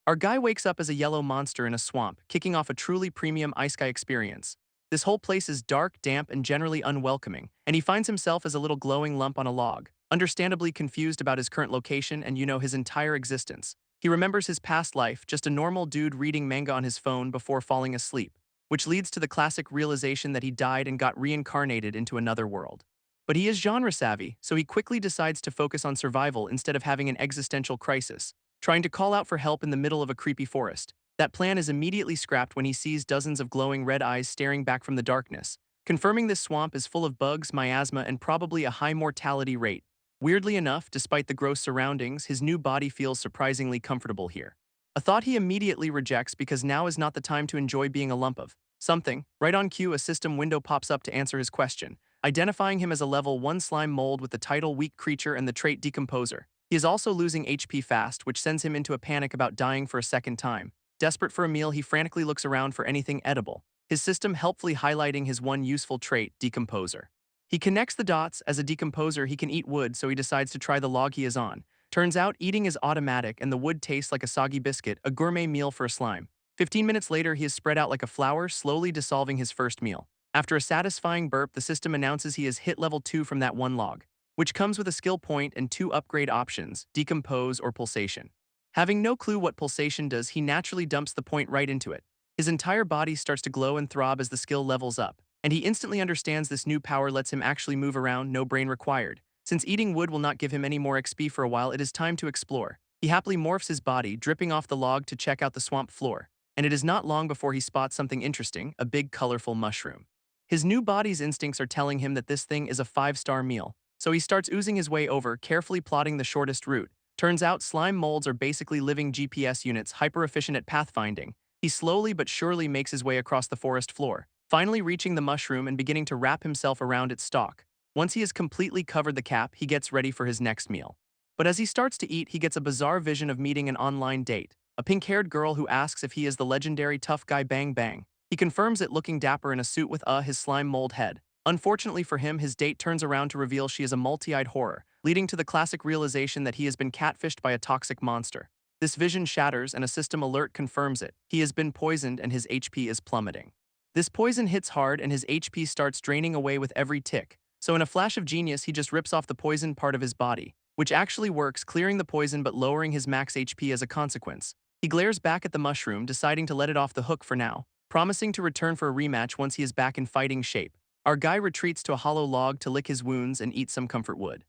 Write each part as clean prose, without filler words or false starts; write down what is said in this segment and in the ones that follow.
Our guy wakes up as a yellow monster in a swamp, kicking off a truly premium isekai experience. This whole place is dark, damp, and generally unwelcoming, and he finds himself as a little glowing lump on a log, understandably confused about his current location and his entire existence. He remembers his past life, just a normal dude reading manga on his phone before falling asleep, which leads to the classic realization that he died and got reincarnated into another world. But he is genre savvy, so he quickly decides to focus on survival instead of having an existential crisis, trying to call out for help in the middle of a creepy forest. That plan is immediately scrapped when he sees dozens of glowing red eyes staring back from the darkness, confirming this swamp is full of bugs, miasma, and probably a high mortality rate. Weirdly enough, despite the gross surroundings, his new body feels surprisingly comfortable here. A thought he immediately rejects because now is not the time to enjoy being a lump of something. Right on cue, a system window pops up to answer his question, identifying him as a level 1 slime mold with the title Weak Creature and the trait Decomposer. He is also losing HP fast, which sends him into a panic about dying for a second time. Desperate for a meal, he frantically looks around for anything edible, his system helpfully highlighting his one useful trait, Decomposer. He connects the dots. As a decomposer, he can eat wood, so he decides to try the log he is on. Turns out eating is automatic and the wood tastes like a soggy biscuit, a gourmet meal for a slime. 15 minutes later, he is spread out like a flower, slowly dissolving his first meal. After a satisfying burp, the system announces he has hit level 2 from that one log, which comes with a skill point and 2 upgrade options, Decompose or Pulsation. Having no clue what Pulsation does, he naturally dumps the point right into it. His entire body starts to glow and throb as the skill levels up, and he instantly understands this new power lets him actually move around, no brain required. Since eating wood will not give him any more XP for a while, it is time to explore. He happily morphs his body, dripping off the log to check out the swamp floor, and it is not long before he spots something interesting, a big colorful mushroom. His new body's instincts are telling him that this thing is a 5-star meal, so he starts oozing his way over, carefully plotting the shortest route. Turns out slime molds are basically living GPS units, hyper-efficient at pathfinding. He slowly but surely makes his way across the forest floor, finally reaching the mushroom and beginning to wrap himself around its stalk. Once he has completely covered the cap, he gets ready for his next meal. But as he starts to eat, he gets a bizarre vision of meeting an online date, a pink-haired girl who asks if he is the legendary tough guy Bang Bang. He confirms it, looking dapper in a suit with his slime mold head. Unfortunately for him, his date turns around to reveal she is a multi-eyed horror, leading to the classic realization that he has been catfished by a toxic monster. This vision shatters and a system alert confirms it. He has been poisoned and his HP is plummeting. This poison hits hard and his HP starts draining away with every tick. So in a flash of genius, he just rips off the poison part of his body, which actually works, clearing the poison but lowering his max HP as a consequence. He glares back at the mushroom, deciding to let it off the hook for now, promising to return for a rematch once he is back in fighting shape. Our guy retreats to a hollow log to lick his wounds and eat some comfort wood.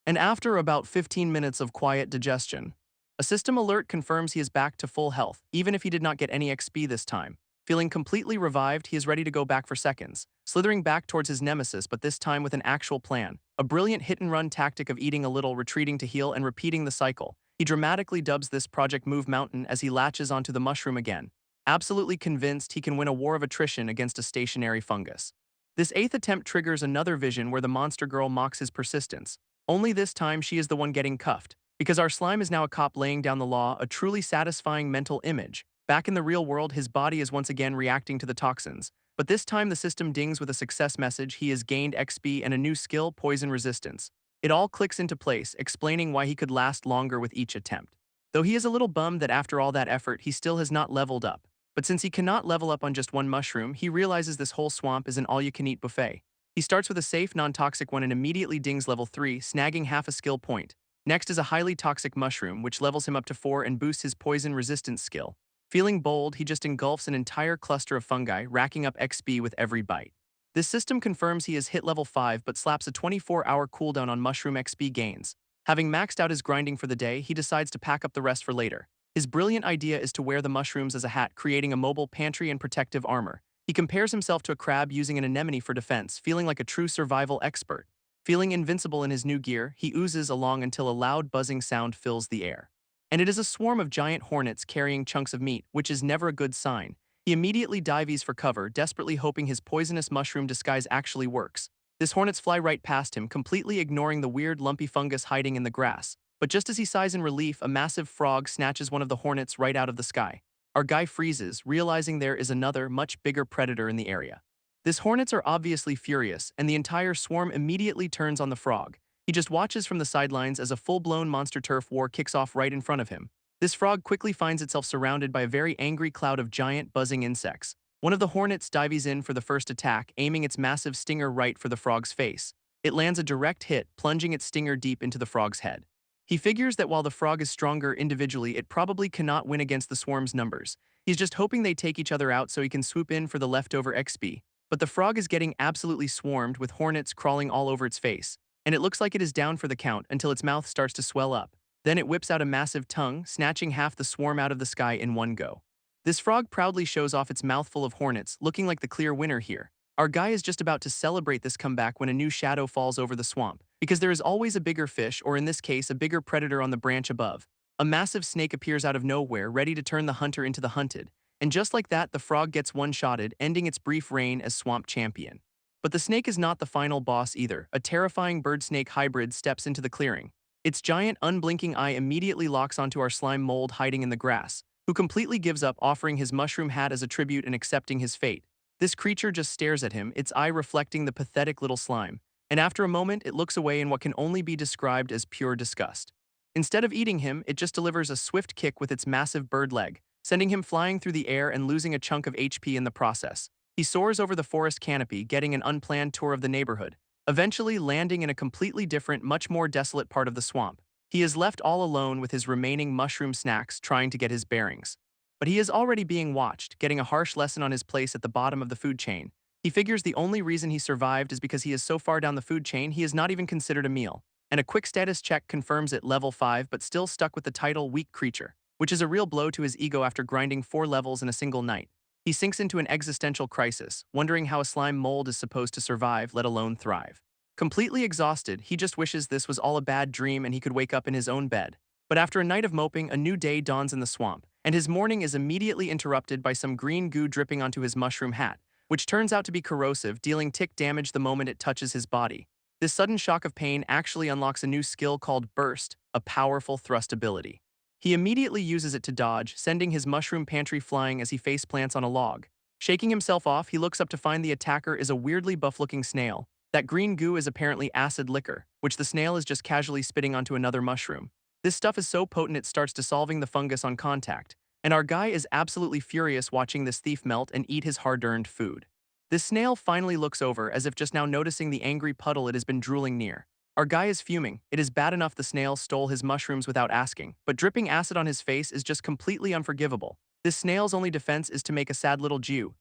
And after about 15 minutes of quiet digestion, a system alert confirms he is back to full health, even if he did not get any XP this time. Feeling completely revived, he is ready to go back for seconds, slithering back towards his nemesis, but this time with an actual plan. A brilliant hit-and-run tactic of eating a little, retreating to heal, and repeating the cycle. He dramatically dubs this Project Move Mountain as he latches onto the mushroom again, absolutely convinced he can win a war of attrition against a stationary fungus. This 8th attempt triggers another vision where the monster girl mocks his persistence. Only this time she is the one getting cuffed, because our slime is now a cop laying down the law, a truly satisfying mental image. Back in the real world, his body is once again reacting to the toxins, but this time the system dings with a success message. He has gained XP and a new skill, poison resistance. It all clicks into place, explaining why he could last longer with each attempt. Though he is a little bummed that after all that effort, he still has not leveled up. But since he cannot level up on just one mushroom, he realizes this whole swamp is an all-you-can-eat buffet. He starts with a safe, non-toxic one and immediately dings level 3, snagging half a skill point. Next is a highly toxic mushroom, which levels him up to 4 and boosts his poison resistance skill. Feeling bold, he just engulfs an entire cluster of fungi, racking up XP with every bite. This system confirms he has hit level 5 but slaps a 24-hour cooldown on mushroom XP gains. Having maxed out his grinding for the day, he decides to pack up the rest for later. His brilliant idea is to wear the mushrooms as a hat, creating a mobile pantry and protective armor. He compares himself to a crab using an anemone for defense, feeling like a true survival expert. Feeling invincible in his new gear, he oozes along until a loud buzzing sound fills the air. And it is a swarm of giant hornets carrying chunks of meat, which is never a good sign. He immediately dives for cover, desperately hoping his poisonous mushroom disguise actually works. This hornets fly right past him, completely ignoring the weird lumpy fungus hiding in the grass. But just as he sighs in relief, a massive frog snatches one of the hornets right out of the sky. Our guy freezes, realizing there is another, much bigger predator in the area. These hornets are obviously furious, and the entire swarm immediately turns on the frog. He just watches from the sidelines as a full-blown monster turf war kicks off right in front of him. This frog quickly finds itself surrounded by a very angry cloud of giant, buzzing insects. One of the hornets dives in for the first attack, aiming its massive stinger right for the frog's face. It lands a direct hit, plunging its stinger deep into the frog's head. He figures that while the frog is stronger individually, it probably cannot win against the swarm's numbers. He's just hoping they take each other out so he can swoop in for the leftover XP. But the frog is getting absolutely swarmed with hornets crawling all over its face, and it looks like it is down for the count until its mouth starts to swell up. Then it whips out a massive tongue, snatching half the swarm out of the sky in one go. This frog proudly shows off its mouthful of hornets, looking like the clear winner here. Our guy is just about to celebrate this comeback when a new shadow falls over the swamp, because there is always a bigger fish, or in this case, a bigger predator on the branch above. A massive snake appears out of nowhere, ready to turn the hunter into the hunted. And just like that, the frog gets one-shotted, ending its brief reign as swamp champion. But the snake is not the final boss either. A terrifying bird-snake hybrid steps into the clearing. Its giant, unblinking eye immediately locks onto our slime mold hiding in the grass, who completely gives up, offering his mushroom hat as a tribute and accepting his fate. This creature just stares at him, its eye reflecting the pathetic little slime, and after a moment it looks away in what can only be described as pure disgust. Instead of eating him, it just delivers a swift kick with its massive bird leg, sending him flying through the air and losing a chunk of HP in the process. He soars over the forest canopy, getting an unplanned tour of the neighborhood, eventually landing in a completely different, much more desolate part of the swamp. He is left all alone with his remaining mushroom snacks, trying to get his bearings. But he is already being watched, getting a harsh lesson on his place at the bottom of the food chain. He figures the only reason he survived is because he is so far down the food chain he is not even considered a meal. And a quick status check confirms it level 5, but still stuck with the title weak creature, which is a real blow to his ego after grinding 4 levels in a single night. He sinks into an existential crisis, wondering how a slime mold is supposed to survive, let alone thrive. Completely exhausted, he just wishes this was all a bad dream and he could wake up in his own bed. But after a night of moping, a new day dawns in the swamp, and his morning is immediately interrupted by some green goo dripping onto his mushroom hat, which turns out to be corrosive, dealing tick damage the moment it touches his body. This sudden shock of pain actually unlocks a new skill called Burst, a powerful thrust ability. He immediately uses it to dodge, sending his mushroom pantry flying as he face plants on a log. Shaking himself off, he looks up to find the attacker is a weirdly buff-looking snail. That green goo is apparently acid liquor, which the snail is just casually spitting onto another mushroom. This stuff is so potent it starts dissolving the fungus on contact, and our guy is absolutely furious watching this thief melt and eat his hard-earned food. This snail finally looks over as if just now noticing the angry puddle it has been drooling near. Our guy is fuming. It is bad enough the snail stole his mushrooms without asking, but dripping acid on his face is just completely unforgivable. This snail's only defense is to make a sad little Jew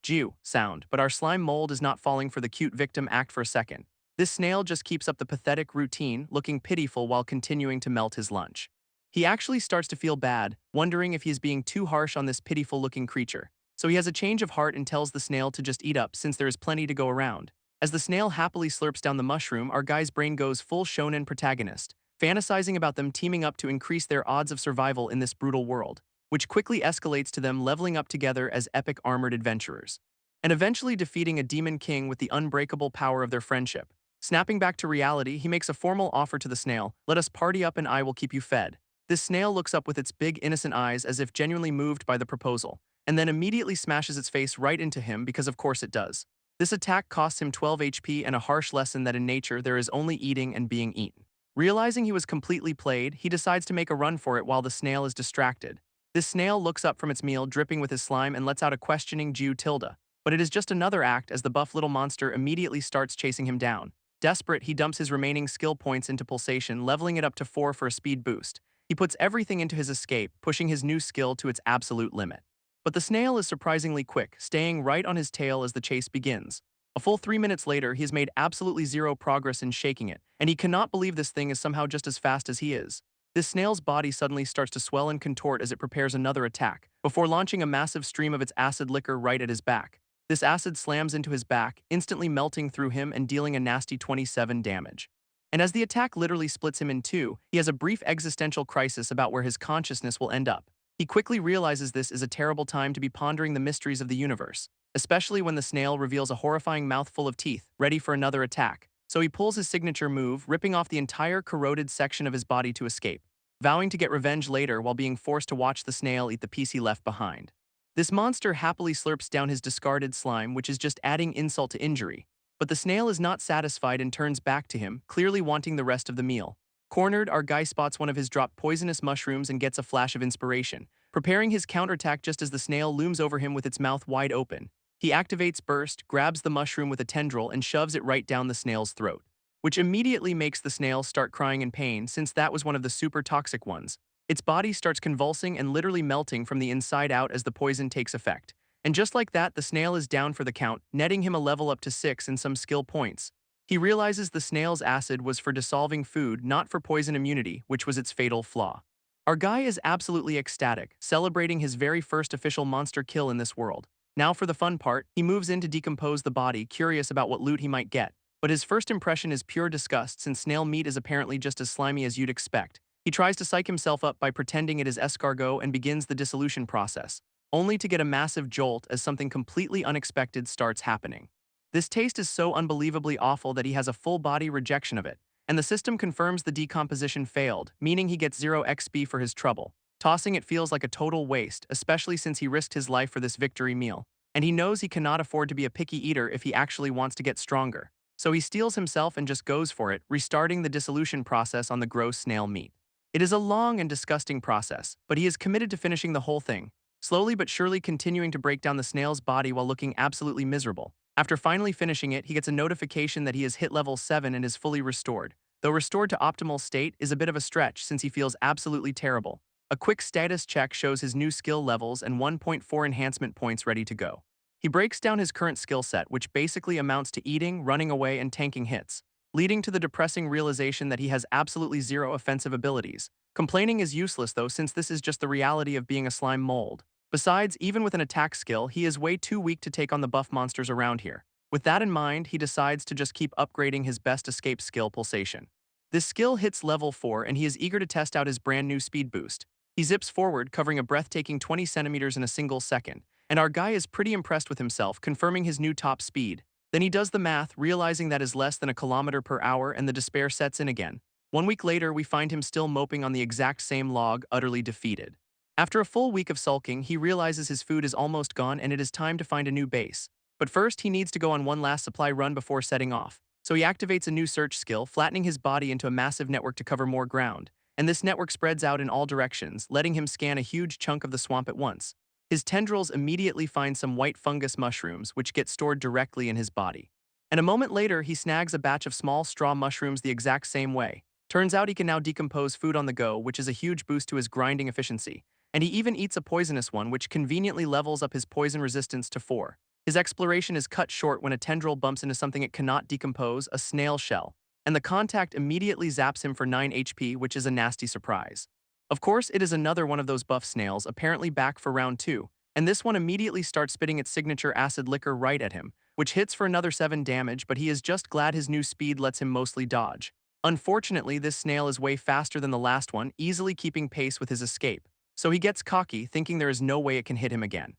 sound, but our slime mold is not falling for the cute victim act for a second. This snail just keeps up the pathetic routine, looking pitiful while continuing to melt his lunch. He actually starts to feel bad, wondering if he is being too harsh on this pitiful-looking creature. So he has a change of heart and tells the snail to just eat up since there is plenty to go around. As the snail happily slurps down the mushroom, our guy's brain goes full shonen protagonist, fantasizing about them teaming up to increase their odds of survival in this brutal world, which quickly escalates to them leveling up together as epic armored adventurers, and eventually defeating a demon king with the unbreakable power of their friendship. Snapping back to reality, he makes a formal offer to the snail, "Let us party up and I will keep you fed." This snail looks up with its big innocent eyes as if genuinely moved by the proposal, and then immediately smashes its face right into him because of course it does. This attack costs him 12 HP and a harsh lesson that in nature there is only eating and being eaten. Realizing he was completely played, he decides to make a run for it while the snail is distracted. This snail looks up from its meal dripping with his slime and lets out a questioning Jew tilde. But it is just another act as the buff little monster immediately starts chasing him down. Desperate, he dumps his remaining skill points into pulsation, leveling it up to 4 for a speed boost. He puts everything into his escape, pushing his new skill to its absolute limit. But the snail is surprisingly quick, staying right on his tail as the chase begins. A full 3 minutes later, he has made absolutely zero progress in shaking it, and he cannot believe this thing is somehow just as fast as he is. This snail's body suddenly starts to swell and contort as it prepares another attack, before launching a massive stream of its acid liquor right at his back. This acid slams into his back, instantly melting through him and dealing a nasty 27 damage. And as the attack literally splits him in two, he has a brief existential crisis about where his consciousness will end up. He quickly realizes this is a terrible time to be pondering the mysteries of the universe, especially when the snail reveals a horrifying mouthful of teeth, ready for another attack. So he pulls his signature move, ripping off the entire corroded section of his body to escape, vowing to get revenge later while being forced to watch the snail eat the piece he left behind. This monster happily slurps down his discarded slime, which is just adding insult to injury. But the snail is not satisfied and turns back to him, clearly wanting the rest of the meal. Cornered, our guy spots one of his dropped poisonous mushrooms and gets a flash of inspiration, preparing his counterattack just as the snail looms over him with its mouth wide open. He activates Burst, grabs the mushroom with a tendril, and shoves it right down the snail's throat, which immediately makes the snail start crying in pain since that was one of the super toxic ones. Its body starts convulsing and literally melting from the inside out as the poison takes effect. And just like that, the snail is down for the count, netting him a level up to 6 and some skill points. He realizes the snail's acid was for dissolving food, not for poison immunity, which was its fatal flaw. Our guy is absolutely ecstatic, celebrating his very first official monster kill in this world. Now for the fun part, he moves in to decompose the body, curious about what loot he might get. But his first impression is pure disgust since snail meat is apparently just as slimy as you'd expect. He tries to psych himself up by pretending it is escargot and begins the dissolution process, only to get a massive jolt as something completely unexpected starts happening. This taste is so unbelievably awful that he has a full-body rejection of it, and the system confirms the decomposition failed, meaning he gets 0 XP for his trouble. Tossing it feels like a total waste, especially since he risked his life for this victory meal, and he knows he cannot afford to be a picky eater if he actually wants to get stronger. So he steels himself and just goes for it, restarting the dissolution process on the gross snail meat. It is a long and disgusting process, but he is committed to finishing the whole thing, slowly but surely continuing to break down the snail's body while looking absolutely miserable. After finally finishing it, he gets a notification that he has hit level 7 and is fully restored. Though restored to optimal state is a bit of a stretch since he feels absolutely terrible. A quick status check shows his new skill levels and 1.4 enhancement points ready to go. He breaks down his current skill set, which basically amounts to eating, running away, and tanking hits, leading to the depressing realization that he has absolutely 0 offensive abilities. Complaining is useless though, since this is just the reality of being a slime mold. Besides, even with an attack skill, he is way too weak to take on the buff monsters around here. With that in mind, he decides to just keep upgrading his best escape skill, Pulsation. This skill hits level 4 and he is eager to test out his brand new speed boost. He zips forward, covering a breathtaking 20 centimeters in a single second, and our guy is pretty impressed with himself, confirming his new top speed. Then he does the math, realizing that is less than a kilometer per hour, and the despair sets in again. 1 week later, we find him still moping on the exact same log, utterly defeated. After a full week of sulking, he realizes his food is almost gone and it is time to find a new base. But first, he needs to go on one last supply run before setting off. So he activates a new search skill, flattening his body into a massive network to cover more ground. And this network spreads out in all directions, letting him scan a huge chunk of the swamp at once. His tendrils immediately find some white fungus mushrooms, which get stored directly in his body. And a moment later, he snags a batch of small straw mushrooms the exact same way. Turns out he can now decompose food on the go, which is a huge boost to his grinding efficiency. And he even eats a poisonous one, which conveniently levels up his poison resistance to 4. His exploration is cut short when a tendril bumps into something it cannot decompose, a snail shell, and the contact immediately zaps him for 9 HP, which is a nasty surprise. Of course, it is another one of those buff snails, apparently back for round 2, and this one immediately starts spitting its signature acid liquor right at him, which hits for another 7 damage, but he is just glad his new speed lets him mostly dodge. Unfortunately, this snail is way faster than the last one, easily keeping pace with his escape. So he gets cocky, thinking there is no way it can hit him again,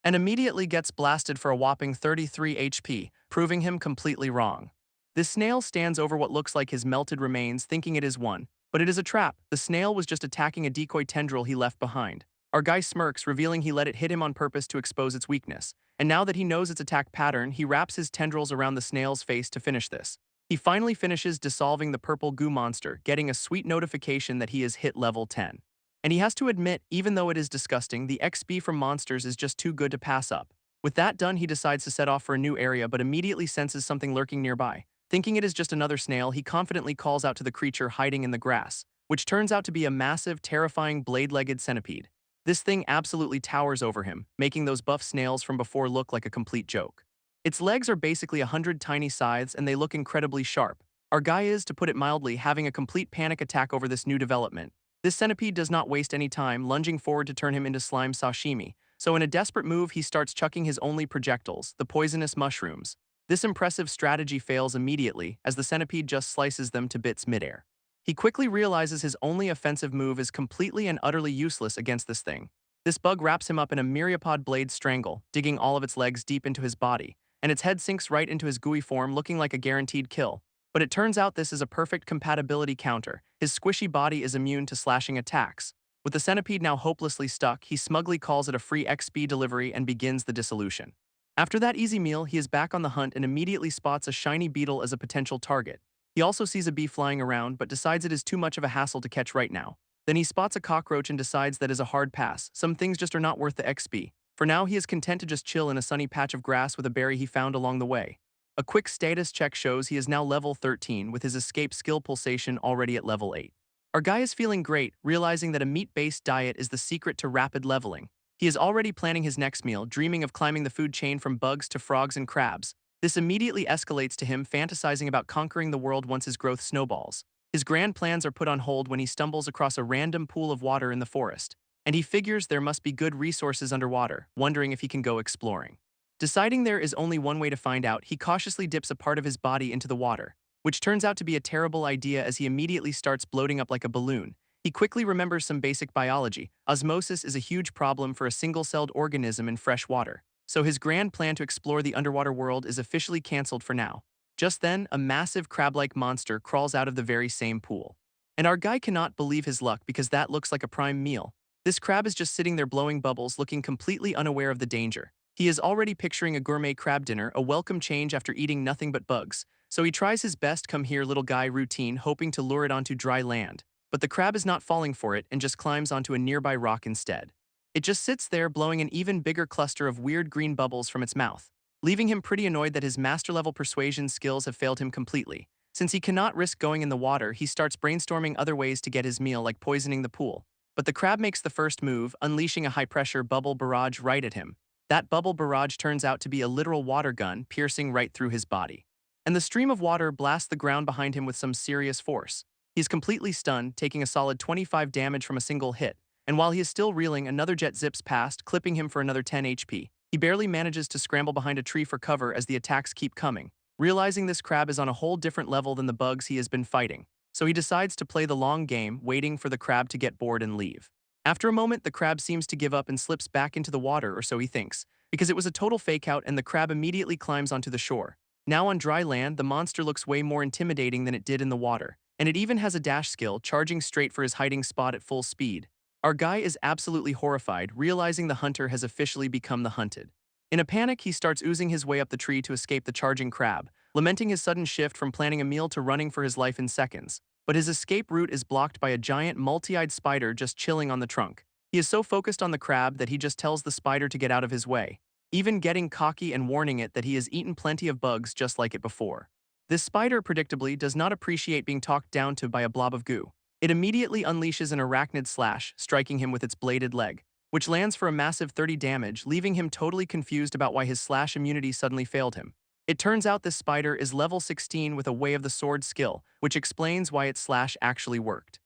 and immediately gets blasted for a whopping 33 HP, proving him completely wrong. This snail stands over what looks like his melted remains, thinking it is one, but it is a trap. The snail was just attacking a decoy tendril he left behind. Our guy smirks, revealing he let it hit him on purpose to expose its weakness, and now that he knows its attack pattern, he wraps his tendrils around the snail's face to finish this. He finally finishes dissolving the purple goo monster, getting a sweet notification that he is hit level 10. And he has to admit, even though it is disgusting, the XP from monsters is just too good to pass up. With that done, he decides to set off for a new area but immediately senses something lurking nearby. Thinking it is just another snail, he confidently calls out to the creature hiding in the grass, which turns out to be a massive, terrifying blade-legged centipede. This thing absolutely towers over him, making those buff snails from before look like a complete joke. Its legs are basically 100 tiny scythes and they look incredibly sharp. Our guy is, to put it mildly, having a complete panic attack over this new development. This centipede does not waste any time, lunging forward to turn him into slime sashimi, so in a desperate move he starts chucking his only projectiles, the poisonous mushrooms. This impressive strategy fails immediately, as the centipede just slices them to bits midair. He quickly realizes his only offensive move is completely and utterly useless against this thing. This bug wraps him up in a myriapod blade strangle, digging all of its legs deep into his body, and its head sinks right into his gooey form, looking like a guaranteed kill. But it turns out this is a perfect compatibility counter. His squishy body is immune to slashing attacks. With the centipede now hopelessly stuck, he smugly calls it a free XP delivery and begins the dissolution. After that easy meal, he is back on the hunt and immediately spots a shiny beetle as a potential target. He also sees a bee flying around but decides it is too much of a hassle to catch right now. Then he spots a cockroach and decides that is a hard pass. Some things just are not worth the XP. For now, he is content to just chill in a sunny patch of grass with a berry he found along the way. A quick status check shows he is now level 13 with his escape skill pulsation already at level 8. Our guy is feeling great, realizing that a meat-based diet is the secret to rapid leveling. He is already planning his next meal, dreaming of climbing the food chain from bugs to frogs and crabs. This immediately escalates to him fantasizing about conquering the world once his growth snowballs. His grand plans are put on hold when he stumbles across a random pool of water in the forest, and he figures there must be good resources underwater, wondering if he can go exploring. Deciding there is only one way to find out, he cautiously dips a part of his body into the water, which turns out to be a terrible idea as he immediately starts bloating up like a balloon. He quickly remembers some basic biology. Osmosis is a huge problem for a single-celled organism in fresh water, so his grand plan to explore the underwater world is officially cancelled for now. Just then, a massive crab-like monster crawls out of the very same pool. And our guy cannot believe his luck because that looks like a prime meal. This crab is just sitting there blowing bubbles, looking completely unaware of the danger. He is already picturing a gourmet crab dinner, a welcome change after eating nothing but bugs. So he tries his best come here little guy routine, hoping to lure it onto dry land. But the crab is not falling for it and just climbs onto a nearby rock instead. It just sits there blowing an even bigger cluster of weird green bubbles from its mouth, leaving him pretty annoyed that his master-level persuasion skills have failed him completely. Since he cannot risk going in the water, he starts brainstorming other ways to get his meal, like poisoning the pool. But the crab makes the first move, unleashing a high-pressure bubble barrage right at him. That bubble barrage turns out to be a literal water gun, piercing right through his body. And the stream of water blasts the ground behind him with some serious force. He's completely stunned, taking a solid 25 damage from a single hit, and while he is still reeling, another jet zips past, clipping him for another 10 HP. He barely manages to scramble behind a tree for cover as the attacks keep coming. Realizing this crab is on a whole different level than the bugs he has been fighting, so he decides to play the long game, waiting for the crab to get bored and leave. After a moment, the crab seems to give up and slips back into the water, or so he thinks, because it was a total fake-out and the crab immediately climbs onto the shore. Now on dry land, the monster looks way more intimidating than it did in the water, and it even has a dash skill, charging straight for his hiding spot at full speed. Our guy is absolutely horrified, realizing the hunter has officially become the hunted. In a panic, he starts oozing his way up the tree to escape the charging crab, lamenting his sudden shift from planning a meal to running for his life in seconds. But his escape route is blocked by a giant multi-eyed spider just chilling on the trunk. He is so focused on the crab that he just tells the spider to get out of his way, even getting cocky and warning it that he has eaten plenty of bugs just like it before. This spider, predictably, does not appreciate being talked down to by a blob of goo. It immediately unleashes an arachnid slash, striking him with its bladed leg, which lands for a massive 30 damage, leaving him totally confused about why his slash immunity suddenly failed him. It turns out this spider is level 16 with a Way of the Sword skill, which explains why its slash actually worked.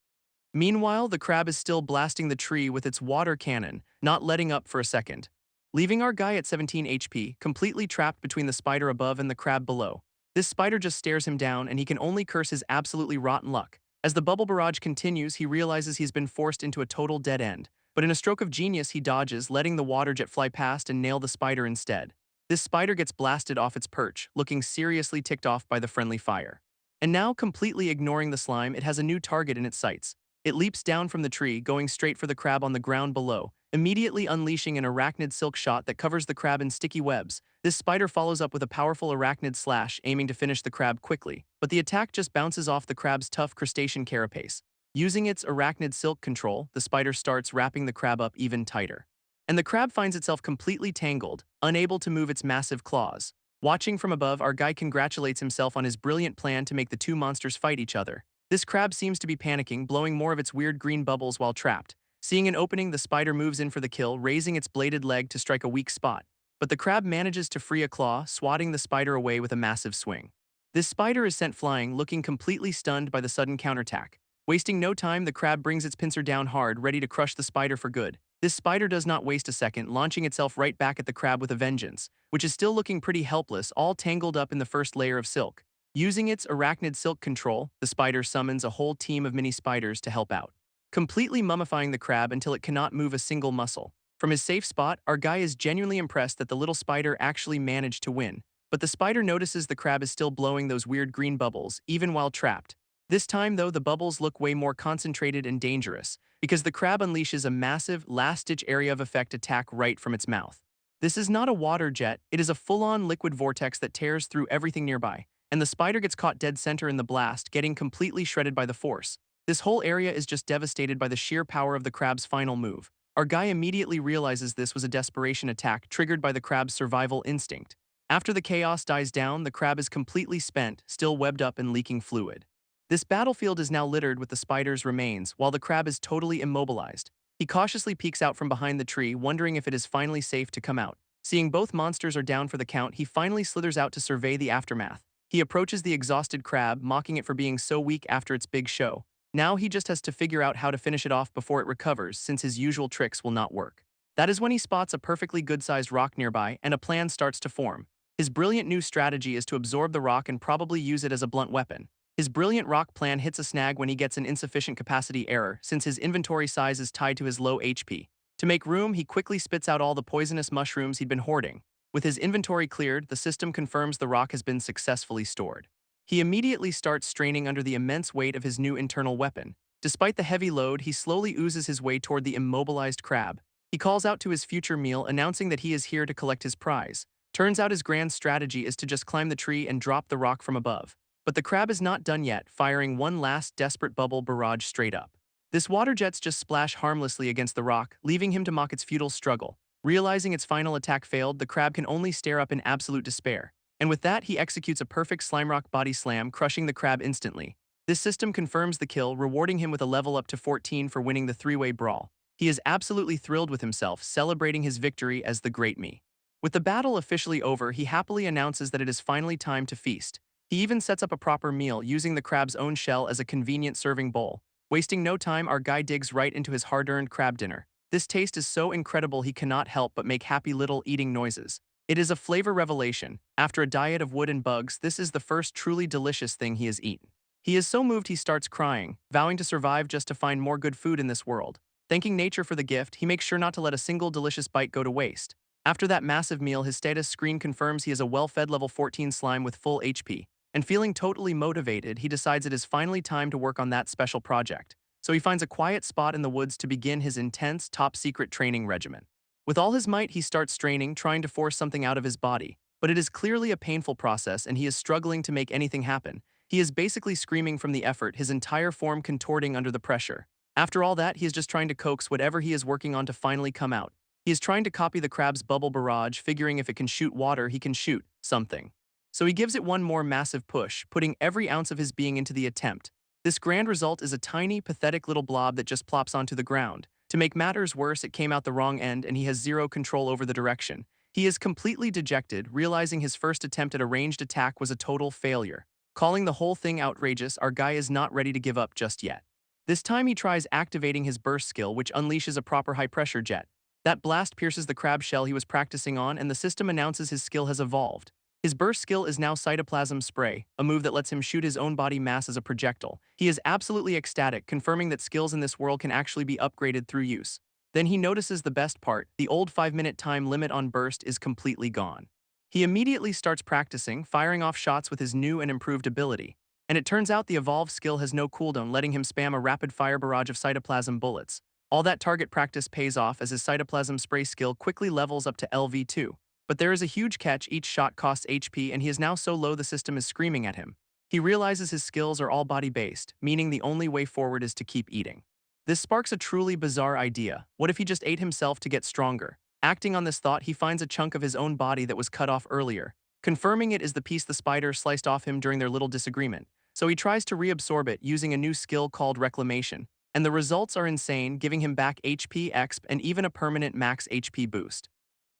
Meanwhile, the crab is still blasting the tree with its water cannon, not letting up for a second, leaving our guy at 17 HP, completely trapped between the spider above and the crab below. This spider just stares him down, and he can only curse his absolutely rotten luck. As the bubble barrage continues, he realizes he's been forced into a total dead end, but in a stroke of genius he dodges, letting the water jet fly past and nail the spider instead. This spider gets blasted off its perch, looking seriously ticked off by the friendly fire. And now, completely ignoring the slime, it has a new target in its sights. It leaps down from the tree, going straight for the crab on the ground below, immediately unleashing an arachnid silk shot that covers the crab in sticky webs. This spider follows up with a powerful arachnid slash, aiming to finish the crab quickly, but the attack just bounces off the crab's tough crustacean carapace. Using its arachnid silk control, the spider starts wrapping the crab up even tighter. And the crab finds itself completely tangled, unable to move its massive claws. Watching from above, our guy congratulates himself on his brilliant plan to make the two monsters fight each other. This crab seems to be panicking, blowing more of its weird green bubbles while trapped. Seeing an opening, the spider moves in for the kill, raising its bladed leg to strike a weak spot. But the crab manages to free a claw, swatting the spider away with a massive swing. This spider is sent flying, looking completely stunned by the sudden counterattack. Wasting no time, the crab brings its pincer down hard, ready to crush the spider for good. This spider does not waste a second, launching itself right back at the crab with a vengeance, which is still looking pretty helpless, all tangled up in the first layer of silk. Using its arachnid silk control, the spider summons a whole team of mini spiders to help out, completely mummifying the crab until it cannot move a single muscle. From his safe spot, our guy is genuinely impressed that the little spider actually managed to win, but the spider notices the crab is still blowing those weird green bubbles, even while trapped. This time, though, the bubbles look way more concentrated and dangerous, because the crab unleashes a massive, last-ditch area of effect attack right from its mouth. This is not a water jet, it is a full-on liquid vortex that tears through everything nearby, and the spider gets caught dead center in the blast, getting completely shredded by the force. This whole area is just devastated by the sheer power of the crab's final move. Our guy immediately realizes this was a desperation attack triggered by the crab's survival instinct. After the chaos dies down, the crab is completely spent, still webbed up and leaking fluid. This battlefield is now littered with the spider's remains, while the crab is totally immobilized. He cautiously peeks out from behind the tree, wondering if it is finally safe to come out. Seeing both monsters are down for the count, he finally slithers out to survey the aftermath. He approaches the exhausted crab, mocking it for being so weak after its big show. Now he just has to figure out how to finish it off before it recovers, since his usual tricks will not work. That is when he spots a perfectly good-sized rock nearby, and a plan starts to form. His brilliant new strategy is to absorb the rock and probably use it as a blunt weapon. His brilliant rock plan hits a snag when he gets an insufficient capacity error, since his inventory size is tied to his low HP. To make room, he quickly spits out all the poisonous mushrooms he'd been hoarding. With his inventory cleared, the system confirms the rock has been successfully stored. He immediately starts straining under the immense weight of his new internal weapon. Despite the heavy load, he slowly oozes his way toward the immobilized crab. He calls out to his future meal, announcing that he is here to collect his prize. Turns out his grand strategy is to just climb the tree and drop the rock from above. But the crab is not done yet, firing one last desperate bubble barrage straight up. This water jets just splash harmlessly against the rock, leaving him to mock its futile struggle. Realizing its final attack failed, the crab can only stare up in absolute despair. And with that, he executes a perfect slime rock body slam, crushing the crab instantly. This system confirms the kill, rewarding him with a level up to 14 for winning the three-way brawl. He is absolutely thrilled with himself, celebrating his victory as the Great Me. With the battle officially over, he happily announces that it is finally time to feast. He even sets up a proper meal, using the crab's own shell as a convenient serving bowl. Wasting no time, our guy digs right into his hard-earned crab dinner. This taste is so incredible he cannot help but make happy little eating noises. It is a flavor revelation. After a diet of wood and bugs, this is the first truly delicious thing he has eaten. He is so moved he starts crying, vowing to survive just to find more good food in this world. Thanking nature for the gift, he makes sure not to let a single delicious bite go to waste. After that massive meal, his status screen confirms he is a well-fed level 14 slime with full HP. And feeling totally motivated, he decides it is finally time to work on that special project. So he finds a quiet spot in the woods to begin his intense, top-secret training regimen. With all his might, he starts straining, trying to force something out of his body. But it is clearly a painful process, and he is struggling to make anything happen. He is basically screaming from the effort, his entire form contorting under the pressure. After all that, he is just trying to coax whatever he is working on to finally come out. He is trying to copy the crab's bubble barrage, figuring if it can shoot water, he can shoot something. So he gives it one more massive push, putting every ounce of his being into the attempt. This grand result is a tiny, pathetic little blob that just plops onto the ground. To make matters worse, it came out the wrong end and he has zero control over the direction. He is completely dejected, realizing his first attempt at a ranged attack was a total failure. Calling the whole thing outrageous, our guy is not ready to give up just yet. This time he tries activating his burst skill, which unleashes a proper high-pressure jet. That blast pierces the crab shell he was practicing on, and the system announces his skill has evolved. His burst skill is now Cytoplasm Spray, a move that lets him shoot his own body mass as a projectile. He is absolutely ecstatic, confirming that skills in this world can actually be upgraded through use. Then he notices the best part: the old 5-minute time limit on burst is completely gone. He immediately starts practicing, firing off shots with his new and improved ability. And it turns out the evolved skill has no cooldown, letting him spam a rapid-fire barrage of cytoplasm bullets. All that target practice pays off as his Cytoplasm Spray skill quickly levels up to LV2. But there is a huge catch: each shot costs HP, and he is now so low the system is screaming at him. He realizes his skills are all body-based, meaning the only way forward is to keep eating. This sparks a truly bizarre idea. What if he just ate himself to get stronger? Acting on this thought, he finds a chunk of his own body that was cut off earlier, confirming it is the piece the spider sliced off him during their little disagreement. So he tries to reabsorb it using a new skill called Reclamation. And the results are insane, giving him back HP, exp, and even a permanent max HP boost.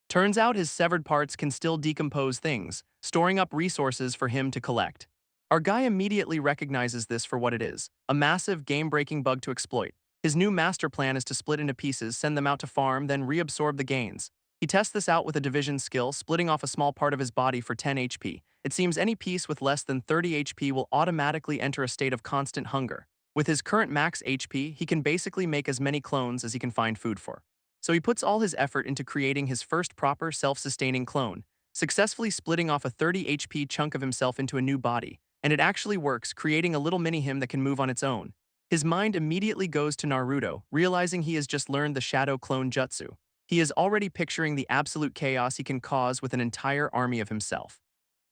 Turns out his severed parts can still decompose things, storing up resources for him to collect. Our guy immediately recognizes this for what it is: a massive, game-breaking bug to exploit. His new master plan is to split into pieces, send them out to farm, then reabsorb the gains. He tests this out with a division skill, splitting off a small part of his body for 10 HP. It seems any piece with less than 30 HP will automatically enter a state of constant hunger. With his current max HP, he can basically make as many clones as he can find food for. So he puts all his effort into creating his first proper self-sustaining clone, successfully splitting off a 30 HP chunk of himself into a new body. And it actually works, creating a little mini-him that can move on its own. His mind immediately goes to Naruto, realizing he has just learned the Shadow Clone Jutsu. He is already picturing the absolute chaos he can cause with an entire army of himself.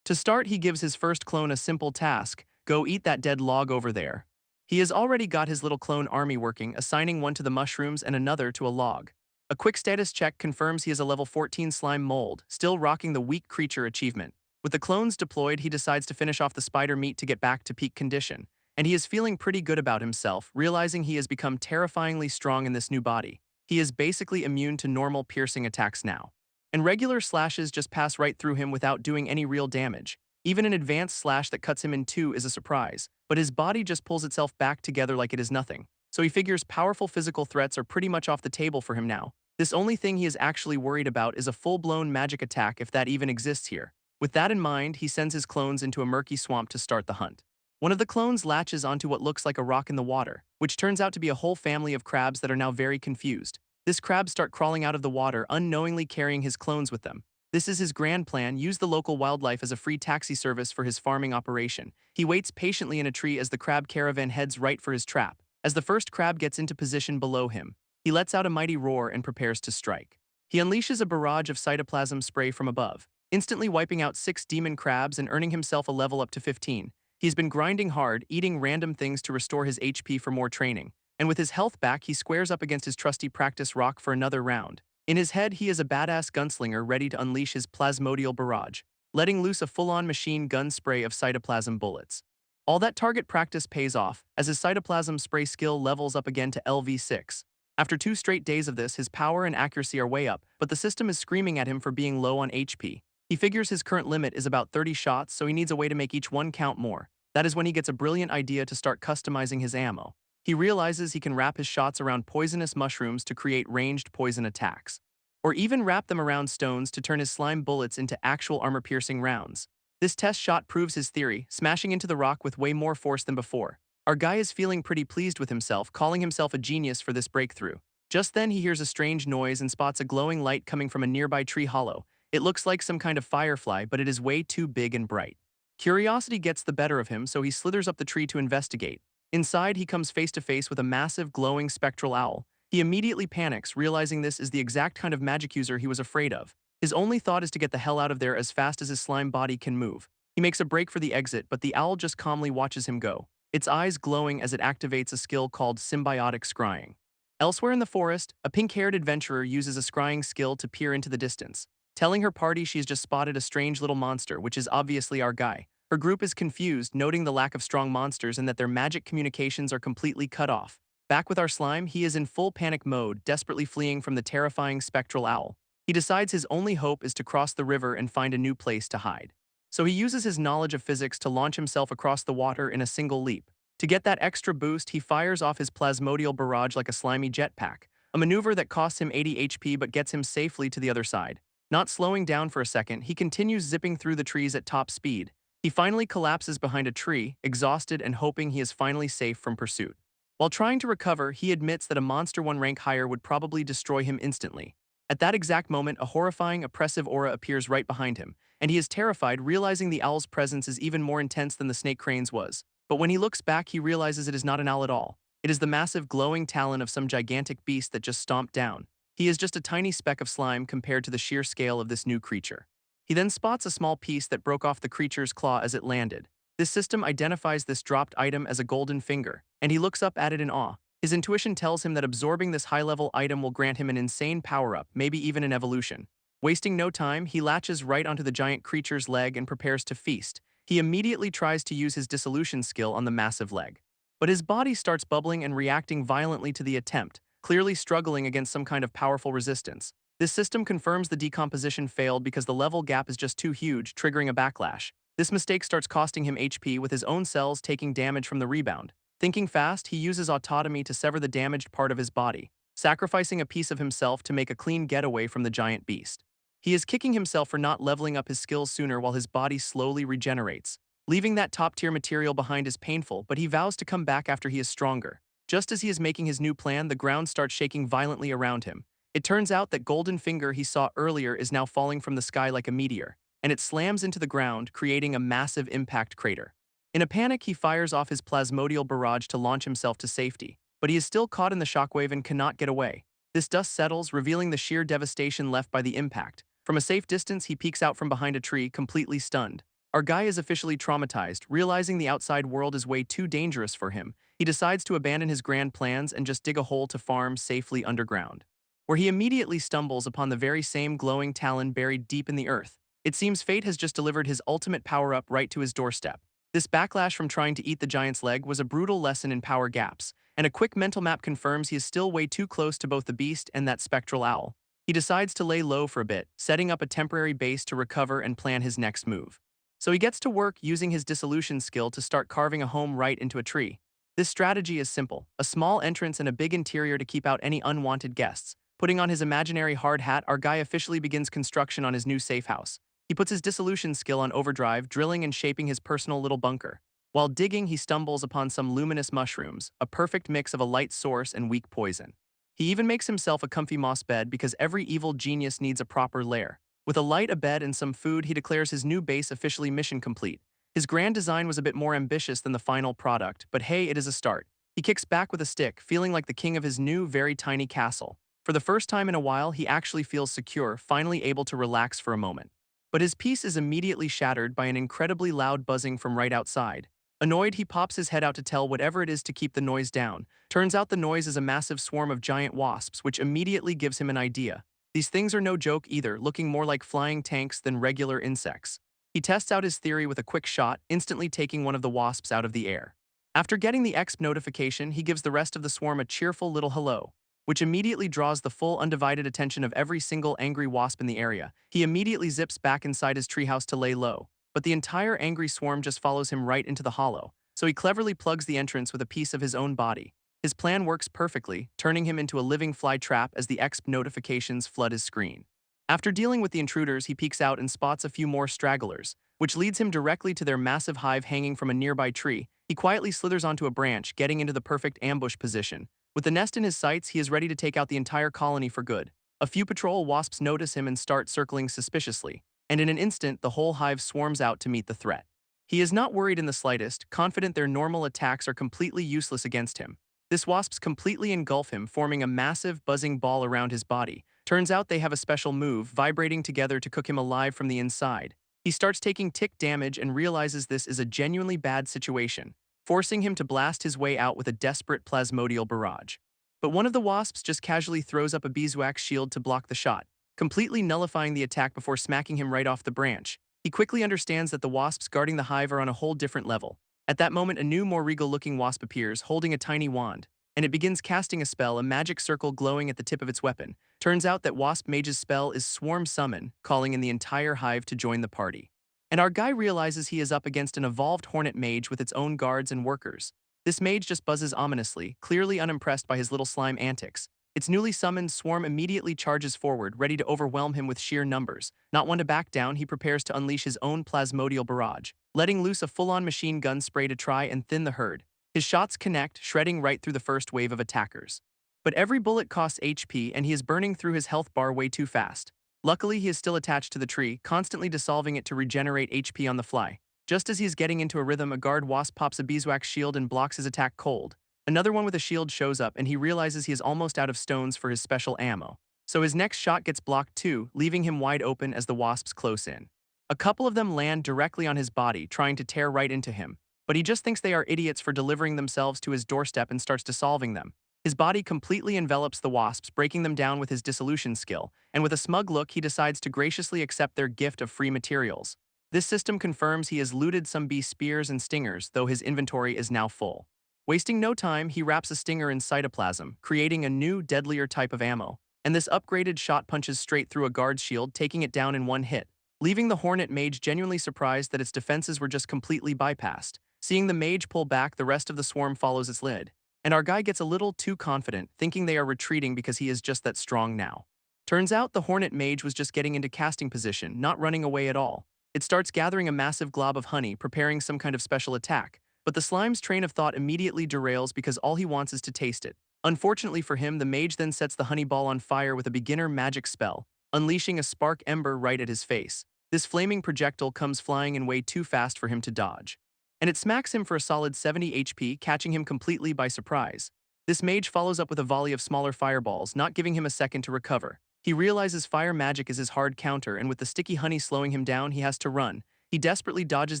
To start, he gives his first clone a simple task: go eat that dead log over there. He has already got his little clone army working, assigning one to the mushrooms and another to a log. A quick status check confirms he is a level 14 slime mold, still rocking the weak creature achievement. With the clones deployed, he decides to finish off the spider meat to get back to peak condition. And he is feeling pretty good about himself, realizing he has become terrifyingly strong in this new body. He is basically immune to normal piercing attacks now. And regular slashes just pass right through him without doing any real damage. Even an advanced slash that cuts him in two is a surprise, but his body just pulls itself back together like it is nothing. So he figures powerful physical threats are pretty much off the table for him now. This only thing he is actually worried about is a full-blown magic attack, if that even exists here. With that in mind, he sends his clones into a murky swamp to start the hunt. One of the clones latches onto what looks like a rock in the water, which turns out to be a whole family of crabs that are now very confused. This crabs start crawling out of the water, unknowingly carrying his clones with them. This is his grand plan: use the local wildlife as a free taxi service for his farming operation. He waits patiently in a tree as the crab caravan heads right for his trap. As the first crab gets into position below him, he lets out a mighty roar and prepares to strike. He unleashes a barrage of cytoplasm spray from above, instantly wiping out 6 demon crabs and earning himself a level up to 15. He's been grinding hard, eating random things to restore his HP for more training. And with his health back, he squares up against his trusty practice rock for another round. In his head, he is a badass gunslinger ready to unleash his plasmodial barrage, letting loose a full-on machine gun spray of cytoplasm bullets. All that target practice pays off, as his cytoplasm spray skill levels up again to LV6. After 2 straight days of this, his power and accuracy are way up, but the system is screaming at him for being low on HP. He figures his current limit is about 30 shots, so he needs a way to make each one count more. That is when he gets a brilliant idea to start customizing his ammo. He realizes he can wrap his shots around poisonous mushrooms to create ranged poison attacks, or even wrap them around stones to turn his slime bullets into actual armor-piercing rounds. This test shot proves his theory, smashing into the rock with way more force than before. Our guy is feeling pretty pleased with himself, calling himself a genius for this breakthrough. Just then he hears a strange noise and spots a glowing light coming from a nearby tree hollow. It looks like some kind of firefly, but it is way too big and bright. Curiosity gets the better of him, so he slithers up the tree to investigate. Inside, he comes face to face with a massive, glowing spectral owl. He immediately panics, realizing this is the exact kind of magic user he was afraid of. His only thought is to get the hell out of there as fast as his slime body can move. He makes a break for the exit, but the owl just calmly watches him go, its eyes glowing as it activates a skill called symbiotic scrying. Elsewhere in the forest, a pink-haired adventurer uses a scrying skill to peer into the distance, telling her party she's just spotted a strange little monster, which is obviously our guy. Her group is confused, noting the lack of strong monsters and that their magic communications are completely cut off. Back with our slime, he is in full panic mode, desperately fleeing from the terrifying spectral owl. He decides his only hope is to cross the river and find a new place to hide. So he uses his knowledge of physics to launch himself across the water in a single leap. To get that extra boost, he fires off his plasmodial barrage like a slimy jetpack, a maneuver that costs him 80 HP but gets him safely to the other side. Not slowing down for a second, he continues zipping through the trees at top speed. He finally collapses behind a tree, exhausted and hoping he is finally safe from pursuit. While trying to recover, he admits that a monster 1 rank higher would probably destroy him instantly. At that exact moment, a horrifying, oppressive aura appears right behind him, and he is terrified, realizing the owl's presence is even more intense than the snake crane's was. But when he looks back, he realizes it is not an owl at all. It is the massive glowing talon of some gigantic beast that just stomped down. He is just a tiny speck of slime compared to the sheer scale of this new creature. He then spots a small piece that broke off the creature's claw as it landed. This system identifies this dropped item as a golden finger, and he looks up at it in awe. His intuition tells him that absorbing this high-level item will grant him an insane power-up, maybe even an evolution. Wasting no time, he latches right onto the giant creature's leg and prepares to feast. He immediately tries to use his dissolution skill on the massive leg. But his body starts bubbling and reacting violently to the attempt, clearly struggling against some kind of powerful resistance. This system confirms the decomposition failed because the level gap is just too huge, triggering a backlash. This mistake starts costing him HP, with his own cells taking damage from the rebound. Thinking fast, he uses autotomy to sever the damaged part of his body, sacrificing a piece of himself to make a clean getaway from the giant beast. He is kicking himself for not leveling up his skills sooner while his body slowly regenerates. Leaving that top-tier material behind is painful, but he vows to come back after he is stronger. Just as he is making his new plan, the ground starts shaking violently around him. It turns out that golden finger he saw earlier is now falling from the sky like a meteor, and it slams into the ground, creating a massive impact crater. In a panic, he fires off his plasmodial barrage to launch himself to safety, but he is still caught in the shockwave and cannot get away. This dust settles, revealing the sheer devastation left by the impact. From a safe distance, he peeks out from behind a tree, completely stunned. Our guy is officially traumatized, realizing the outside world is way too dangerous for him. He decides to abandon his grand plans and just dig a hole to farm safely underground, where he immediately stumbles upon the very same glowing talon buried deep in the earth. It seems fate has just delivered his ultimate power-up right to his doorstep. This backlash from trying to eat the giant's leg was a brutal lesson in power gaps, and a quick mental map confirms he is still way too close to both the beast and that spectral owl. He decides to lay low for a bit, setting up a temporary base to recover and plan his next move. So he gets to work using his dissolution skill to start carving a home right into a tree. This strategy is simple, a small entrance and a big interior to keep out any unwanted guests. Putting on his imaginary hard hat, our guy officially begins construction on his new safe house. He puts his dissolution skill on overdrive, drilling and shaping his personal little bunker. While digging, he stumbles upon some luminous mushrooms, a perfect mix of a light source and weak poison. He even makes himself a comfy moss bed because every evil genius needs a proper lair. With a light, a bed, and some food, he declares his new base officially mission complete. His grand design was a bit more ambitious than the final product, but hey, it is a start. He kicks back with a stick, feeling like the king of his new, very tiny castle. For the first time in a while, he actually feels secure, finally able to relax for a moment. But his peace is immediately shattered by an incredibly loud buzzing from right outside. Annoyed, he pops his head out to tell whatever it is to keep the noise down. Turns out the noise is a massive swarm of giant wasps, which immediately gives him an idea. These things are no joke either, looking more like flying tanks than regular insects. He tests out his theory with a quick shot, instantly taking one of the wasps out of the air. After getting the exp notification, he gives the rest of the swarm a cheerful little hello, which immediately draws the full undivided attention of every single angry wasp in the area. He immediately zips back inside his treehouse to lay low, but the entire angry swarm just follows him right into the hollow, so he cleverly plugs the entrance with a piece of his own body. His plan works perfectly, turning him into a living fly trap as the exp notifications flood his screen. After dealing with the intruders, he peeks out and spots a few more stragglers, which leads him directly to their massive hive hanging from a nearby tree. He quietly slithers onto a branch, getting into the perfect ambush position. With the nest in his sights, he is ready to take out the entire colony for good. A few patrol wasps notice him and start circling suspiciously, and in an instant, the whole hive swarms out to meet the threat. He is not worried in the slightest, confident their normal attacks are completely useless against him. This wasps completely engulf him, forming a massive, buzzing ball around his body. Turns out they have a special move, vibrating together to cook him alive from the inside. He starts taking tick damage and realizes this is a genuinely bad situation, forcing him to blast his way out with a desperate plasmodial barrage. But one of the wasps just casually throws up a beeswax shield to block the shot, completely nullifying the attack before smacking him right off the branch. He quickly understands that the wasps guarding the hive are on a whole different level. At that moment, a new, more regal-looking wasp appears, holding a tiny wand, and it begins casting a spell, a magic circle glowing at the tip of its weapon. Turns out that Wasp Mage's spell is Swarm Summon, calling in the entire hive to join the party. And our guy realizes he is up against an evolved Hornet Mage with its own guards and workers. This mage just buzzes ominously, clearly unimpressed by his little slime antics. Its newly summoned swarm immediately charges forward, ready to overwhelm him with sheer numbers. Not one to back down, he prepares to unleash his own plasmodial barrage, letting loose a full-on machine gun spray to try and thin the herd. His shots connect, shredding right through the first wave of attackers. But every bullet costs HP, and he is burning through his health bar way too fast. Luckily, he is still attached to the tree, constantly dissolving it to regenerate HP on the fly. Just as he is getting into a rhythm, a guard wasp pops a beeswax shield and blocks his attack cold. Another one with a shield shows up, and he realizes he is almost out of stones for his special ammo. So his next shot gets blocked too, leaving him wide open as the wasps close in. A couple of them land directly on his body, trying to tear right into him. But he just thinks they are idiots for delivering themselves to his doorstep and starts dissolving them. His body completely envelops the wasps, breaking them down with his dissolution skill, and with a smug look, he decides to graciously accept their gift of free materials. This system confirms he has looted some bee spears and stingers, though his inventory is now full. Wasting no time, he wraps a stinger in cytoplasm, creating a new, deadlier type of ammo, and this upgraded shot punches straight through a guard's shield, taking it down in one hit, leaving the Hornet Mage genuinely surprised that its defenses were just completely bypassed. Seeing the mage pull back, the rest of the swarm follows its lead, and our guy gets a little too confident, thinking they are retreating because he is just that strong now. Turns out the Hornet Mage was just getting into casting position, not running away at all. It starts gathering a massive glob of honey, preparing some kind of special attack. But the slime's train of thought immediately derails because all he wants is to taste it. Unfortunately for him, the mage then sets the honey ball on fire with a beginner magic spell, unleashing a spark ember right at his face. This flaming projectile comes flying in way too fast for him to dodge, and it smacks him for a solid 70 HP, catching him completely by surprise. This mage follows up with a volley of smaller fireballs, not giving him a second to recover. He realizes fire magic is his hard counter, and with the sticky honey slowing him down, he has to run. He desperately dodges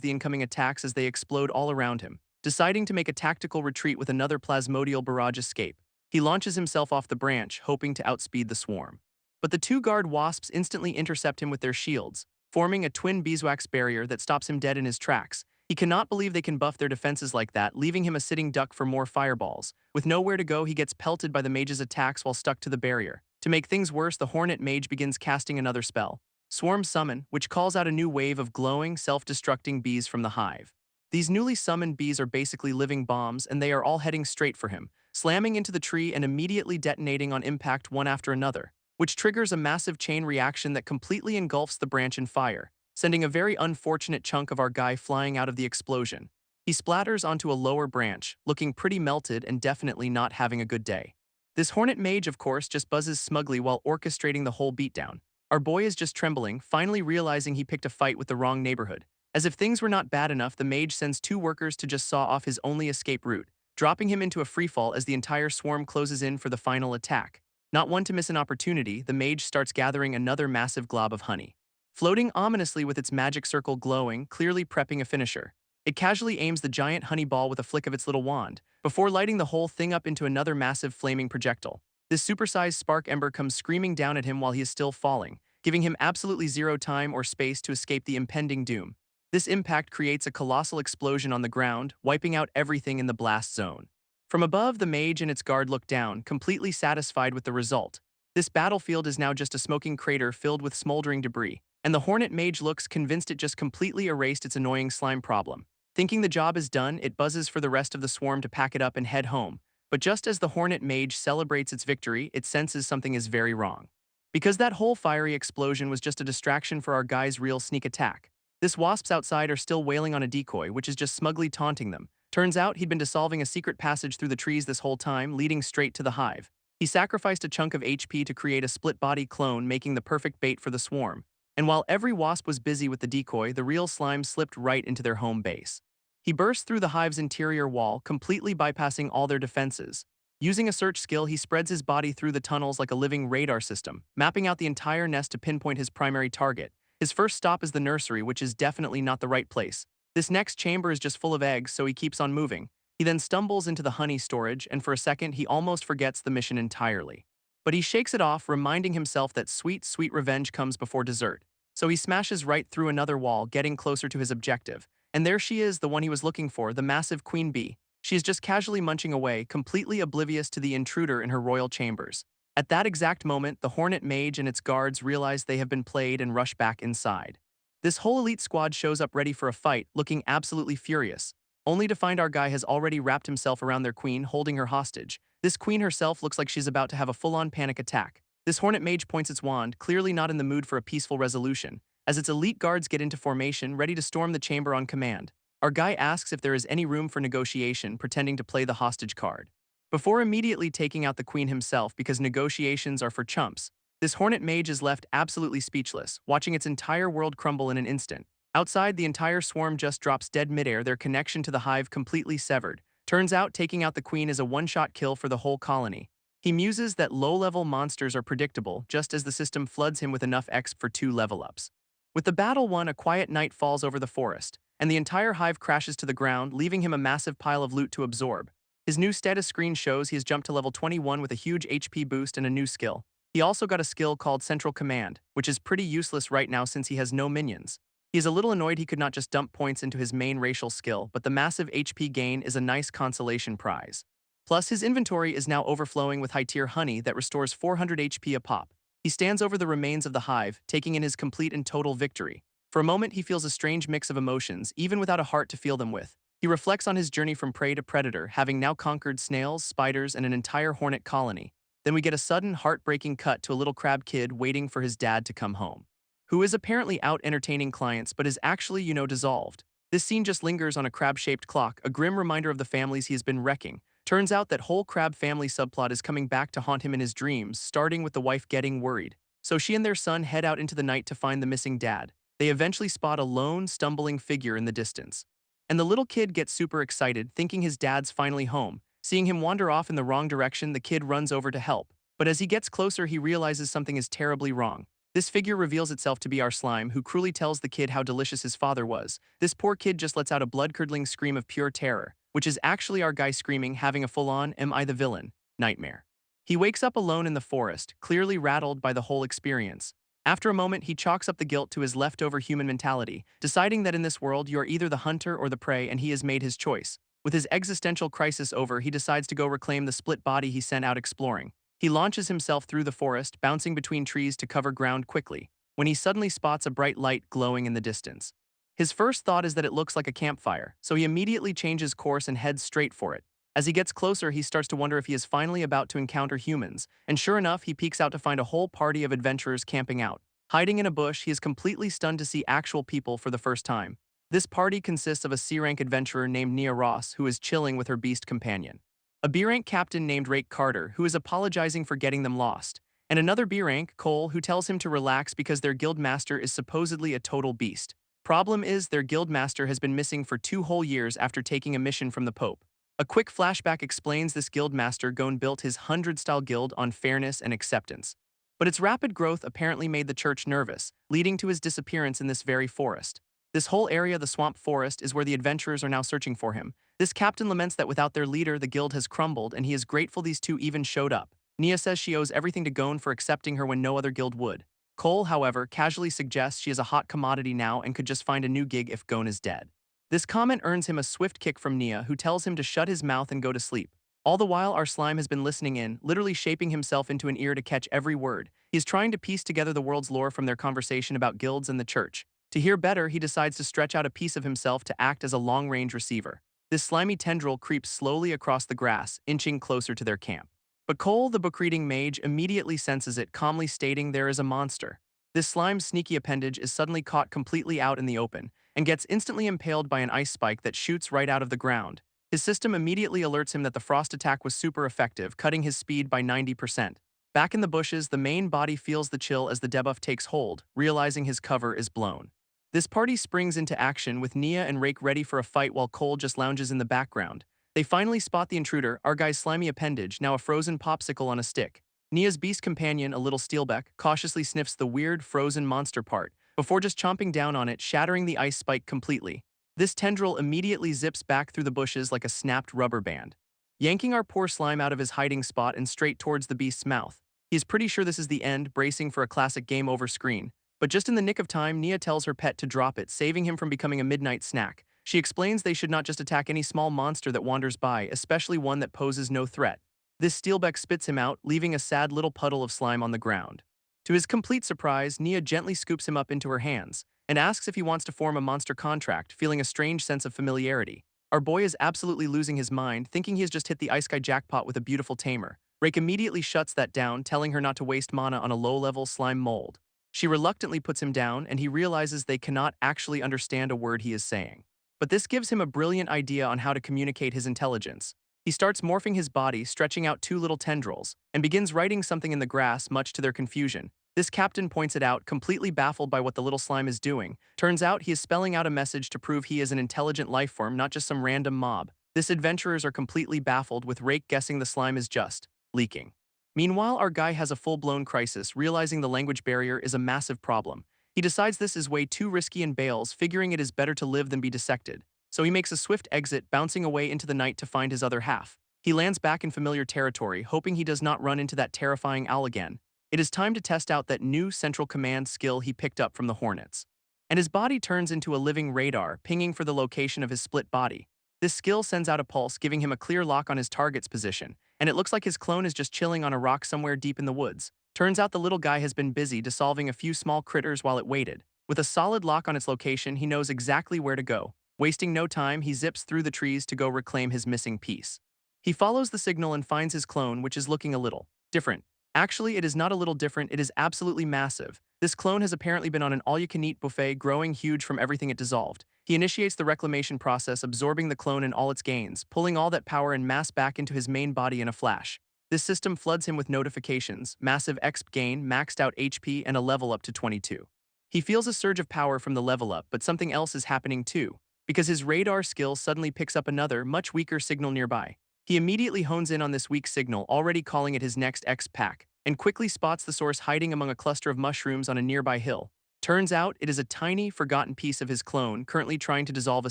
the incoming attacks as they explode all around him, deciding to make a tactical retreat with another plasmodial barrage escape. He launches himself off the branch, hoping to outspeed the swarm. But the two guard wasps instantly intercept him with their shields, forming a twin beeswax barrier that stops him dead in his tracks. He cannot believe they can buff their defenses like that, leaving him a sitting duck for more fireballs. With nowhere to go, he gets pelted by the mage's attacks while stuck to the barrier. To make things worse, the hornet mage begins casting another spell, Swarm Summon, which calls out a new wave of glowing, self-destructing bees from the hive. These newly summoned bees are basically living bombs, and they are all heading straight for him, slamming into the tree and immediately detonating on impact one after another, which triggers a massive chain reaction that completely engulfs the branch in fire, sending a very unfortunate chunk of our guy flying out of the explosion. He splatters onto a lower branch, looking pretty melted and definitely not having a good day. This hornet mage, of course, just buzzes smugly while orchestrating the whole beatdown. Our boy is just trembling, finally realizing he picked a fight with the wrong neighborhood. As if things were not bad enough, the mage sends two workers to just saw off his only escape route, dropping him into a freefall as the entire swarm closes in for the final attack. Not one to miss an opportunity, the mage starts gathering another massive glob of honey, floating ominously with its magic circle glowing, clearly prepping a finisher. It casually aims the giant honey ball with a flick of its little wand, before lighting the whole thing up into another massive flaming projectile. This supersized spark ember comes screaming down at him while he is still falling, giving him absolutely zero time or space to escape the impending doom. This impact creates a colossal explosion on the ground, wiping out everything in the blast zone. From above, the mage and its guard look down, completely satisfied with the result. This battlefield is now just a smoking crater filled with smoldering debris, and the hornet mage looks convinced it just completely erased its annoying slime problem. Thinking the job is done, it buzzes for the rest of the swarm to pack it up and head home. But just as the hornet mage celebrates its victory, it senses something is very wrong. Because that whole fiery explosion was just a distraction for our guy's real sneak attack. This wasps outside are still wailing on a decoy, which is just smugly taunting them. Turns out he'd been dissolving a secret passage through the trees this whole time, leading straight to the hive. He sacrificed a chunk of HP to create a split-body clone, making the perfect bait for the swarm. And while every wasp was busy with the decoy, the real slime slipped right into their home base. He burst through the hive's interior wall, completely bypassing all their defenses. Using a search skill, he spreads his body through the tunnels like a living radar system, mapping out the entire nest to pinpoint his primary target. His first stop is the nursery, which is definitely not the right place. This next chamber is just full of eggs, so he keeps on moving. He then stumbles into the honey storage, and for a second he almost forgets the mission entirely. But he shakes it off, reminding himself that sweet, sweet revenge comes before dessert. So he smashes right through another wall, getting closer to his objective. And there she is, the one he was looking for, the massive queen bee. She is just casually munching away, completely oblivious to the intruder in her royal chambers. At that exact moment, the hornet mage and its guards realize they have been played and rush back inside. This whole elite squad shows up ready for a fight, looking absolutely furious, only to find our guy has already wrapped himself around their queen, holding her hostage. This queen herself looks like she's about to have a full-on panic attack. This hornet mage points its wand, clearly not in the mood for a peaceful resolution, as its elite guards get into formation, ready to storm the chamber on command. Our guy asks if there is any room for negotiation, pretending to play the hostage card, before immediately taking out the queen himself because negotiations are for chumps. This hornet mage is left absolutely speechless, watching its entire world crumble in an instant. Outside, the entire swarm just drops dead midair, their connection to the hive completely severed. Turns out taking out the queen is a one-shot kill for the whole colony. He muses that low-level monsters are predictable, just as the system floods him with enough exp for 2 level-ups. With the battle won, a quiet night falls over the forest, and the entire hive crashes to the ground, leaving him a massive pile of loot to absorb. His new status screen shows he has jumped to level 21 with a huge HP boost and a new skill. He also got a skill called Central Command, which is pretty useless right now since he has no minions. He is a little annoyed he could not just dump points into his main racial skill, but the massive HP gain is a nice consolation prize. Plus, his inventory is now overflowing with high-tier honey that restores 400 HP a pop. He stands over the remains of the hive, taking in his complete and total victory. For a moment, he feels a strange mix of emotions, even without a heart to feel them with. He reflects on his journey from prey to predator, having now conquered snails, spiders, and an entire hornet colony. Then we get a sudden, heartbreaking cut to a little crab kid waiting for his dad to come home, who is apparently out entertaining clients but is actually, dissolved. This scene just lingers on a crab-shaped clock, a grim reminder of the families he has been wrecking. Turns out that whole crab family subplot is coming back to haunt him in his dreams, starting with the wife getting worried. So she and their son head out into the night to find the missing dad. They eventually spot a lone, stumbling figure in the distance. And the little kid gets super excited, thinking his dad's finally home. Seeing him wander off in the wrong direction, the kid runs over to help. But as he gets closer, he realizes something is terribly wrong. This figure reveals itself to be our slime, who cruelly tells the kid how delicious his father was. This poor kid just lets out a blood-curdling scream of pure terror, which is actually our guy screaming, having a full-on "Am I the villain?" nightmare. He wakes up alone in the forest, clearly rattled by the whole experience. After a moment, he chalks up the guilt to his leftover human mentality, deciding that in this world you are either the hunter or the prey, and he has made his choice. With his existential crisis over, he decides to go reclaim the split body he sent out exploring. He launches himself through the forest, bouncing between trees to cover ground quickly, when he suddenly spots a bright light glowing in the distance. His first thought is that it looks like a campfire, so he immediately changes course and heads straight for it. As he gets closer, he starts to wonder if he is finally about to encounter humans, and sure enough, he peeks out to find a whole party of adventurers camping out. Hiding in a bush, he is completely stunned to see actual people for the first time. This party consists of a C-rank adventurer named Nia Ross, who is chilling with her beast companion, a B-rank captain named Rake Carter, who is apologizing for getting them lost, and another B-rank, Cole, who tells him to relax because their guild master is supposedly a total beast. Problem is, their guild master has been missing for 2 whole years after taking a mission from the Pope. A quick flashback explains this guild master Gon built his 100-style guild on fairness and acceptance. But its rapid growth apparently made the church nervous, leading to his disappearance in this very forest. This whole area, the swamp forest, is where the adventurers are now searching for him. This captain laments that without their leader, the guild has crumbled, and he is grateful these two even showed up. Nia says she owes everything to Gon for accepting her when no other guild would. Cole, however, casually suggests she is a hot commodity now and could just find a new gig if Gon is dead. This comment earns him a swift kick from Nia, who tells him to shut his mouth and go to sleep. All the while, our slime has been listening in, literally shaping himself into an ear to catch every word. He is trying to piece together the world's lore from their conversation about guilds and the church. To hear better, he decides to stretch out a piece of himself to act as a long-range receiver. This slimy tendril creeps slowly across the grass, inching closer to their camp. But Cole, the book-reading mage, immediately senses it, calmly stating there is a monster. This slime's sneaky appendage is suddenly caught completely out in the open, and gets instantly impaled by an ice spike that shoots right out of the ground. His system immediately alerts him that the frost attack was super effective, cutting his speed by 90%. Back in the bushes, the main body feels the chill as the debuff takes hold, realizing his cover is blown. This party springs into action with Nia and Rake ready for a fight while Cole just lounges in the background. They finally spot the intruder, our guy's slimy appendage, now a frozen popsicle on a stick. Nia's beast companion, a little steelbeck, cautiously sniffs the weird frozen monster part, before just chomping down on it, shattering the ice spike completely. This tendril immediately zips back through the bushes like a snapped rubber band, yanking our poor slime out of his hiding spot and straight towards the beast's mouth. He's pretty sure this is the end, bracing for a classic game over screen. But just in the nick of time, Nia tells her pet to drop it, saving him from becoming a midnight snack. She explains they should not just attack any small monster that wanders by, especially one that poses no threat. This steelbeck spits him out, leaving a sad little puddle of slime on the ground. To his complete surprise, Nia gently scoops him up into her hands, and asks if he wants to form a monster contract, feeling a strange sense of familiarity. Our boy is absolutely losing his mind, thinking he has just hit the Ice Guy jackpot with a beautiful tamer. Rake immediately shuts that down, telling her not to waste mana on a low-level slime mold. She reluctantly puts him down, and he realizes they cannot actually understand a word he is saying. But this gives him a brilliant idea on how to communicate his intelligence. He starts morphing his body, stretching out 2 little tendrils, and begins writing something in the grass, much to their confusion. This captain points it out, completely baffled by what the little slime is doing. Turns out he is spelling out a message to prove he is an intelligent life form, not just some random mob. This adventurers are completely baffled, with Rake guessing the slime is just leaking. Meanwhile, our guy has a full-blown crisis, realizing the language barrier is a massive problem. He decides this is way too risky and bails, figuring it is better to live than be dissected. So he makes a swift exit, bouncing away into the night to find his other half. He lands back in familiar territory, hoping he does not run into that terrifying owl again. It is time to test out that new Central Command skill he picked up from the Hornets. And his body turns into a living radar, pinging for the location of his split body. This skill sends out a pulse, giving him a clear lock on his target's position, and it looks like his clone is just chilling on a rock somewhere deep in the woods. Turns out the little guy has been busy dissolving a few small critters while it waited. With a solid lock on its location, he knows exactly where to go. Wasting no time, he zips through the trees to go reclaim his missing piece. He follows the signal and finds his clone, which is looking a little different. Actually, it is not a little different, it is absolutely massive. This clone has apparently been on an all-you-can-eat buffet, growing huge from everything it dissolved. He initiates the reclamation process, absorbing the clone and all its gains, pulling all that power and mass back into his main body in a flash. This system floods him with notifications, massive exp gain, maxed out HP, and a level up to 22. He feels a surge of power from the level up, but something else is happening too, because his radar skill suddenly picks up another, much weaker signal nearby. He immediately hones in on this weak signal, already calling it his next X pack. and quickly spots the source hiding among a cluster of mushrooms on a nearby hill. Turns out, it is a tiny, forgotten piece of his clone currently trying to dissolve a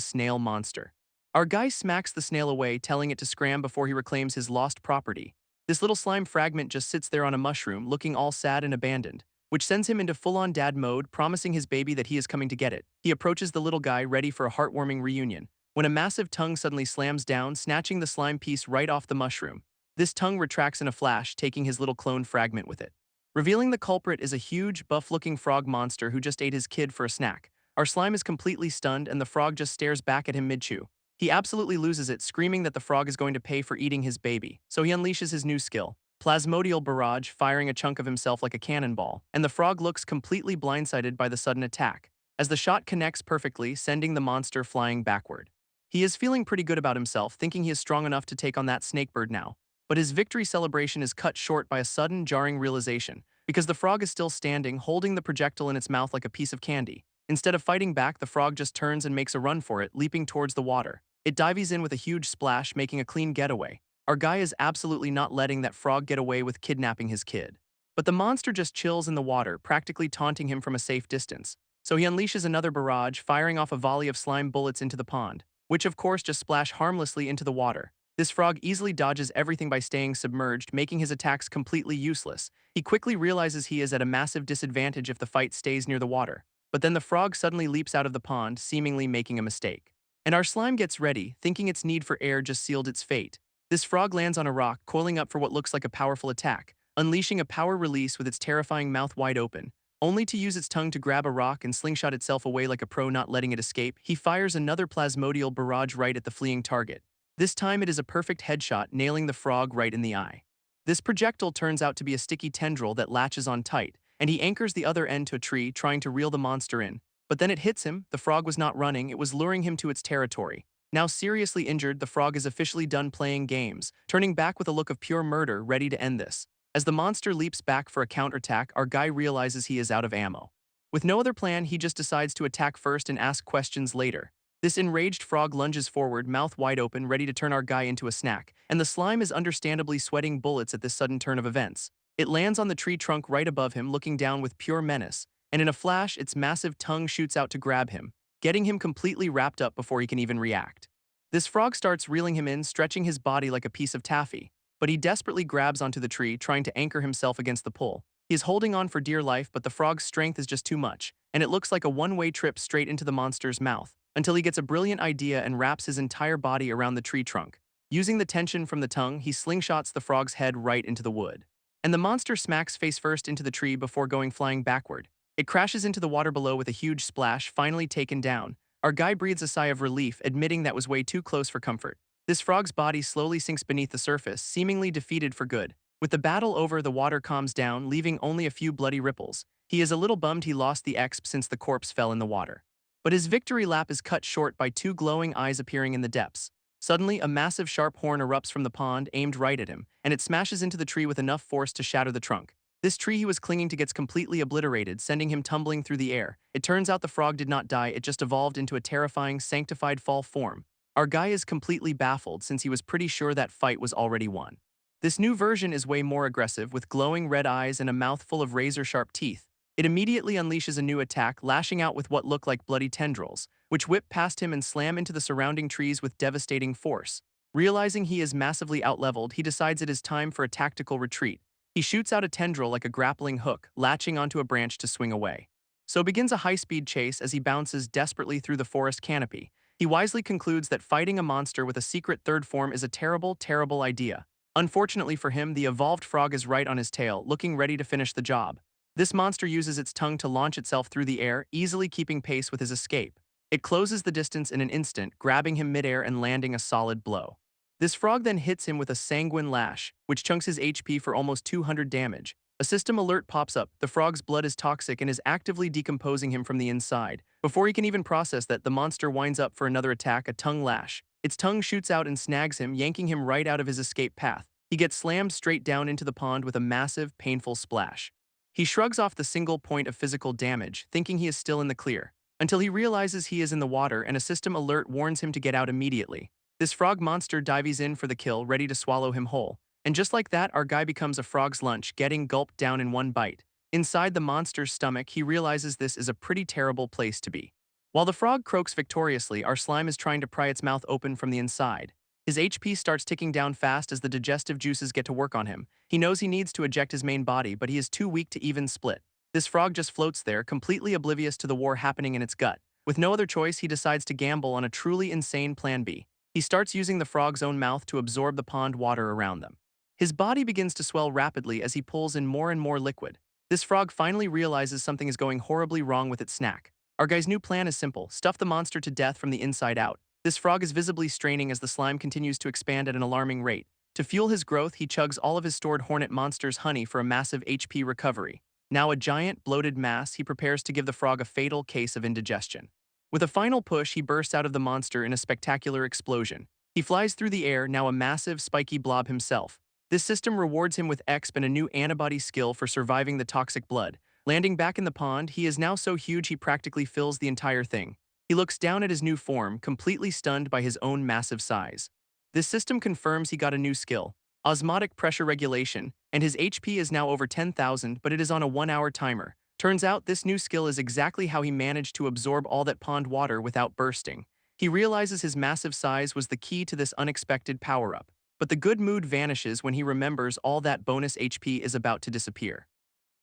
snail monster. Our guy smacks the snail away, telling it to scram before he reclaims his lost property. This little slime fragment just sits there on a mushroom, looking all sad and abandoned, which sends him into full-on dad mode, promising his baby that he is coming to get it. He approaches the little guy, ready for a heartwarming reunion, when a massive tongue suddenly slams down, snatching the slime piece right off the mushroom. This tongue retracts in a flash, taking his little clone fragment with it. Revealing the culprit is a huge, buff-looking frog monster who just ate his kid for a snack. Our slime is completely stunned, and the frog just stares back at him mid-chew. He absolutely loses it, screaming that the frog is going to pay for eating his baby, so he unleashes his new skill, Plasmodial Barrage, firing a chunk of himself like a cannonball, and the frog looks completely blindsided by the sudden attack, as the shot connects perfectly, sending the monster flying backward. He is feeling pretty good about himself, thinking he is strong enough to take on that snakebird now. But his victory celebration is cut short by a sudden, jarring realization, because the frog is still standing, holding the projectile in its mouth like a piece of candy. Instead of fighting back, the frog just turns and makes a run for it, leaping towards the water. It dives in with a huge splash, making a clean getaway. Our guy is absolutely not letting that frog get away with kidnapping his kid. But the monster just chills in the water, practically taunting him from a safe distance. So he unleashes another barrage, firing off a volley of slime bullets into the pond, which of course just splash harmlessly into the water. This frog easily dodges everything by staying submerged, making his attacks completely useless. He quickly realizes he is at a massive disadvantage if the fight stays near the water. But then the frog suddenly leaps out of the pond, seemingly making a mistake. And our slime gets ready, thinking its need for air just sealed its fate. This frog lands on a rock, coiling up for what looks like a powerful attack, unleashing a power release with its terrifying mouth wide open, only to use its tongue to grab a rock and slingshot itself away like a pro, not letting it escape. He fires another Plasmodial Barrage right at the fleeing target. This time it is a perfect headshot, nailing the frog right in the eye. This projectile turns out to be a sticky tendril that latches on tight, and he anchors the other end to a tree, trying to reel the monster in. But then it hits him. The frog was not running, it was luring him to its territory. Now seriously injured, the frog is officially done playing games, turning back with a look of pure murder, ready to end this. As the monster leaps back for a counterattack, our guy realizes he is out of ammo. With no other plan, he just decides to attack first and ask questions later. This enraged frog lunges forward, mouth wide open, ready to turn our guy into a snack, and the slime is understandably sweating bullets at this sudden turn of events. It lands on the tree trunk right above him, looking down with pure menace, and in a flash, its massive tongue shoots out to grab him, getting him completely wrapped up before he can even react. This frog starts reeling him in, stretching his body like a piece of taffy, but he desperately grabs onto the tree, trying to anchor himself against the pull. He is holding on for dear life, but the frog's strength is just too much, and it looks like a one-way trip straight into the monster's mouth, until he gets a brilliant idea and wraps his entire body around the tree trunk. Using the tension from the tongue, he slingshots the frog's head right into the wood. And the monster smacks face first into the tree before going flying backward. It crashes into the water below with a huge splash, finally taken down. Our guy breathes a sigh of relief, admitting that was way too close for comfort. This frog's body slowly sinks beneath the surface, seemingly defeated for good. With the battle over, the water calms down, leaving only a few bloody ripples. He is a little bummed he lost the exp since the corpse fell in the water. But his victory lap is cut short by two glowing eyes appearing in the depths. Suddenly, a massive sharp horn erupts from the pond, aimed right at him, and it smashes into the tree with enough force to shatter the trunk. This tree he was clinging to gets completely obliterated, sending him tumbling through the air. It turns out the frog did not die, it just evolved into a terrifying, sanctified fall form. Our guy is completely baffled since he was pretty sure that fight was already won. This new version is way more aggressive, with glowing red eyes and a mouth full of razor-sharp teeth. It immediately unleashes a new attack, lashing out with what look like bloody tendrils, which whip past him and slam into the surrounding trees with devastating force. Realizing he is massively outleveled, he decides it is time for a tactical retreat. He shoots out a tendril like a grappling hook, latching onto a branch to swing away. So begins a high-speed chase as he bounces desperately through the forest canopy. He wisely concludes that fighting a monster with a secret third form is a terrible, terrible idea. Unfortunately for him, the evolved frog is right on his tail, looking ready to finish the job. This monster uses its tongue to launch itself through the air, easily keeping pace with his escape. It closes the distance in an instant, grabbing him midair and landing a solid blow. This frog then hits him with a sanguine lash, which chunks his HP for almost 200 damage. A system alert pops up. The frog's blood is toxic and is actively decomposing him from the inside. Before he can even process that, the monster winds up for another attack, a tongue lash. Its tongue shoots out and snags him, yanking him right out of his escape path. He gets slammed straight down into the pond with a massive, painful splash. He shrugs off the single point of physical damage, thinking he is still in the clear, until he realizes he is in the water and a system alert warns him to get out immediately. This frog monster dives in for the kill, ready to swallow him whole. And just like that, our guy becomes a frog's lunch, getting gulped down in one bite. Inside the monster's stomach, he realizes this is a pretty terrible place to be. While the frog croaks victoriously, our slime is trying to pry its mouth open from the inside. His HP starts ticking down fast as the digestive juices get to work on him. He knows he needs to eject his main body, but he is too weak to even split. This frog just floats there, completely oblivious to the war happening in its gut. With no other choice, he decides to gamble on a truly insane plan B. He starts using the frog's own mouth to absorb the pond water around them. His body begins to swell rapidly as he pulls in more and more liquid. This frog finally realizes something is going horribly wrong with its snack. Our guy's new plan is simple: stuff the monster to death from the inside out. This frog is visibly straining as the slime continues to expand at an alarming rate. To fuel his growth, he chugs all of his stored hornet monster's honey for a massive HP recovery. Now a giant, bloated mass, he prepares to give the frog a fatal case of indigestion. With a final push, he bursts out of the monster in a spectacular explosion. He flies through the air, now a massive, spiky blob himself. This system rewards him with exp and a new antibody skill for surviving the toxic blood. Landing back in the pond, he is now so huge he practically fills the entire thing. He looks down at his new form, completely stunned by his own massive size. This system confirms he got a new skill, osmotic pressure regulation, and his HP is now over 10,000, but it is on a 1-hour timer. Turns out this new skill is exactly how he managed to absorb all that pond water without bursting. He realizes his massive size was the key to this unexpected power-up. But the good mood vanishes when he remembers all that bonus HP is about to disappear.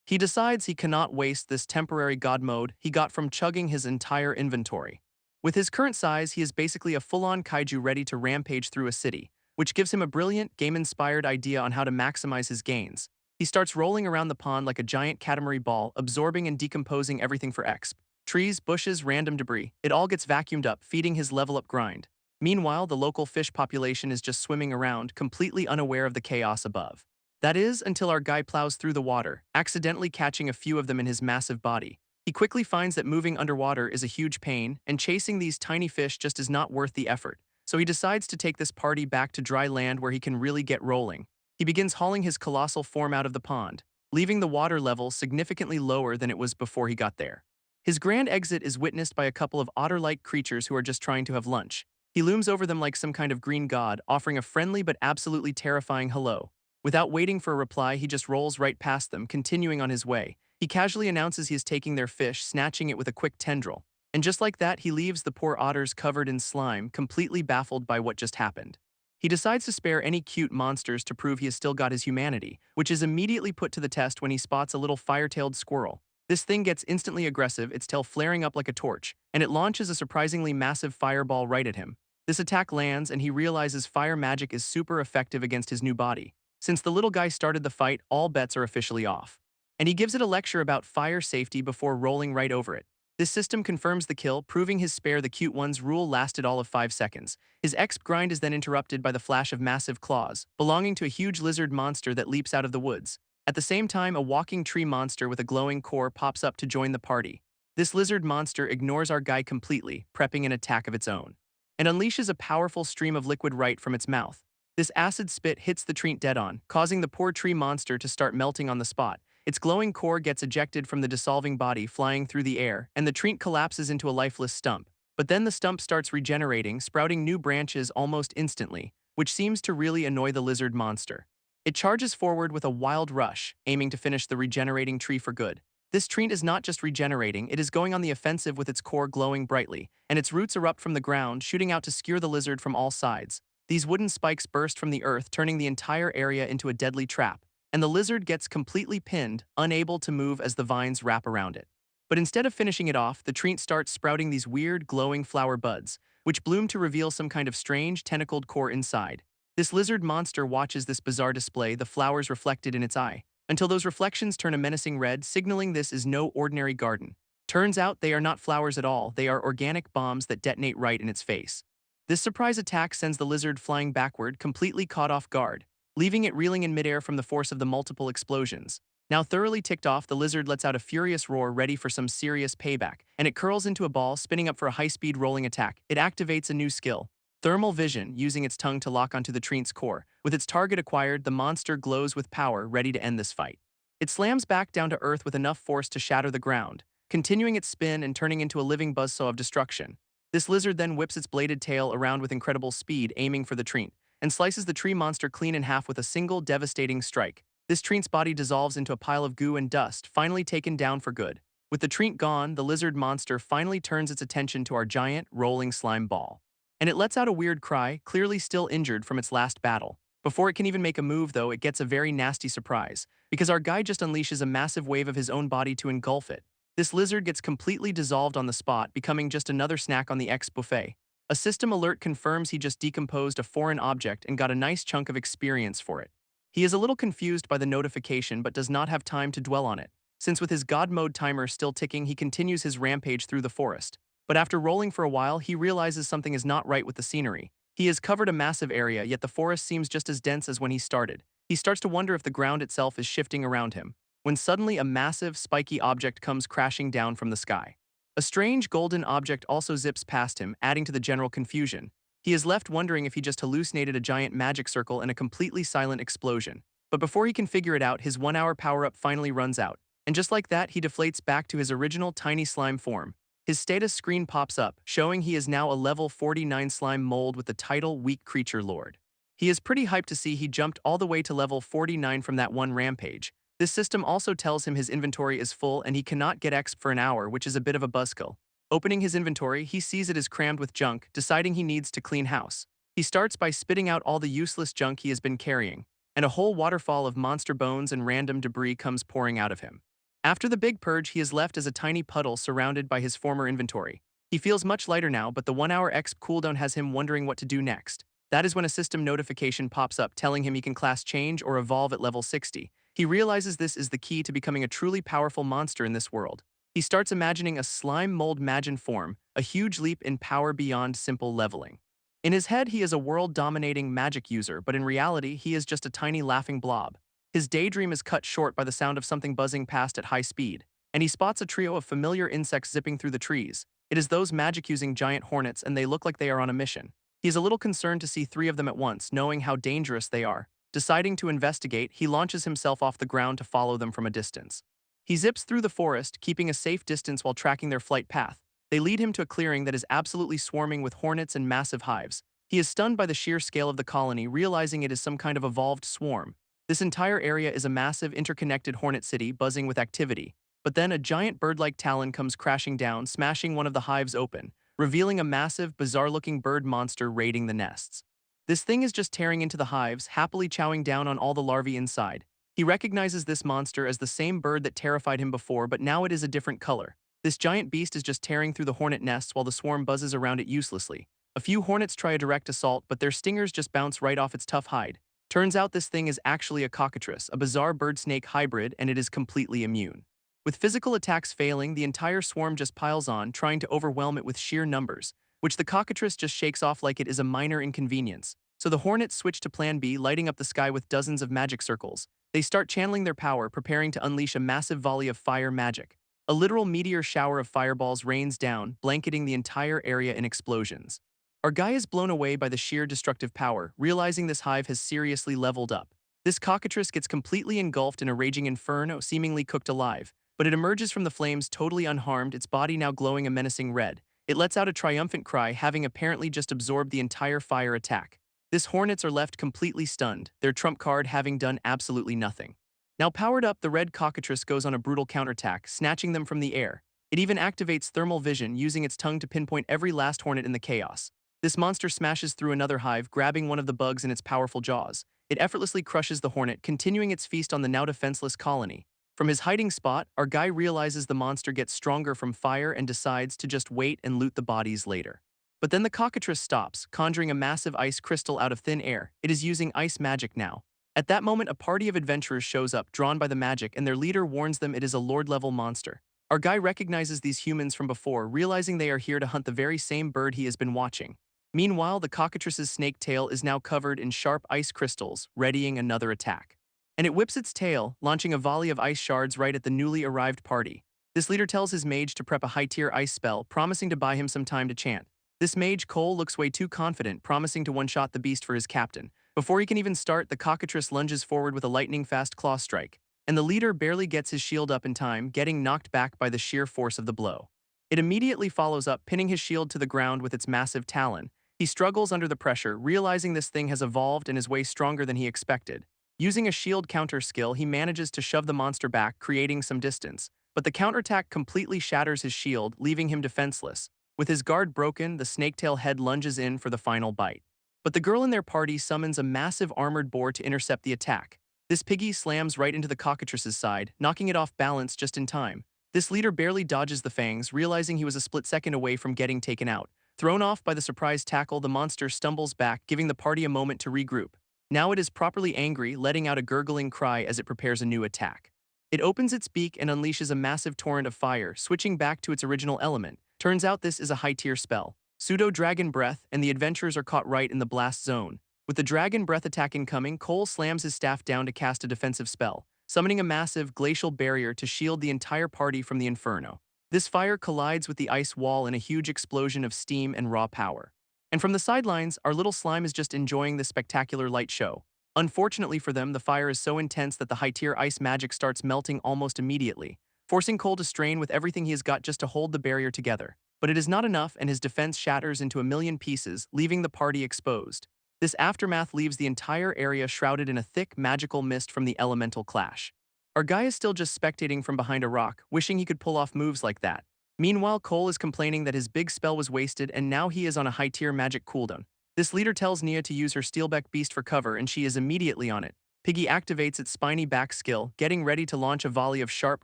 He decides he cannot waste this temporary god mode he got from chugging his entire inventory. With his current size, he is basically a full-on kaiju ready to rampage through a city, which gives him a brilliant, game-inspired idea on how to maximize his gains. He starts rolling around the pond like a giant Katamari ball, absorbing and decomposing everything for exp. Trees, bushes, random debris, it all gets vacuumed up, feeding his level-up grind. Meanwhile, the local fish population is just swimming around, completely unaware of the chaos above. That is, until our guy plows through the water, accidentally catching a few of them in his massive body. He quickly finds that moving underwater is a huge pain, and chasing these tiny fish just is not worth the effort. So he decides to take this party back to dry land where he can really get rolling. He begins hauling his colossal form out of the pond, leaving the water level significantly lower than it was before he got there. His grand exit is witnessed by a couple of otter-like creatures who are just trying to have lunch. He looms over them like some kind of green god, offering a friendly but absolutely terrifying hello. Without waiting for a reply, he just rolls right past them, continuing on his way. He casually announces he is taking their fish, snatching it with a quick tendril. And just like that, he leaves the poor otters covered in slime, completely baffled by what just happened. He decides to spare any cute monsters to prove he has still got his humanity, which is immediately put to the test when he spots a little fire-tailed squirrel. This thing gets instantly aggressive, its tail flaring up like a torch, and it launches a surprisingly massive fireball right at him. This attack lands, and he realizes fire magic is super effective against his new body. Since the little guy started the fight, all bets are officially off. And he gives it a lecture about fire safety before rolling right over it. This system confirms the kill, proving his spare the cute one's rule lasted all of 5 seconds. His exp grind is then interrupted by the flash of massive claws, belonging to a huge lizard monster that leaps out of the woods. At the same time, a walking tree monster with a glowing core pops up to join the party. This lizard monster ignores our guy completely, prepping an attack of its own, and unleashes a powerful stream of liquid right from its mouth. This acid spit hits the tree dead on, causing the poor tree monster to start melting on the spot. Its glowing core gets ejected from the dissolving body, flying through the air, and the tree collapses into a lifeless stump. But then the stump starts regenerating, sprouting new branches almost instantly, which seems to really annoy the lizard monster. It charges forward with a wild rush, aiming to finish the regenerating tree for good. This tree is not just regenerating, it is going on the offensive with its core glowing brightly, and its roots erupt from the ground, shooting out to skewer the lizard from all sides. These wooden spikes burst from the earth, turning the entire area into a deadly trap, and the lizard gets completely pinned, unable to move as the vines wrap around it. But instead of finishing it off, the tree starts sprouting these weird, glowing flower buds, which bloom to reveal some kind of strange, tentacled core inside. This lizard monster watches this bizarre display, the flowers reflected in its eye, until those reflections turn a menacing red, signaling this is no ordinary garden. Turns out they are not flowers at all, they are organic bombs that detonate right in its face. This surprise attack sends the lizard flying backward, completely caught off guard, leaving it reeling in midair from the force of the multiple explosions. Now thoroughly ticked off, the lizard lets out a furious roar ready for some serious payback, and it curls into a ball, spinning up for a high-speed rolling attack. It activates a new skill, thermal vision, using its tongue to lock onto the tree's core. With its target acquired, the monster glows with power, ready to end this fight. It slams back down to earth with enough force to shatter the ground, continuing its spin and turning into a living buzzsaw of destruction. This lizard then whips its bladed tail around with incredible speed, aiming for the tree. and slices the tree monster clean in half with a single devastating strike. This treant's body dissolves into a pile of goo and dust, finally taken down for good. With the treant gone, the lizard monster finally turns its attention to our giant, rolling slime ball. And it lets out a weird cry, clearly still injured from its last battle. Before it can even make a move, though, it gets a very nasty surprise, because our guy just unleashes a massive wave of his own body to engulf it. This lizard gets completely dissolved on the spot, becoming just another snack on the X buffet. A system alert confirms he just decomposed a foreign object and got a nice chunk of experience for it. He is a little confused by the notification but does not have time to dwell on it, since with his God mode timer still ticking, he continues his rampage through the forest. But after rolling for a while, he realizes something is not right with the scenery. He has covered a massive area, yet the forest seems just as dense as when he started. He starts to wonder if the ground itself is shifting around him, when suddenly a massive, spiky object comes crashing down from the sky. A strange golden object also zips past him, adding to the general confusion. He is left wondering if he just hallucinated a giant magic circle and a completely silent explosion. But before he can figure it out, his 1-hour power-up finally runs out, and just like that, he deflates back to his original tiny slime form. His status screen pops up, showing he is now a level 49 slime mold with the title Weak Creature Lord. He is pretty hyped to see he jumped all the way to level 49 from that one rampage. This system also tells him his inventory is full and he cannot get X for an hour, which is a bit of a buzzkill. Opening his inventory, he sees it is crammed with junk, deciding he needs to clean house. He starts by spitting out all the useless junk he has been carrying, and a whole waterfall of monster bones and random debris comes pouring out of him. After the big purge, he is left as a tiny puddle surrounded by his former inventory. He feels much lighter now, but the 1-hour X cooldown has him wondering what to do next. That is when a system notification pops up telling him he can class change or evolve at level 60. He realizes this is the key to becoming a truly powerful monster in this world. He starts imagining a slime mold Majin form, a huge leap in power beyond simple leveling. In his head, he is a world-dominating magic user, but in reality, he is just a tiny laughing blob. His daydream is cut short by the sound of something buzzing past at high speed, and he spots a trio of familiar insects zipping through the trees. It is those magic-using giant hornets, and they look like they are on a mission. He is a little concerned to see 3 of them at once, knowing how dangerous they are. Deciding to investigate, he launches himself off the ground to follow them from a distance. He zips through the forest, keeping a safe distance while tracking their flight path. They lead him to a clearing that is absolutely swarming with hornets and massive hives. He is stunned by the sheer scale of the colony, realizing it is some kind of evolved swarm. This entire area is a massive, interconnected hornet city buzzing with activity. But then a giant bird-like talon comes crashing down, smashing one of the hives open, revealing a massive, bizarre-looking bird monster raiding the nests. This thing is just tearing into the hives, happily chowing down on all the larvae inside. He recognizes this monster as the same bird that terrified him before, but now it is a different color. This giant beast is just tearing through the hornet nests while the swarm buzzes around it uselessly. A few hornets try a direct assault, but their stingers just bounce right off its tough hide. Turns out this thing is actually a cockatrice, a bizarre bird-snake hybrid, and it is completely immune. With physical attacks failing, the entire swarm just piles on, trying to overwhelm it with sheer numbers, which the cockatrice just shakes off like it is a minor inconvenience. So the hornets switch to plan B, lighting up the sky with dozens of magic circles. They start channeling their power, preparing to unleash a massive volley of fire magic. A literal meteor shower of fireballs rains down, blanketing the entire area in explosions. Our guy is blown away by the sheer destructive power, realizing this hive has seriously leveled up. This cockatrice gets completely engulfed in a raging inferno, seemingly cooked alive, but it emerges from the flames totally unharmed, its body now glowing a menacing red. It lets out a triumphant cry, having apparently just absorbed the entire fire attack. This hornets are left completely stunned, their trump card having done absolutely nothing. Now powered up, the red cockatrice goes on a brutal counterattack, snatching them from the air. It even activates thermal vision, using its tongue to pinpoint every last hornet in the chaos. This monster smashes through another hive, grabbing one of the bugs in its powerful jaws. It effortlessly crushes the hornet, continuing its feast on the now defenseless colony. From his hiding spot, our guy realizes the monster gets stronger from fire and decides to just wait and loot the bodies later. But then the cockatrice stops, conjuring a massive ice crystal out of thin air. It is using ice magic now. At that moment, a party of adventurers shows up, drawn by the magic, and their leader warns them it is a lord-level monster. Our guy recognizes these humans from before, realizing they are here to hunt the very same bird he has been watching. Meanwhile, the cockatrice's snake tail is now covered in sharp ice crystals, readying another attack. And it whips its tail, launching a volley of ice shards right at the newly arrived party. This leader tells his mage to prep a high-tier ice spell, promising to buy him some time to chant. This mage, Cole, looks way too confident, promising to one-shot the beast for his captain. Before he can even start, the cockatrice lunges forward with a lightning-fast claw strike, and the leader barely gets his shield up in time, getting knocked back by the sheer force of the blow. It immediately follows up, pinning his shield to the ground with its massive talon. He struggles under the pressure, realizing this thing has evolved and is way stronger than he expected. Using a shield counter skill, he manages to shove the monster back, creating some distance. But the counterattack completely shatters his shield, leaving him defenseless. With his guard broken, the snaketail head lunges in for the final bite. But the girl in their party summons a massive armored boar to intercept the attack. This piggy slams right into the cockatrice's side, knocking it off balance just in time. This leader barely dodges the fangs, realizing he was a split second away from getting taken out. Thrown off by the surprise tackle, the monster stumbles back, giving the party a moment to regroup. Now it is properly angry, letting out a gurgling cry as it prepares a new attack. It opens its beak and unleashes a massive torrent of fire, switching back to its original element. Turns out this is a high-tier spell. Pseudo-Dragon Breath, and the adventurers are caught right in the blast zone. With the Dragon Breath attack incoming, Cole slams his staff down to cast a defensive spell, summoning a massive glacial barrier to shield the entire party from the inferno. This fire collides with the ice wall in a huge explosion of steam and raw power. And from the sidelines, our little slime is just enjoying this spectacular light show. Unfortunately for them, the fire is so intense that the high-tier ice magic starts melting almost immediately, forcing Cole to strain with everything he has got just to hold the barrier together. But it is not enough, and his defense shatters into a million pieces, leaving the party exposed. This aftermath leaves the entire area shrouded in a thick, magical mist from the elemental clash. Our guy is still just spectating from behind a rock, wishing he could pull off moves like that. Meanwhile, Cole is complaining that his big spell was wasted and now he is on a high-tier magic cooldown. This leader tells Nia to use her Steelbeck Beast for cover, and she is immediately on it. Piggy activates its spiny back skill, getting ready to launch a volley of sharp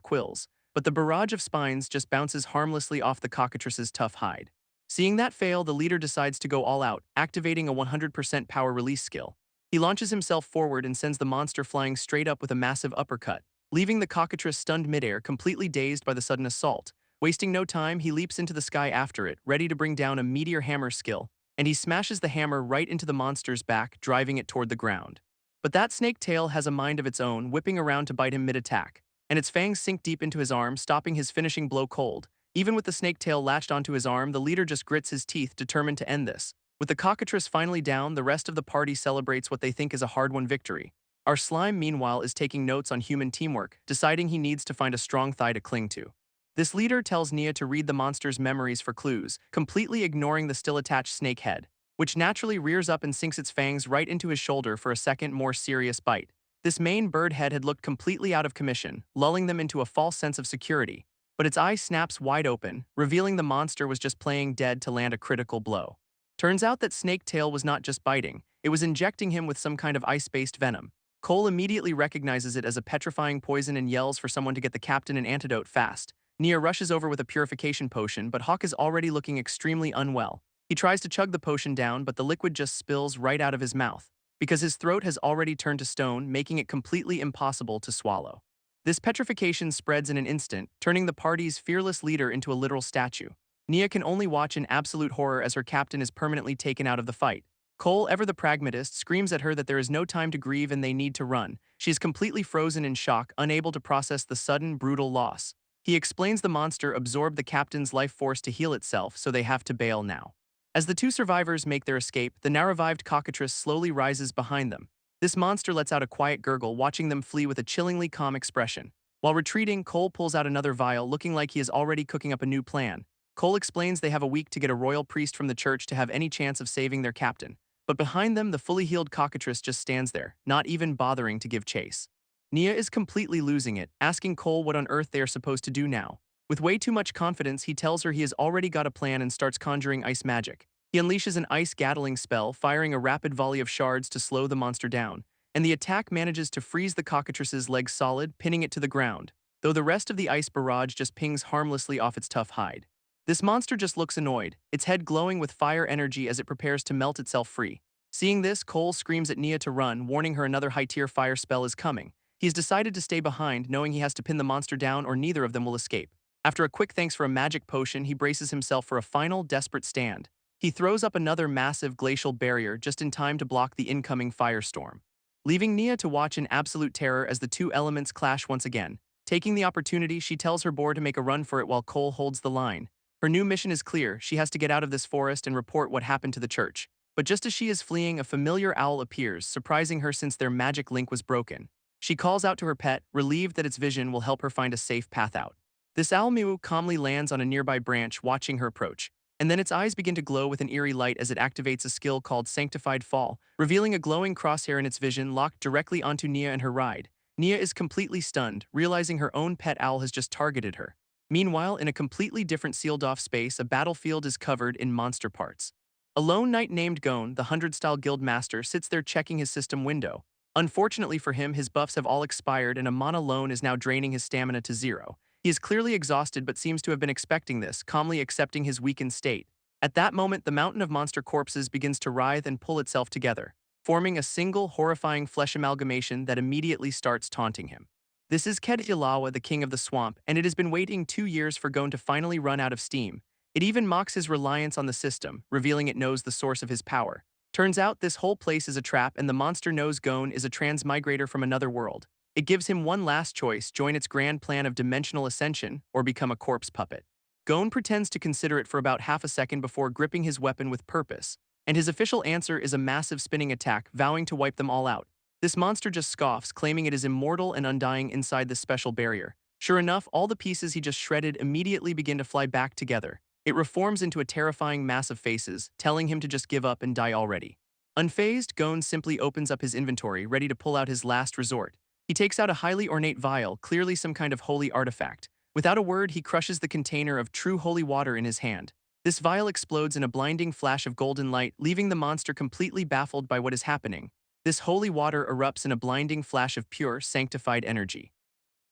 quills, but the barrage of spines just bounces harmlessly off the cockatrice's tough hide. Seeing that fail, the leader decides to go all out, activating a 100% power release skill. He launches himself forward and sends the monster flying straight up with a massive uppercut, leaving the cockatrice stunned midair, completely dazed by the sudden assault. Wasting no time, he leaps into the sky after it, ready to bring down a meteor hammer skill, and he smashes the hammer right into the monster's back, driving it toward the ground. But that snake tail has a mind of its own, whipping around to bite him mid-attack, and its fangs sink deep into his arm, stopping his finishing blow cold. Even with the snake tail latched onto his arm, the leader just grits his teeth, determined to end this. With the cockatrice finally down, the rest of the party celebrates what they think is a hard-won victory. Our slime, meanwhile, is taking notes on human teamwork, deciding he needs to find a strong thigh to cling to. This leader tells Nia to read the monster's memories for clues, completely ignoring the still-attached snake head, which naturally rears up and sinks its fangs right into his shoulder for a second, more serious bite. This main bird head had looked completely out of commission, lulling them into a false sense of security, but its eye snaps wide open, revealing the monster was just playing dead to land a critical blow. Turns out that Snake Tail was not just biting, it was injecting him with some kind of ice-based venom. Cole immediately recognizes it as a petrifying poison and yells for someone to get the captain an antidote fast. Nia rushes over with a purification potion, but Hawk is already looking extremely unwell. He tries to chug the potion down, but the liquid just spills right out of his mouth, because his throat has already turned to stone, making it completely impossible to swallow. This petrification spreads in an instant, turning the party's fearless leader into a literal statue. Nia can only watch in absolute horror as her captain is permanently taken out of the fight. Cole, ever the pragmatist, screams at her that there is no time to grieve and they need to run. She is completely frozen in shock, unable to process the sudden, brutal loss. He explains the monster absorbed the captain's life force to heal itself, so they have to bail now. As the two survivors make their escape, the now-revived cockatrice slowly rises behind them. This monster lets out a quiet gurgle, watching them flee with a chillingly calm expression. While retreating, Cole pulls out another vial, looking like he is already cooking up a new plan. Cole explains they have a week to get a royal priest from the church to have any chance of saving their captain. But behind them, the fully healed cockatrice just stands there, not even bothering to give chase. Nia is completely losing it, asking Cole what on earth they are supposed to do now. With way too much confidence, he tells her he has already got a plan and starts conjuring ice magic. He unleashes an ice-gatling spell, firing a rapid volley of shards to slow the monster down, and the attack manages to freeze the cockatrice's legs solid, pinning it to the ground, though the rest of the ice barrage just pings harmlessly off its tough hide. This monster just looks annoyed, its head glowing with fire energy as it prepares to melt itself free. Seeing this, Cole screams at Nia to run, warning her another high-tier fire spell is coming. He's decided to stay behind, knowing he has to pin the monster down or neither of them will escape. After a quick thanks for a magic potion, he braces himself for a final, desperate stand. He throws up another massive glacial barrier just in time to block the incoming firestorm, leaving Nia to watch in absolute terror as the two elements clash once again. Taking the opportunity, she tells her boar to make a run for it while Cole holds the line. Her new mission is clear: she has to get out of this forest and report what happened to the church. But just as she is fleeing, a familiar owl appears, surprising her since their magic link was broken. She calls out to her pet, relieved that its vision will help her find a safe path out. This owl calmly lands on a nearby branch, watching her approach. And then its eyes begin to glow with an eerie light as it activates a skill called Sanctified Fall, revealing a glowing crosshair in its vision locked directly onto Nia and her ride. Nia is completely stunned, realizing her own pet owl has just targeted her. Meanwhile, in a completely different sealed-off space, a battlefield is covered in monster parts. A lone knight named Gon, the 100-style guild master, sits there checking his system window. Unfortunately for him, his buffs have all expired and a mana loan is now draining his stamina to zero. He is clearly exhausted but seems to have been expecting this, calmly accepting his weakened state. At that moment, the mountain of monster corpses begins to writhe and pull itself together, forming a single horrifying flesh amalgamation that immediately starts taunting him. This is Kedilawa, the king of the swamp, and it has been waiting 2 years for Gon to finally run out of steam. It even mocks his reliance on the system, revealing it knows the source of his power. Turns out this whole place is a trap and the monster knows Gon is a transmigrator from another world. It gives him one last choice: join its grand plan of dimensional ascension or become a corpse puppet. Gon pretends to consider it for about half a second before gripping his weapon with purpose, and his official answer is a massive spinning attack, vowing to wipe them all out. This monster just scoffs, claiming it is immortal and undying inside this special barrier. Sure enough, all the pieces he just shredded immediately begin to fly back together. It reforms into a terrifying mass of faces, telling him to just give up and die already. Unfazed, Gon simply opens up his inventory, ready to pull out his last resort. He takes out a highly ornate vial, clearly some kind of holy artifact. Without a word, he crushes the container of true holy water in his hand. This vial explodes in a blinding flash of golden light, leaving the monster completely baffled by what is happening. This holy water erupts in a blinding flash of pure, sanctified energy,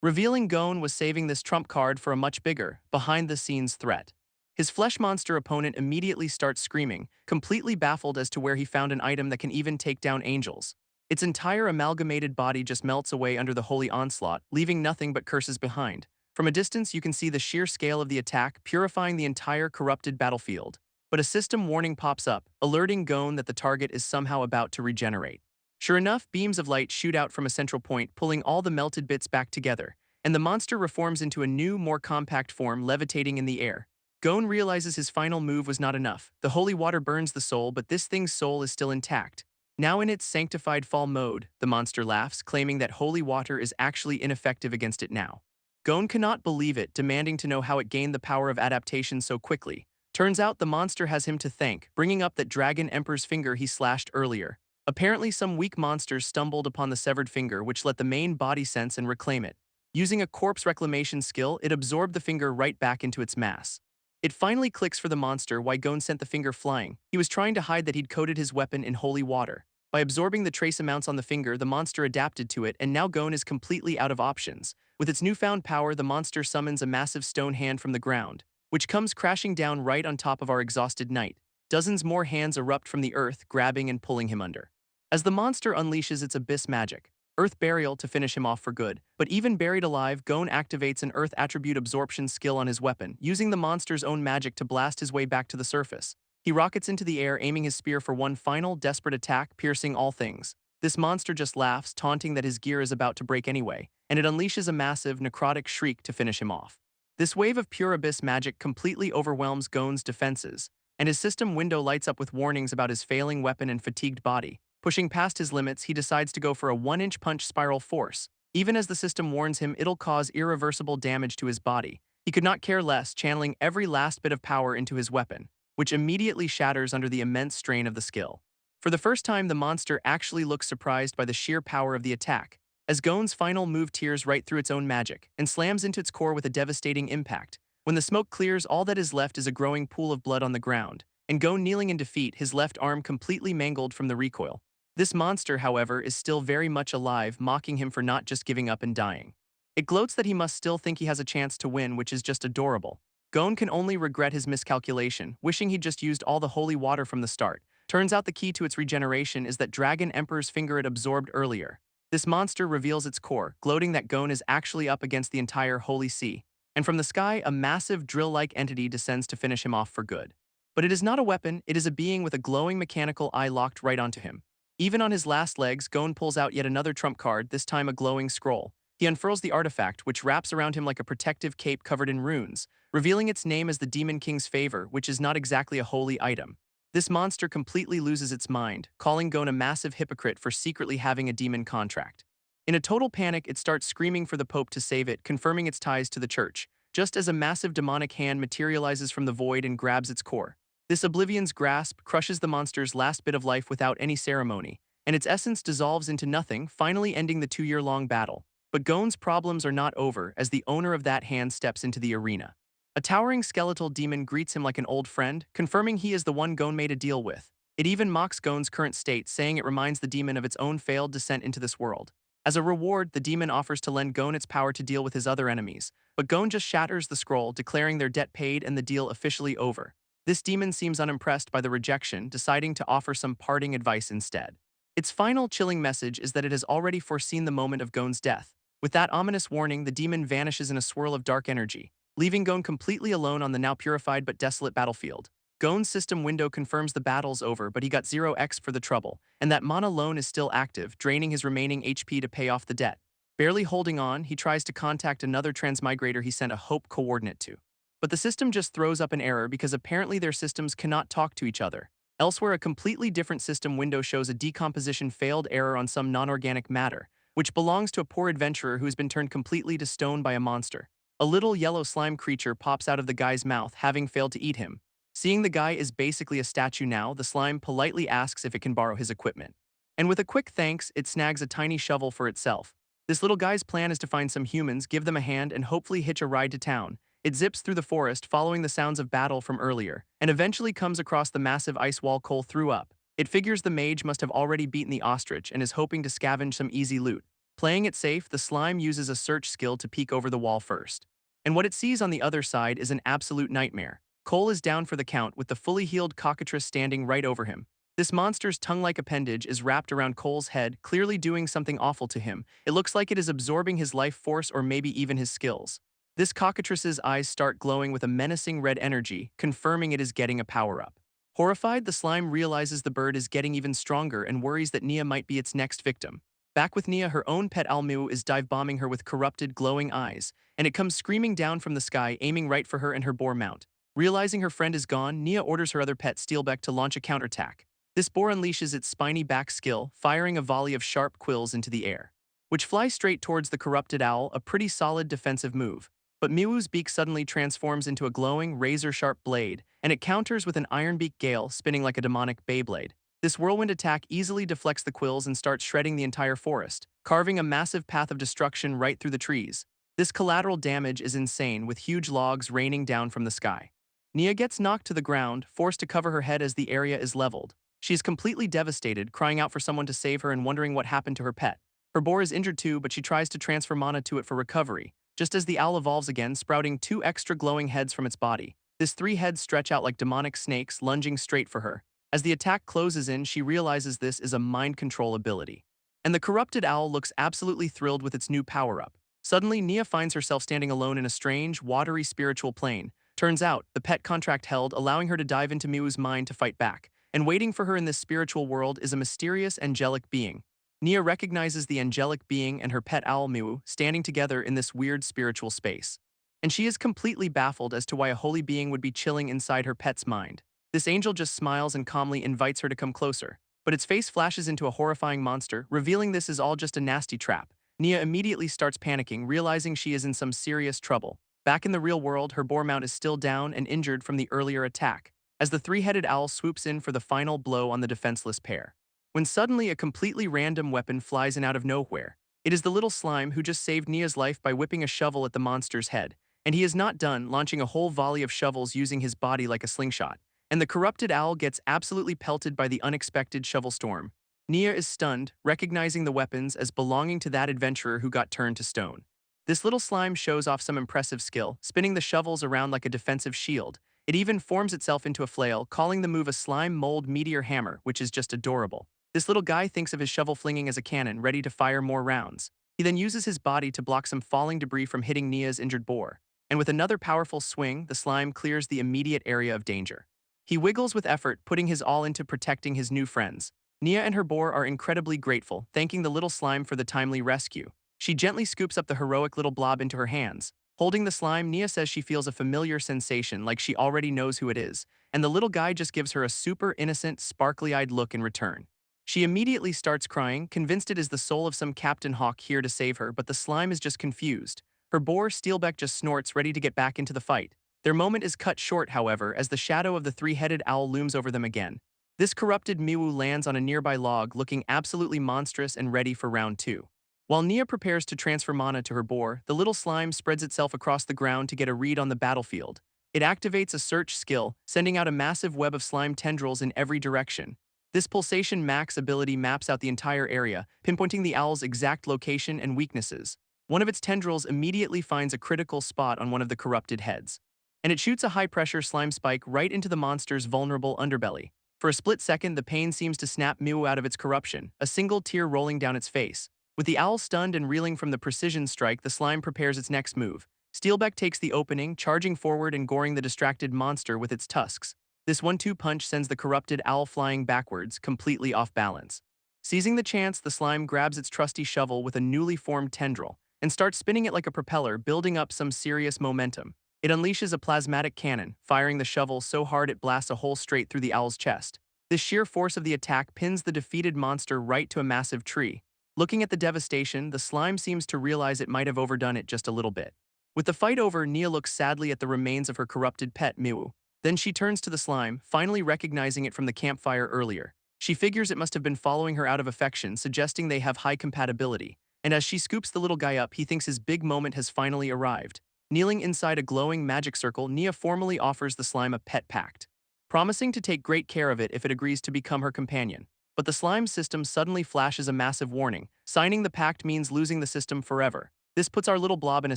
revealing Gon was saving this trump card for a much bigger, behind-the-scenes threat. His flesh monster opponent immediately starts screaming, completely baffled as to where he found an item that can even take down angels. Its entire amalgamated body just melts away under the holy onslaught, leaving nothing but curses behind. From a distance, you can see the sheer scale of the attack, purifying the entire corrupted battlefield. But a system warning pops up, alerting Gon that the target is somehow about to regenerate. Sure enough, beams of light shoot out from a central point, pulling all the melted bits back together, and the monster reforms into a new, more compact form, levitating in the air. Gon realizes his final move was not enough. The holy water burns the soul, but this thing's soul is still intact. Now in its sanctified fall mode, the monster laughs, claiming that holy water is actually ineffective against it now. Gon cannot believe it, demanding to know how it gained the power of adaptation so quickly. Turns out the monster has him to thank, bringing up that Dragon Emperor's finger he slashed earlier. Apparently some weak monsters stumbled upon the severed finger, which let the main body sense and reclaim it. Using a corpse reclamation skill, it absorbed the finger right back into its mass. It finally clicks for the monster why Gon sent the finger flying. He was trying to hide that he'd coated his weapon in holy water. By absorbing the trace amounts on the finger, the monster adapted to it, and now Gon is completely out of options. With its newfound power, the monster summons a massive stone hand from the ground, which comes crashing down right on top of our exhausted knight. Dozens more hands erupt from the earth, grabbing and pulling him under. As the monster unleashes its abyss magic, Earth Burial, to finish him off for good. But even buried alive, Gon activates an Earth Attribute Absorption skill on his weapon, using the monster's own magic to blast his way back to the surface. He rockets into the air, aiming his spear for one final, desperate attack, piercing all things. This monster just laughs, taunting that his gear is about to break anyway, and it unleashes a massive, necrotic shriek to finish him off. This wave of pure abyss magic completely overwhelms Gon's defenses, and his system window lights up with warnings about his failing weapon and fatigued body. Pushing past his limits, he decides to go for a 1-inch punch spiral force. Even as the system warns him it'll cause irreversible damage to his body, he could not care less, channeling every last bit of power into his weapon, which immediately shatters under the immense strain of the skill. For the first time, the monster actually looks surprised by the sheer power of the attack, as Gon's final move tears right through its own magic and slams into its core with a devastating impact. When the smoke clears, all that is left is a growing pool of blood on the ground, and Gon kneeling in defeat, his left arm completely mangled from the recoil. This monster, however, is still very much alive, mocking him for not just giving up and dying. It gloats that he must still think he has a chance to win, which is just adorable. Gon can only regret his miscalculation, wishing he'd just used all the holy water from the start. Turns out the key to its regeneration is that Dragon Emperor's finger it absorbed earlier. This monster reveals its core, gloating that Gon is actually up against the entire Holy Sea. And from the sky, a massive drill-like entity descends to finish him off for good. But it is not a weapon, it is a being with a glowing mechanical eye locked right onto him. Even on his last legs, Gon pulls out yet another trump card, this time a glowing scroll. He unfurls the artifact, which wraps around him like a protective cape covered in runes, revealing its name as the Demon King's Favor, which is not exactly a holy item. This monster completely loses its mind, calling Gon a massive hypocrite for secretly having a demon contract. In a total panic, it starts screaming for the Pope to save it, confirming its ties to the church. just as a massive demonic hand materializes from the void and grabs its core. This Oblivion's grasp crushes the monster's last bit of life without any ceremony, and its essence dissolves into nothing, finally ending the 2-year-long battle. But Gon's problems are not over as the owner of that hand steps into the arena. A towering skeletal demon greets him like an old friend, confirming he is the one Gon made a deal with. It even mocks Gon's current state, saying it reminds the demon of its own failed descent into this world. As a reward, the demon offers to lend Gon its power to deal with his other enemies, but Gon just shatters the scroll, declaring their debt paid and the deal officially over. This demon seems unimpressed by the rejection, deciding to offer some parting advice instead. Its final chilling message is that it has already foreseen the moment of Gon's death. With that ominous warning, the demon vanishes in a swirl of dark energy, leaving Gon completely alone on the now purified but desolate battlefield. Gon's system window confirms the battle's over, but he got 0x for the trouble, and that mana loan is still active, draining his remaining HP to pay off the debt. Barely holding on, he tries to contact another transmigrator he sent a hope coordinate to. But the system just throws up an error because apparently their systems cannot talk to each other. Elsewhere, a completely different system window shows a decomposition failed error on some non-organic matter, which belongs to a poor adventurer who has been turned completely to stone by a monster. A little yellow slime creature pops out of the guy's mouth, having failed to eat him. Seeing the guy is basically a statue now, the slime politely asks if it can borrow his equipment. And with a quick thanks, it snags a tiny shovel for itself. This little guy's plan is to find some humans, give them a hand, and hopefully hitch a ride to town. It zips through the forest, following the sounds of battle from earlier, and eventually comes across the massive ice wall Cole threw up. It figures the mage must have already beaten the ostrich and is hoping to scavenge some easy loot. Playing it safe, the slime uses a search skill to peek over the wall first. And what it sees on the other side is an absolute nightmare. Cole is down for the count, with the fully healed cockatrice standing right over him. This monster's tongue-like appendage is wrapped around Cole's head, clearly doing something awful to him. It looks like it is absorbing his life force or maybe even his skills. This cockatrice's eyes start glowing with a menacing red energy, confirming it is getting a power-up. Horrified, the slime realizes the bird is getting even stronger and worries that Nia might be its next victim. Back with Nia, her own pet Almu is dive-bombing her with corrupted, glowing eyes, and it comes screaming down from the sky, aiming right for her and her boar mount. Realizing her friend is gone, Nia orders her other pet Steelbeck to launch a counterattack. This boar unleashes its spiny back skill, firing a volley of sharp quills into the air, which fly straight towards the corrupted owl, a pretty solid defensive move. But Miwu's beak suddenly transforms into a glowing, razor-sharp blade, and it counters with an iron-beak gale, spinning like a demonic Beyblade. This whirlwind attack easily deflects the quills and starts shredding the entire forest, carving a massive path of destruction right through the trees. This collateral damage is insane, with huge logs raining down from the sky. Nia gets knocked to the ground, forced to cover her head as the area is leveled. She is completely devastated, crying out for someone to save her and wondering what happened to her pet. Her boar is injured too, but she tries to transfer mana to it for recovery, just as the owl evolves again, sprouting 2 extra glowing heads from its body. These 3 heads stretch out like demonic snakes, lunging straight for her. As the attack closes in, she realizes this is a mind control ability. And the corrupted owl looks absolutely thrilled with its new power-up. Suddenly, Nia finds herself standing alone in a strange, watery spiritual plane. Turns out, the pet contract held, allowing her to dive into Miwu's mind to fight back. And waiting for her in this spiritual world is a mysterious, angelic being. Nia recognizes the angelic being and her pet owl Miwu standing together in this weird spiritual space. And she is completely baffled as to why a holy being would be chilling inside her pet's mind. This angel just smiles and calmly invites her to come closer. But its face flashes into a horrifying monster, revealing this is all just a nasty trap. Nia immediately starts panicking, realizing she is in some serious trouble. Back in the real world, her boar mount is still down and injured from the earlier attack, as the 3-headed owl swoops in for the final blow on the defenseless pair. When suddenly a completely random weapon flies in out of nowhere. It is the little slime who just saved Nia's life by whipping a shovel at the monster's head. And he is not done, launching a whole volley of shovels using his body like a slingshot. And the corrupted owl gets absolutely pelted by the unexpected shovel storm. Nia is stunned, recognizing the weapons as belonging to that adventurer who got turned to stone. This little slime shows off some impressive skill, spinning the shovels around like a defensive shield. It even forms itself into a flail, calling the move a slime mold meteor hammer, which is just adorable. This little guy thinks of his shovel flinging as a cannon, ready to fire more rounds. He then uses his body to block some falling debris from hitting Nia's injured boar. And with another powerful swing, the slime clears the immediate area of danger. He wiggles with effort, putting his all into protecting his new friends. Nia and her boar are incredibly grateful, thanking the little slime for the timely rescue. She gently scoops up the heroic little blob into her hands. Holding the slime, Nia says she feels a familiar sensation, like she already knows who it is, and the little guy just gives her a super innocent, sparkly-eyed look in return. She immediately starts crying, convinced it is the soul of some Captain Hawk here to save her, but the slime is just confused. Her boar Steelbeck just snorts, ready to get back into the fight. Their moment is cut short, however, as the shadow of the three-headed owl looms over them again. This corrupted Miwu lands on a nearby log, looking absolutely monstrous and ready for round two. While Nia prepares to transfer mana to her boar, the little slime spreads itself across the ground to get a read on the battlefield. It activates a search skill, sending out a massive web of slime tendrils in every direction. This Pulsation Max ability maps out the entire area, pinpointing the owl's exact location and weaknesses. One of its tendrils immediately finds a critical spot on one of the corrupted heads, and it shoots a high-pressure slime spike right into the monster's vulnerable underbelly. For a split second, the pain seems to snap Miwu out of its corruption, a single tear rolling down its face. With the owl stunned and reeling from the precision strike, the slime prepares its next move. Steelbeck takes the opening, charging forward and goring the distracted monster with its tusks. This 1-2 punch sends the corrupted owl flying backwards, completely off balance. Seizing the chance, the slime grabs its trusty shovel with a newly formed tendril and starts spinning it like a propeller, building up some serious momentum. It unleashes a plasmatic cannon, firing the shovel so hard it blasts a hole straight through the owl's chest. The sheer force of the attack pins the defeated monster right to a massive tree. Looking at the devastation, the slime seems to realize it might have overdone it just a little bit. With the fight over, Nia looks sadly at the remains of her corrupted pet, Miwu. Then she turns to the slime, finally recognizing it from the campfire earlier. She figures it must have been following her out of affection, suggesting they have high compatibility. And as she scoops the little guy up, he thinks his big moment has finally arrived. Kneeling inside a glowing magic circle, Nia formally offers the slime a pet pact, promising to take great care of it if it agrees to become her companion. But the slime system suddenly flashes a massive warning. Signing the pact means losing the system forever. This puts our little blob in a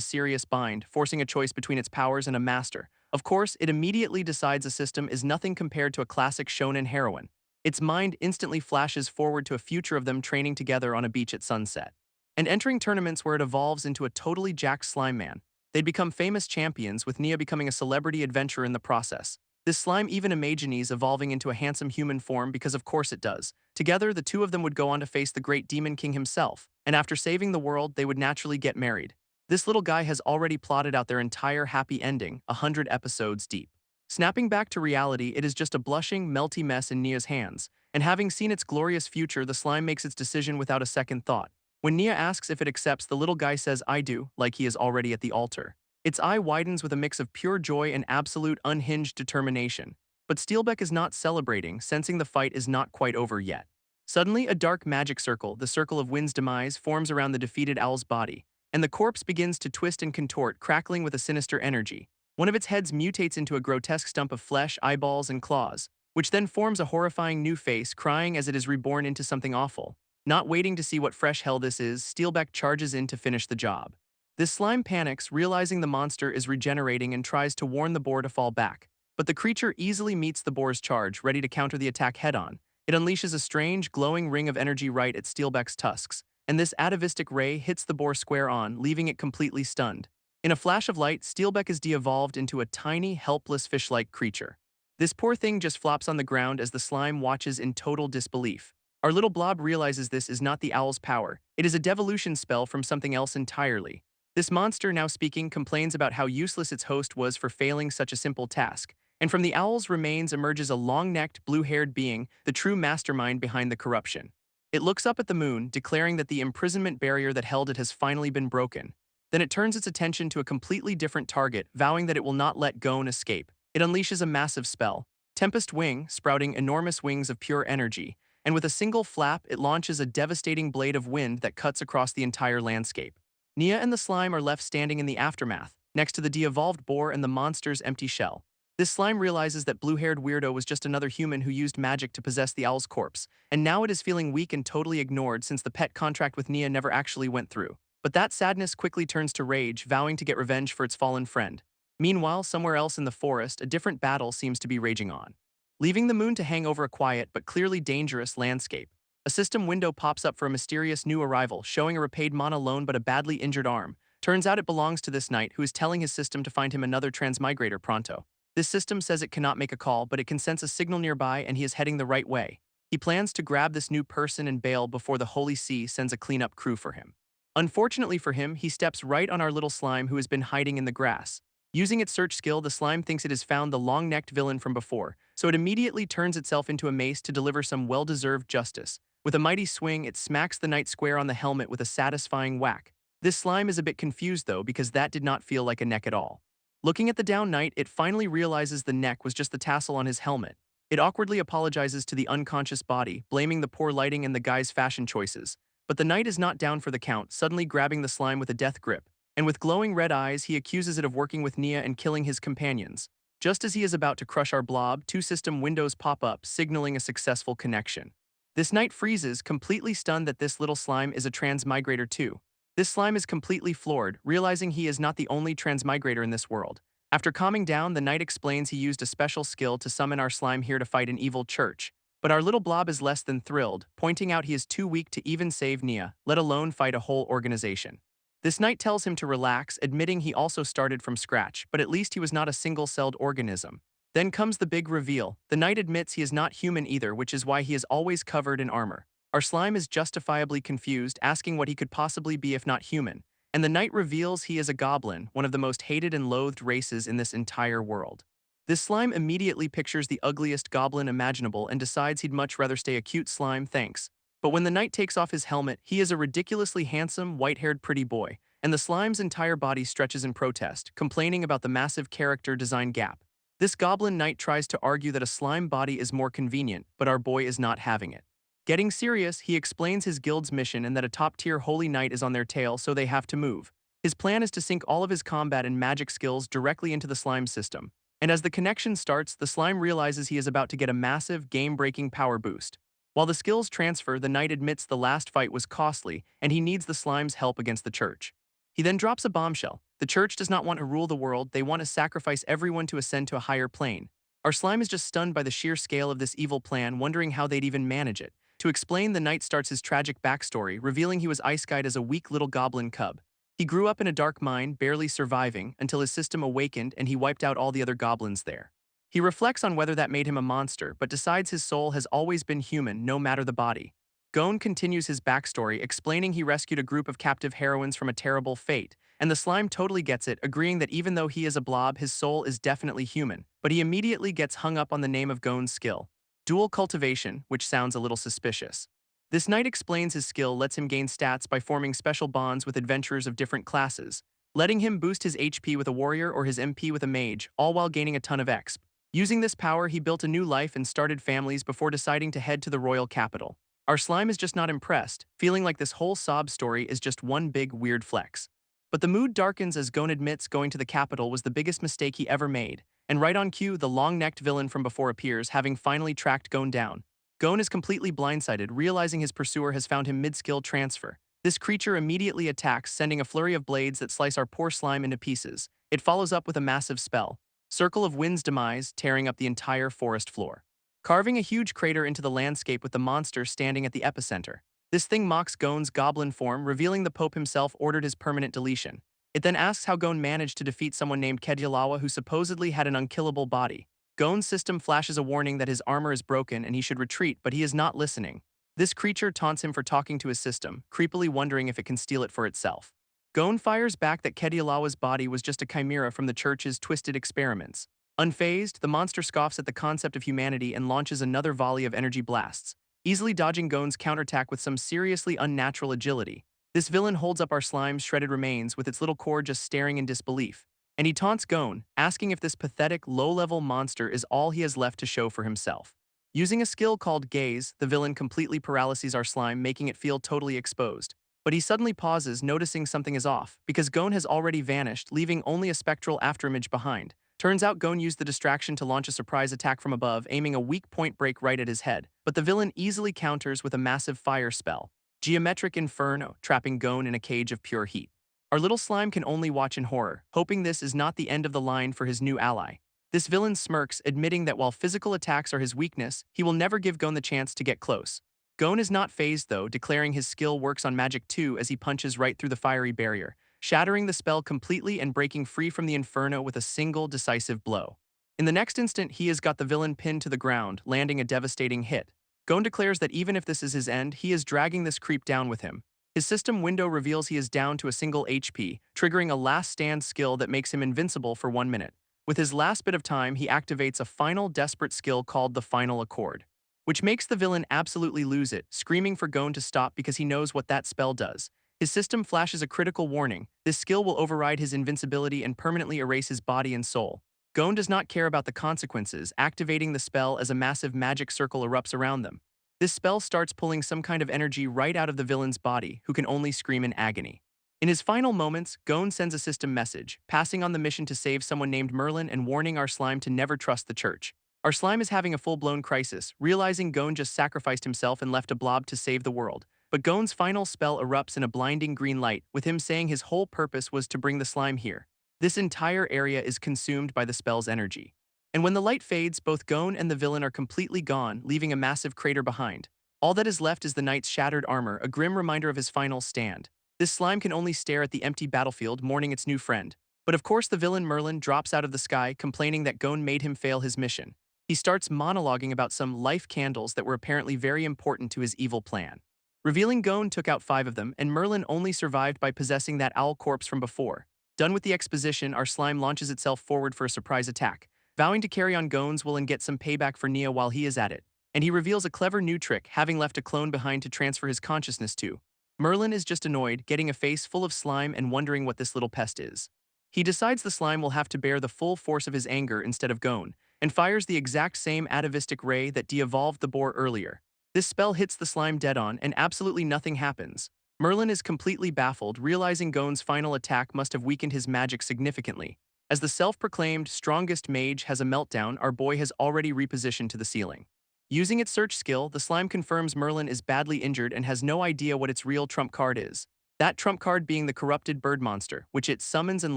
serious bind, forcing a choice between its powers and a master. Of course, it immediately decides the system is nothing compared to a classic shonen heroine. Its mind instantly flashes forward to a future of them training together on a beach at sunset, and entering tournaments where it evolves into a totally jacked slime man. They'd become famous champions, with Nia becoming a celebrity adventurer in the process. This slime even imagines evolving into a handsome human form because of course it does. Together, the two of them would go on to face the great Demon King himself, and after saving the world, they would naturally get married. This little guy has already plotted out their entire happy ending, 100 episodes deep. Snapping back to reality, it is just a blushing, melty mess in Nia's hands, and having seen its glorious future, the slime makes its decision without a second thought. When Nia asks if it accepts, the little guy says, "I do," like he is already at the altar. Its eye widens with a mix of pure joy and absolute unhinged determination. But Steelbeck is not celebrating, sensing the fight is not quite over yet. Suddenly, a dark magic circle, the circle of Wind's demise, forms around the defeated owl's body, and the corpse begins to twist and contort, crackling with a sinister energy. One of its heads mutates into a grotesque stump of flesh, eyeballs, and claws, which then forms a horrifying new face, crying as it is reborn into something awful. Not waiting to see what fresh hell this is, Steelbeck charges in to finish the job. This slime panics, realizing the monster is regenerating, and tries to warn the boar to fall back. But the creature easily meets the boar's charge, ready to counter the attack head-on. It unleashes a strange, glowing ring of energy right at Steelbeck's tusks, and this atavistic ray hits the boar square on, leaving it completely stunned. In a flash of light, Steelbeck is de-evolved into a tiny, helpless fish-like creature. This poor thing just flops on the ground as the slime watches in total disbelief. Our little blob realizes this is not the owl's power. It is a devolution spell from something else entirely. This monster, now speaking, complains about how useless its host was for failing such a simple task, and from the owl's remains emerges a long-necked, blue-haired being, the true mastermind behind the corruption. It looks up at the moon, declaring that the imprisonment barrier that held it has finally been broken. Then it turns its attention to a completely different target, vowing that it will not let go and escape. It unleashes a massive spell, Tempest Wing, sprouting enormous wings of pure energy, and with a single flap, it launches a devastating blade of wind that cuts across the entire landscape. Nia and the slime are left standing in the aftermath, next to the de-evolved boar and the monster's empty shell. This slime realizes that blue-haired weirdo was just another human who used magic to possess the owl's corpse, and now it is feeling weak and totally ignored since the pet contract with Nia never actually went through. But that sadness quickly turns to rage, vowing to get revenge for its fallen friend. Meanwhile, somewhere else in the forest, a different battle seems to be raging on, leaving the moon to hang over a quiet but clearly dangerous landscape. A system window pops up for a mysterious new arrival, showing a repaid mana loan but a badly injured arm. Turns out it belongs to this knight, who is telling his system to find him another transmigrator pronto. This system says it cannot make a call, but it can sense a signal nearby, and he is heading the right way. He plans to grab this new person and bail before the Holy See sends a cleanup crew for him. Unfortunately for him, he steps right on our little slime who has been hiding in the grass. Using its search skill, the slime thinks it has found the long-necked villain from before, so it immediately turns itself into a mace to deliver some well-deserved justice. With a mighty swing, it smacks the knight square on the helmet with a satisfying whack. This slime is a bit confused though because that did not feel like a neck at all. Looking at the down knight, it finally realizes the neck was just the tassel on his helmet. It awkwardly apologizes to the unconscious body, blaming the poor lighting and the guy's fashion choices. But the knight is not down for the count, suddenly grabbing the slime with a death grip. And with glowing red eyes, he accuses it of working with Nia and killing his companions. Just as he is about to crush our blob, two system windows pop up, signaling a successful connection. This knight freezes, completely stunned that this little slime is a transmigrator too. This slime is completely floored, realizing he is not the only transmigrator in this world. After calming down, the knight explains he used a special skill to summon our slime here to fight an evil church. But our little blob is less than thrilled, pointing out he is too weak to even save Nia, let alone fight a whole organization. This knight tells him to relax, admitting he also started from scratch, but at least he was not a single-celled organism. Then comes the big reveal. The knight admits he is not human either, which is why he is always covered in armor. Our slime is justifiably confused, asking what he could possibly be if not human. And the knight reveals he is a goblin, one of the most hated and loathed races in this entire world. This slime immediately pictures the ugliest goblin imaginable and decides he'd much rather stay a cute slime, thanks. But when the knight takes off his helmet, he is a ridiculously handsome, white-haired pretty boy, and the slime's entire body stretches in protest, complaining about the massive character design gap. This goblin knight tries to argue that a slime body is more convenient, but our boy is not having it. Getting serious, he explains his guild's mission and that a top-tier holy knight is on their tail, so they have to move. His plan is to sink all of his combat and magic skills directly into the slime system. And as the connection starts, the slime realizes he is about to get a massive, game-breaking power boost. While the skills transfer, the knight admits the last fight was costly, and he needs the slime's help against the church. He then drops a bombshell. The church does not want to rule the world, they want to sacrifice everyone to ascend to a higher plane. Our slime is just stunned by the sheer scale of this evil plan, wondering how they'd even manage it. To explain, the knight starts his tragic backstory, revealing he was ice-guyed as a weak little goblin cub. He grew up in a dark mine, barely surviving, until his system awakened and he wiped out all the other goblins there. He reflects on whether that made him a monster, but decides his soul has always been human, no matter the body. Gon continues his backstory, explaining he rescued a group of captive heroines from a terrible fate, and the slime totally gets it, agreeing that even though he is a blob, his soul is definitely human, but he immediately gets hung up on the name of Gon's skill. Dual cultivation, which sounds a little suspicious. This knight explains his skill lets him gain stats by forming special bonds with adventurers of different classes, letting him boost his HP with a warrior or his MP with a mage, all while gaining a ton of XP. Using this power, he built a new life and started families before deciding to head to the royal capital. Our slime is just not impressed, feeling like this whole sob story is just one big weird flex. But the mood darkens as Gon admits going to the capital was the biggest mistake he ever made, and right on cue, the long-necked villain from before appears, having finally tracked Gon down. Gon is completely blindsided, realizing his pursuer has found him mid-skill transfer. This creature immediately attacks, sending a flurry of blades that slice our poor slime into pieces. It follows up with a massive spell, Circle of Wind's demise, tearing up the entire forest floor, carving a huge crater into the landscape with the monster standing at the epicenter. This thing mocks Gon's goblin form, revealing the Pope himself ordered his permanent deletion. It then asks how Gon managed to defeat someone named Kedialawa who supposedly had an unkillable body. Gon's system flashes a warning that his armor is broken and he should retreat, but he is not listening. This creature taunts him for talking to his system, creepily wondering if it can steal it for itself. Gon fires back that Kedialawa's body was just a chimera from the church's twisted experiments. Unfazed, the monster scoffs at the concept of humanity and launches another volley of energy blasts, easily dodging Gon's counterattack with some seriously unnatural agility. This villain holds up our slime's shredded remains with its little core just staring in disbelief. And he taunts Gon, asking if this pathetic, low-level monster is all he has left to show for himself. Using a skill called Gaze, the villain completely paralyzes our slime, making it feel totally exposed. But he suddenly pauses, noticing something is off, because Gon has already vanished, leaving only a spectral afterimage behind. Turns out Gon used the distraction to launch a surprise attack from above, aiming a weak point break right at his head, but the villain easily counters with a massive fire spell, Geometric Inferno, trapping Gon in a cage of pure heat. Our little slime can only watch in horror, hoping this is not the end of the line for his new ally. This villain smirks, admitting that while physical attacks are his weakness, he will never give Gon the chance to get close. Gon is not fazed though, declaring his skill works on magic too as he punches right through the fiery barrier, shattering the spell completely and breaking free from the inferno with a single decisive blow. In the next instant, he has got the villain pinned to the ground, landing a devastating hit. Gon declares that even if this is his end, he is dragging this creep down with him. His system window reveals he is down to a single HP, triggering a last stand skill that makes him invincible for 1 minute. With his last bit of time, he activates a final desperate skill called the Final Accord, which makes the villain absolutely lose it, screaming for Gon to stop because he knows what that spell does. His system flashes a critical warning. This skill will override his invincibility and permanently erase his body and soul. Gon does not care about the consequences, activating the spell as a massive magic circle erupts around them. This spell starts pulling some kind of energy right out of the villain's body, who can only scream in agony. In his final moments, Gon sends a system message, passing on the mission to save someone named Merlin and warning our slime to never trust the church. Our slime is having a full-blown crisis, realizing Gon just sacrificed himself and left a blob to save the world. But Gon's final spell erupts in a blinding green light, with him saying his whole purpose was to bring the slime here. This entire area is consumed by the spell's energy. And when the light fades, both Gon and the villain are completely gone, leaving a massive crater behind. All that is left is the knight's shattered armor, a grim reminder of his final stand. This slime can only stare at the empty battlefield, mourning its new friend. But of course the villain Merlin drops out of the sky, complaining that Gon made him fail his mission. He starts monologuing about some life candles that were apparently very important to his evil plan. Revealing Gon took out 5 of them, and Merlin only survived by possessing that owl corpse from before. Done with the exposition, our slime launches itself forward for a surprise attack, vowing to carry on Gon's will and get some payback for Nia while he is at it. And he reveals a clever new trick, having left a clone behind to transfer his consciousness to. Merlin is just annoyed, getting a face full of slime and wondering what this little pest is. He decides the slime will have to bear the full force of his anger instead of Gon, and fires the exact same atavistic ray that de-evolved the boar earlier. This spell hits the slime dead-on, and absolutely nothing happens. Merlin is completely baffled, realizing Gon's final attack must have weakened his magic significantly. As the self-proclaimed strongest mage has a meltdown, our boy has already repositioned to the ceiling. Using its search skill, the slime confirms Merlin is badly injured and has no idea what its real trump card is. That trump card being the corrupted bird monster, which it summons and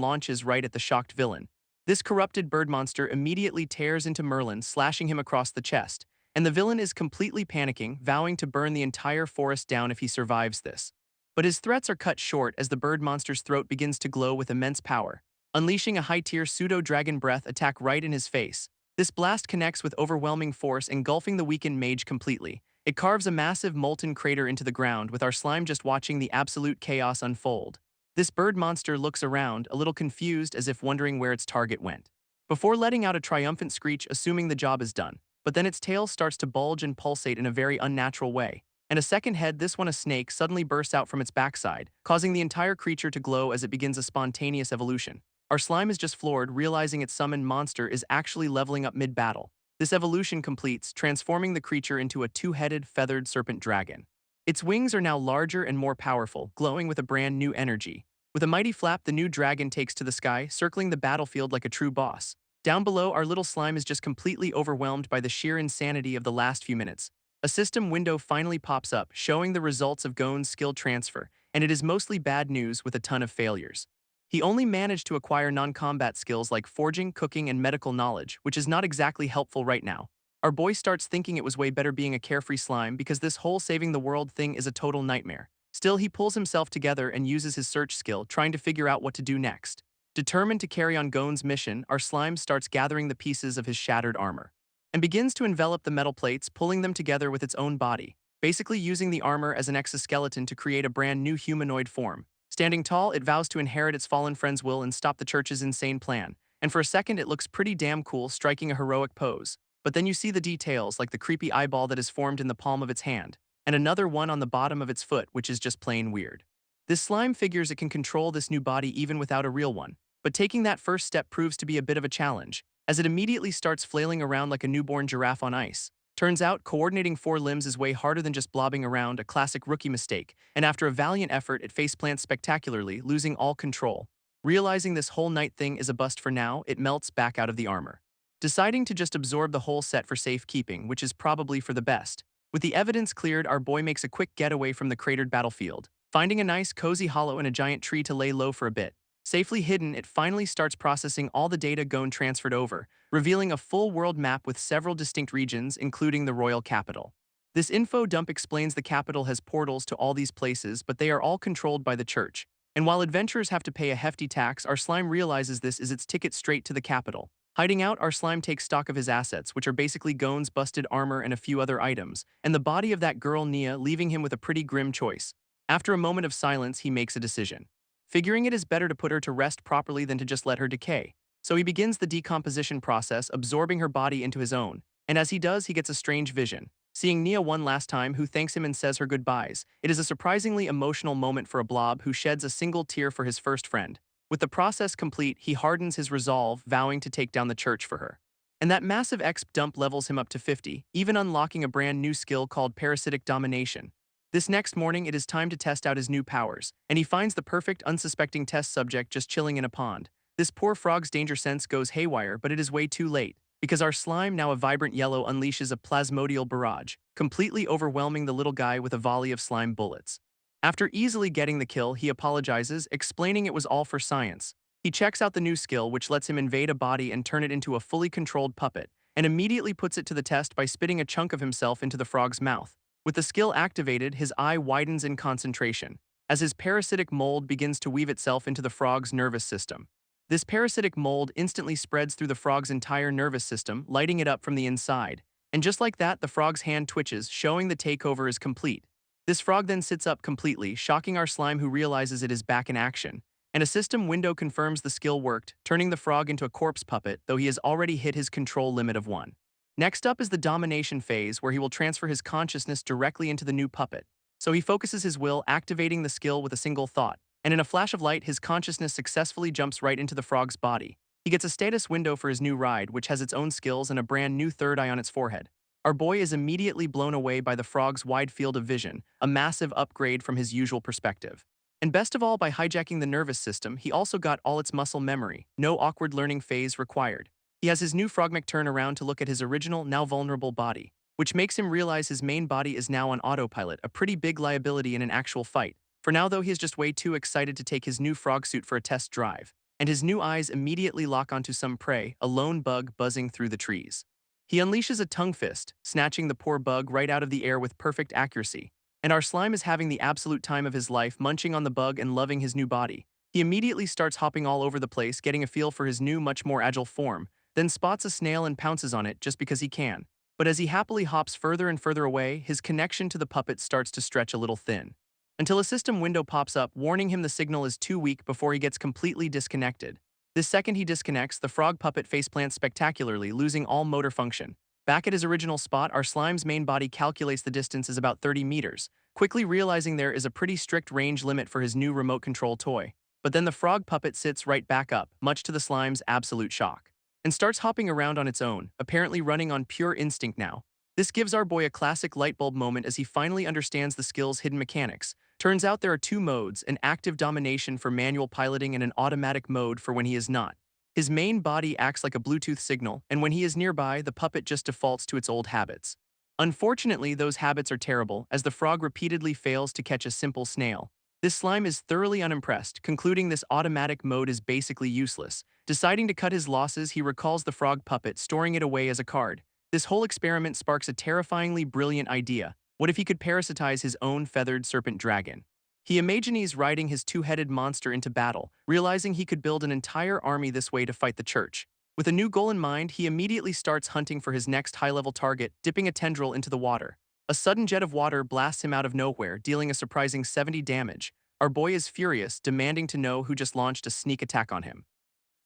launches right at the shocked villain. This corrupted bird monster immediately tears into Merlin, slashing him across the chest, and the villain is completely panicking, vowing to burn the entire forest down if he survives this. But his threats are cut short as the bird monster's throat begins to glow with immense power, unleashing a high-tier pseudo-dragon breath attack right in his face. This blast connects with overwhelming force, engulfing the weakened mage completely. It carves a massive molten crater into the ground, with our slime just watching the absolute chaos unfold. This bird monster looks around, a little confused, as if wondering where its target went, before letting out a triumphant screech, assuming the job is done. But then its tail starts to bulge and pulsate in a very unnatural way, and a second head, this one a snake, suddenly bursts out from its backside, causing the entire creature to glow as it begins a spontaneous evolution. Our slime is just floored, realizing its summoned monster is actually leveling up mid-battle. This evolution completes, transforming the creature into a 2-headed, feathered serpent dragon. Its wings are now larger and more powerful, glowing with a brand new energy. With a mighty flap, the new dragon takes to the sky, circling the battlefield like a true boss. Down below, our little slime is just completely overwhelmed by the sheer insanity of the last few minutes. A system window finally pops up, showing the results of Gon's skill transfer, and it is mostly bad news with a ton of failures. He only managed to acquire non-combat skills like forging, cooking, and medical knowledge, which is not exactly helpful right now. Our boy starts thinking it was way better being a carefree slime because this whole saving the world thing is a total nightmare. Still, he pulls himself together and uses his search skill, trying to figure out what to do next. Determined to carry on Gon's mission, our slime starts gathering the pieces of his shattered armor and begins to envelop the metal plates, pulling them together with its own body, basically using the armor as an exoskeleton to create a brand new humanoid form. Standing tall, it vows to inherit its fallen friend's will and stop the church's insane plan. And for a second, it looks pretty damn cool, striking a heroic pose. But then you see the details, like the creepy eyeball that is formed in the palm of its hand, and another one on the bottom of its foot, which is just plain weird. This slime figures it can control this new body even without a real one, but taking that first step proves to be a bit of a challenge, as it immediately starts flailing around like a newborn giraffe on ice. Turns out, coordinating 4 limbs is way harder than just blobbing around, a classic rookie mistake, and after a valiant effort, it faceplants spectacularly, losing all control. Realizing this whole night thing is a bust for now, it melts back out of the armor, deciding to just absorb the whole set for safekeeping, which is probably for the best. With the evidence cleared, our boy makes a quick getaway from the cratered battlefield, finding a nice cozy hollow in a giant tree to lay low for a bit. Safely hidden, it finally starts processing all the data Gon transferred over, revealing a full world map with several distinct regions, including the royal capital. This info dump explains the capital has portals to all these places, but they are all controlled by the church. And while adventurers have to pay a hefty tax, our slime realizes this is its ticket straight to the capital. Hiding out, our slime takes stock of his assets, which are basically Gon's busted armor and a few other items, and the body of that girl Nia, leaving him with a pretty grim choice. After a moment of silence, he makes a decision, figuring it is better to put her to rest properly than to just let her decay. So he begins the decomposition process, absorbing her body into his own. And as he does, he gets a strange vision. seeing Nia one last time, who thanks him and says her goodbyes. It is a surprisingly emotional moment for a blob who sheds a single tear for his first friend. With the process complete, he hardens his resolve, vowing to take down the church for her. And that massive exp dump levels him up to 50, even unlocking a brand new skill called parasitic domination. This next morning, it is time to test out his new powers, and he finds the perfect, unsuspecting test subject just chilling in a pond. This poor frog's danger sense goes haywire, but it is way too late, because our slime, now a vibrant yellow, unleashes a plasmodial barrage, completely overwhelming the little guy with a volley of slime bullets. After easily getting the kill, he apologizes, explaining it was all for science. He checks out the new skill, which lets him invade a body and turn it into a fully controlled puppet, and immediately puts it to the test by spitting a chunk of himself into the frog's mouth. With the skill activated, his eye widens in concentration, as his parasitic mold begins to weave itself into the frog's nervous system. This parasitic mold instantly spreads through the frog's entire nervous system, lighting it up from the inside. And just like that, the frog's hand twitches, showing the takeover is complete. This frog then sits up completely, shocking our slime, who realizes it is back in action. And a system window confirms the skill worked, turning the frog into a corpse puppet, though he has already hit his control limit of 1. Next up is the domination phase, where he will transfer his consciousness directly into the new puppet. So he focuses his will, activating the skill with a single thought, and in a flash of light, his consciousness successfully jumps right into the frog's body. He gets a status window for his new ride, which has its own skills and a brand new third eye on its forehead. Our boy is immediately blown away by the frog's wide field of vision, a massive upgrade from his usual perspective. And best of all, by hijacking the nervous system, he also got all its muscle memory, no awkward learning phase required. He has his new frogmic turn around to look at his original, now vulnerable body, which makes him realize his main body is now on autopilot, a pretty big liability in an actual fight. For now though, he is just way too excited to take his new frog suit for a test drive, and his new eyes immediately lock onto some prey, a lone bug buzzing through the trees. He unleashes a tongue fist, snatching the poor bug right out of the air with perfect accuracy. And our slime is having the absolute time of his life, munching on the bug and loving his new body. He immediately starts hopping all over the place, getting a feel for his new, much more agile form, then spots a snail and pounces on it just because he can. But as he happily hops further and further away, his connection to the puppet starts to stretch a little thin, until a system window pops up, warning him the signal is too weak before he gets completely disconnected. This second he disconnects, the frog puppet faceplants spectacularly, losing all motor function. Back at his original spot, our slime's main body calculates the distance is about 30 meters, quickly realizing there is a pretty strict range limit for his new remote control toy. But then the frog puppet sits right back up, much to the slime's absolute shock, and starts hopping around on its own, apparently running on pure instinct now. This gives our boy a classic lightbulb moment as he finally understands the skill's hidden mechanics. Turns out there are two modes, an active domination for manual piloting and an automatic mode for when he is not. His main body acts like a Bluetooth signal, and when he is nearby, the puppet just defaults to its old habits. Unfortunately, those habits are terrible, as the frog repeatedly fails to catch a simple snail. This slime is thoroughly unimpressed, concluding this automatic mode is basically useless. Deciding to cut his losses, he recalls the frog puppet, storing it away as a card. This whole experiment sparks a terrifyingly brilliant idea. What if he could parasitize his own feathered serpent dragon? He imagines riding his two-headed monster into battle, realizing he could build an entire army this way to fight the church. With a new goal in mind, he immediately starts hunting for his next high-level target, dipping a tendril into the water. A sudden jet of water blasts him out of nowhere, dealing a surprising 70 damage. Our boy is furious, demanding to know who just launched a sneak attack on him.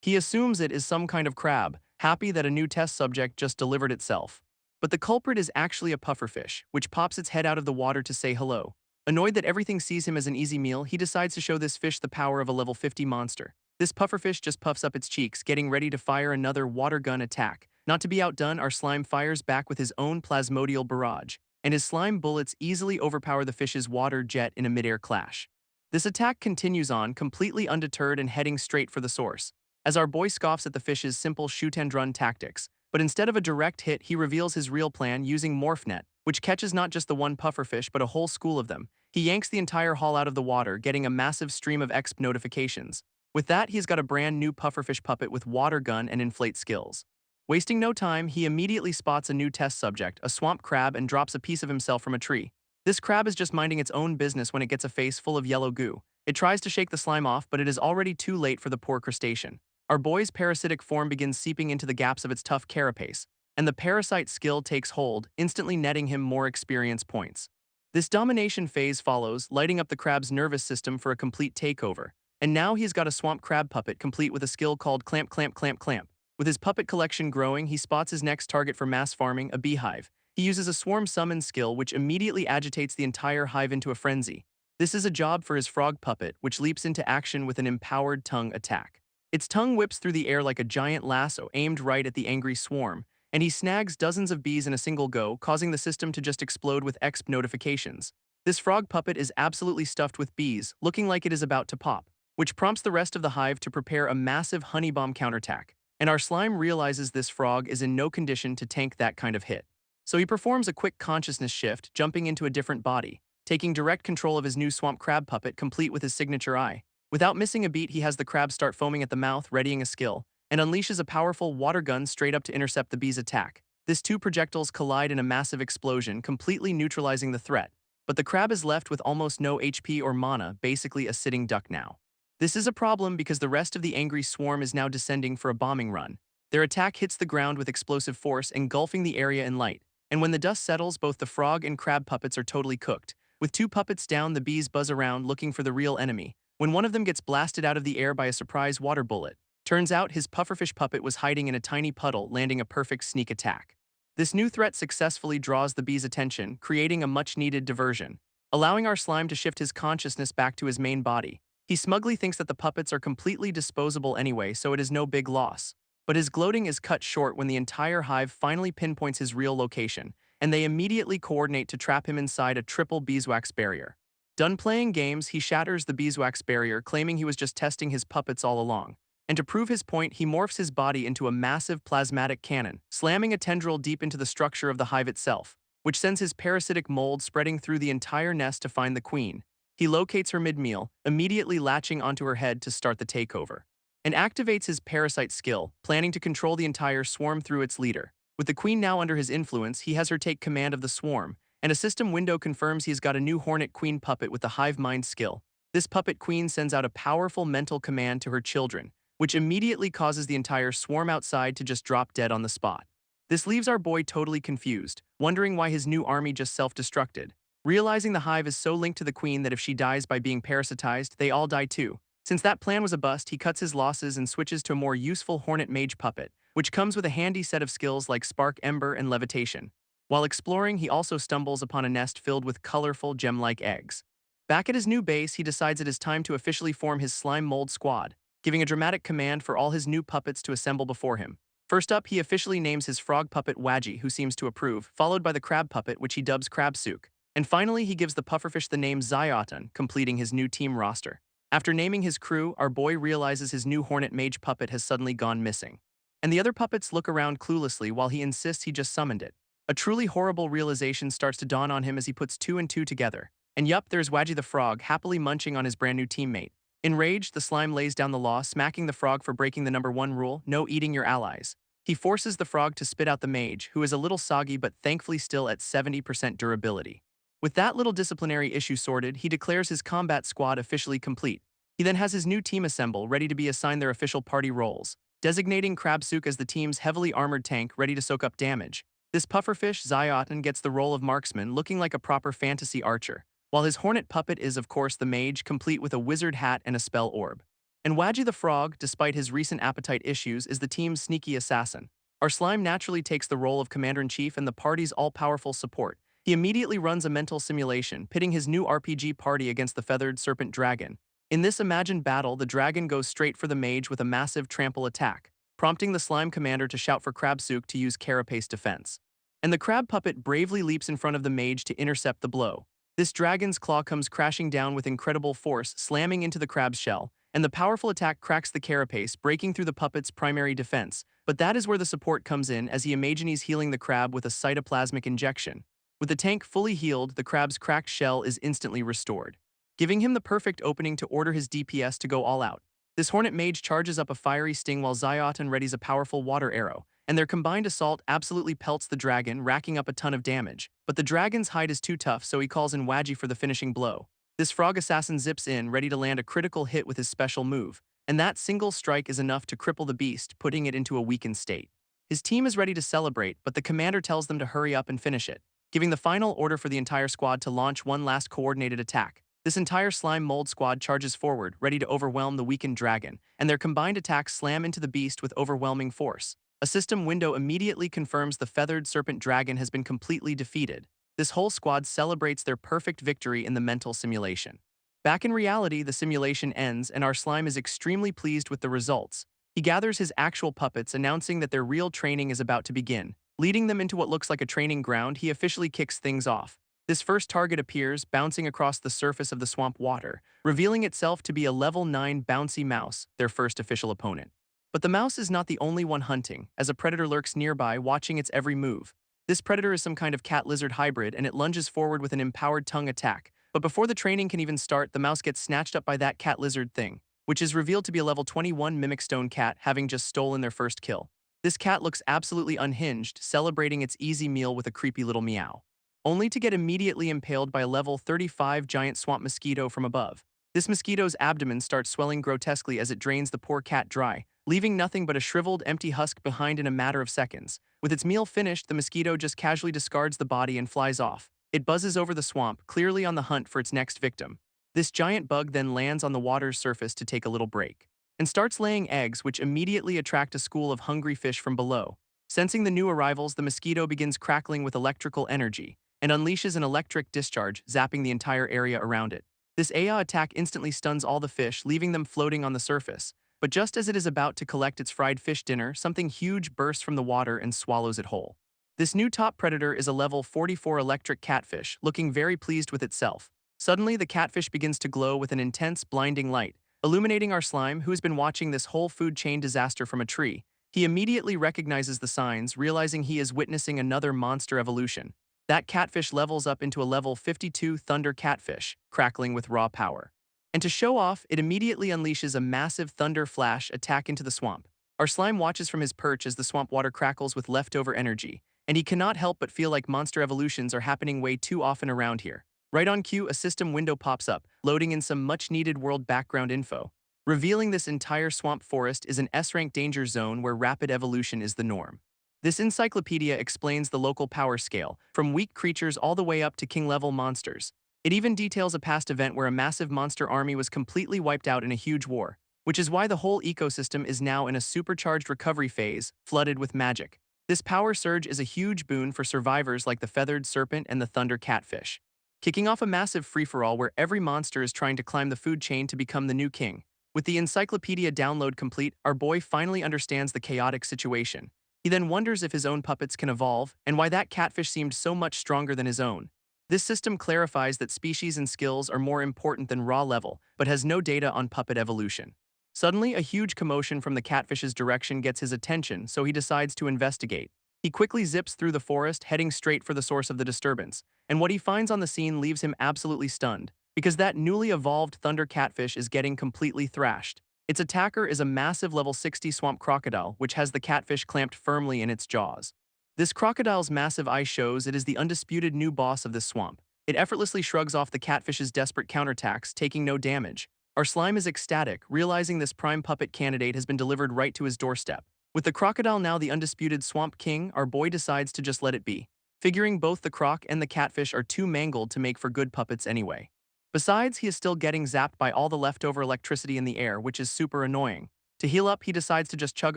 He assumes it is some kind of crab, happy that a new test subject just delivered itself. But the culprit is actually a pufferfish, which pops its head out of the water to say hello. Annoyed that everything sees him as an easy meal, he decides to show this fish the power of a level 50 monster. This pufferfish just puffs up its cheeks, getting ready to fire another water gun attack. Not to be outdone, our slime fires back with his own plasmodial barrage, and his slime bullets easily overpower the fish's water jet in a midair clash. This attack continues on, completely undeterred and heading straight for the source, as our boy scoffs at the fish's simple shoot-and-run tactics. But instead of a direct hit, he reveals his real plan using MorphNet, which catches not just the one pufferfish but a whole school of them. He yanks the entire haul out of the water, getting a massive stream of exp notifications. With that, he's got a brand new pufferfish puppet with water gun and inflate skills. Wasting no time, he immediately spots a new test subject, a swamp crab, and drops a piece of himself from a tree. This crab is just minding its own business when it gets a face full of yellow goo. It tries to shake the slime off, but it is already too late for the poor crustacean. Our boy's parasitic form begins seeping into the gaps of its tough carapace, and the parasite skill takes hold, instantly netting him more experience points. This domination phase follows, lighting up the crab's nervous system for a complete takeover. And now he's got a swamp crab puppet complete with a skill called Clamp Clamp Clamp Clamp. With his puppet collection growing, he spots his next target for mass farming, a beehive. He uses a swarm summon skill which immediately agitates the entire hive into a frenzy. This is a job for his frog puppet, which leaps into action with an empowered tongue attack. Its tongue whips through the air like a giant lasso aimed right at the angry swarm, and he snags dozens of bees in a single go, causing the system to just explode with exp notifications. This frog puppet is absolutely stuffed with bees, looking like it is about to pop, which prompts the rest of the hive to prepare a massive honey bomb counterattack. And our slime realizes this frog is in no condition to tank that kind of hit. So he performs a quick consciousness shift, jumping into a different body, taking direct control of his new swamp crab puppet, complete with his signature eye. Without missing a beat, he has the crab start foaming at the mouth, readying a skill, and unleashes a powerful water gun straight up to intercept the bee's attack. These two projectiles collide in a massive explosion, completely neutralizing the threat. But the crab is left with almost no HP or mana, basically a sitting duck now. This is a problem because the rest of the angry swarm is now descending for a bombing run. Their attack hits the ground with explosive force, engulfing the area in light. And when the dust settles, both the frog and crab puppets are totally cooked. With two puppets down, the bees buzz around looking for the real enemy, when one of them gets blasted out of the air by a surprise water bullet. Turns out his pufferfish puppet was hiding in a tiny puddle, landing a perfect sneak attack. This new threat successfully draws the bee's attention, creating a much-needed diversion, allowing our slime to shift his consciousness back to his main body. He smugly thinks that the puppets are completely disposable anyway, so it is no big loss. But his gloating is cut short when the entire hive finally pinpoints his real location, and they immediately coordinate to trap him inside a triple beeswax barrier. Done playing games, he shatters the beeswax barrier, claiming he was just testing his puppets all along. And to prove his point, he morphs his body into a massive plasmatic cannon, slamming a tendril deep into the structure of the hive itself, which sends his parasitic mold spreading through the entire nest to find the queen. He locates her mid-meal, immediately latching onto her head to start the takeover, and activates his parasite skill, planning to control the entire swarm through its leader. With the queen now under his influence, he has her take command of the swarm, and a system window confirms he's got a new hornet queen puppet with the hive mind skill. This puppet queen sends out a powerful mental command to her children, which immediately causes the entire swarm outside to just drop dead on the spot. This leaves our boy totally confused, wondering why his new army just self-destructed. Realizing the hive is so linked to the queen that if she dies by being parasitized, they all die too. Since that plan was a bust, he cuts his losses and switches to a more useful hornet mage puppet, which comes with a handy set of skills like spark, ember, and levitation. While exploring, he also stumbles upon a nest filled with colorful gem-like eggs. Back at his new base, he decides it is time to officially form his slime mold squad, giving a dramatic command for all his new puppets to assemble before him. First up, he officially names his frog puppet Wadgy, who seems to approve, followed by the crab puppet, which he dubs Crabsook. And finally, he gives the pufferfish the name Zyoton, completing his new team roster. After naming his crew, our boy realizes his new hornet mage puppet has suddenly gone missing. And the other puppets look around cluelessly while he insists he just summoned it. A truly horrible realization starts to dawn on him as he puts two and two together. And yup, there's Wadgy the frog, happily munching on his brand new teammate. Enraged, the slime lays down the law, smacking the frog for breaking the #1 rule, no eating your allies. He forces the frog to spit out the mage, who is a little soggy but thankfully still at 70% durability. With that little disciplinary issue sorted, he declares his combat squad officially complete. He then has his new team assemble, ready to be assigned their official party roles, designating Crabsook as the team's heavily armored tank ready to soak up damage. This pufferfish, Zyoton, gets the role of marksman, looking like a proper fantasy archer, while his hornet puppet is, of course, the mage, complete with a wizard hat and a spell orb. And Wadgy the frog, despite his recent appetite issues, is the team's sneaky assassin. Our slime naturally takes the role of commander-in-chief and the party's all-powerful support. He immediately runs a mental simulation, pitting his new RPG party against the feathered serpent dragon. In this imagined battle, the dragon goes straight for the mage with a massive trample attack, prompting the slime commander to shout for Crabsook to use carapace defense. And the crab puppet bravely leaps in front of the mage to intercept the blow. This dragon's claw comes crashing down with incredible force, slamming into the crab's shell, and the powerful attack cracks the carapace, breaking through the puppet's primary defense. But that is where the support comes in, as he imagines healing the crab with a cytoplasmic injection. With the tank fully healed, the crab's cracked shell is instantly restored, giving him the perfect opening to order his DPS to go all out. This hornet mage charges up a fiery sting while Zyoton readies a powerful water arrow, and their combined assault absolutely pelts the dragon, racking up a ton of damage. But the dragon's hide is too tough, so he calls in Wadgy for the finishing blow. This frog assassin zips in, ready to land a critical hit with his special move, and that single strike is enough to cripple the beast, putting it into a weakened state. His team is ready to celebrate, but the commander tells them to hurry up and finish it, giving the final order for the entire squad to launch one last coordinated attack. This entire slime mold squad charges forward, ready to overwhelm the weakened dragon, and their combined attacks slam into the beast with overwhelming force. A system window immediately confirms the feathered serpent dragon has been completely defeated. This whole squad celebrates their perfect victory in the mental simulation. Back in reality, the simulation ends and our slime is extremely pleased with the results. He gathers his actual puppets, announcing that their real training is about to begin. Leading them into what looks like a training ground, he officially kicks things off. This first target appears, bouncing across the surface of the swamp water, revealing itself to be a level 9 bouncy mouse, their first official opponent. But the mouse is not the only one hunting, as a predator lurks nearby, watching its every move. This predator is some kind of cat-lizard hybrid, and it lunges forward with an empowered tongue attack. But before the training can even start, the mouse gets snatched up by that cat-lizard thing, which is revealed to be a level 21 mimic stone cat, having just stolen their first kill. This cat looks absolutely unhinged, celebrating its easy meal with a creepy little meow, only to get immediately impaled by a level 35 giant swamp mosquito from above. This mosquito's abdomen starts swelling grotesquely as it drains the poor cat dry, leaving nothing but a shriveled, empty husk behind in a matter of seconds. With its meal finished, the mosquito just casually discards the body and flies off. It buzzes over the swamp, clearly on the hunt for its next victim. This giant bug then lands on the water's surface to take a little break, and starts laying eggs, which immediately attract a school of hungry fish from below. Sensing the new arrivals, the mosquito begins crackling with electrical energy, and unleashes an electric discharge, zapping the entire area around it. This AI attack instantly stuns all the fish, leaving them floating on the surface. But just as it is about to collect its fried fish dinner, something huge bursts from the water and swallows it whole. This new top predator is a level 44 electric catfish, looking very pleased with itself. Suddenly, the catfish begins to glow with an intense, blinding light, illuminating our slime, who has been watching this whole food chain disaster from a tree. He immediately recognizes the signs, realizing he is witnessing another monster evolution. That catfish levels up into a level 52 thunder catfish, crackling with raw power. And to show off, it immediately unleashes a massive thunder flash attack into the swamp. Our slime watches from his perch as the swamp water crackles with leftover energy, and he cannot help but feel like monster evolutions are happening way too often around here. Right on cue, a system window pops up, loading in some much-needed world background info, revealing this entire swamp forest is an S-rank danger zone where rapid evolution is the norm. This encyclopedia explains the local power scale, from weak creatures all the way up to king-level monsters. It even details a past event where a massive monster army was completely wiped out in a huge war, which is why the whole ecosystem is now in a supercharged recovery phase, flooded with magic. This power surge is a huge boon for survivors like the feathered serpent and the thunder catfish, kicking off a massive free-for-all where every monster is trying to climb the food chain to become the new king. With the encyclopedia download complete, our boy finally understands the chaotic situation. He then wonders if his own puppets can evolve, and why that catfish seemed so much stronger than his own. This system clarifies that species and skills are more important than raw level, but has no data on puppet evolution. Suddenly, a huge commotion from the catfish's direction gets his attention, so he decides to investigate. He quickly zips through the forest, heading straight for the source of the disturbance, and what he finds on the scene leaves him absolutely stunned, because that newly evolved thunder catfish is getting completely thrashed. Its attacker is a massive level 60 swamp crocodile, which has the catfish clamped firmly in its jaws. This crocodile's massive eye shows it is the undisputed new boss of this swamp. It effortlessly shrugs off the catfish's desperate counterattacks, taking no damage. Our slime is ecstatic, realizing this prime puppet candidate has been delivered right to his doorstep. With the crocodile now the undisputed swamp king, our boy decides to just let it be, figuring both the croc and the catfish are too mangled to make for good puppets anyway. Besides, he is still getting zapped by all the leftover electricity in the air, which is super annoying. To heal up, he decides to just chug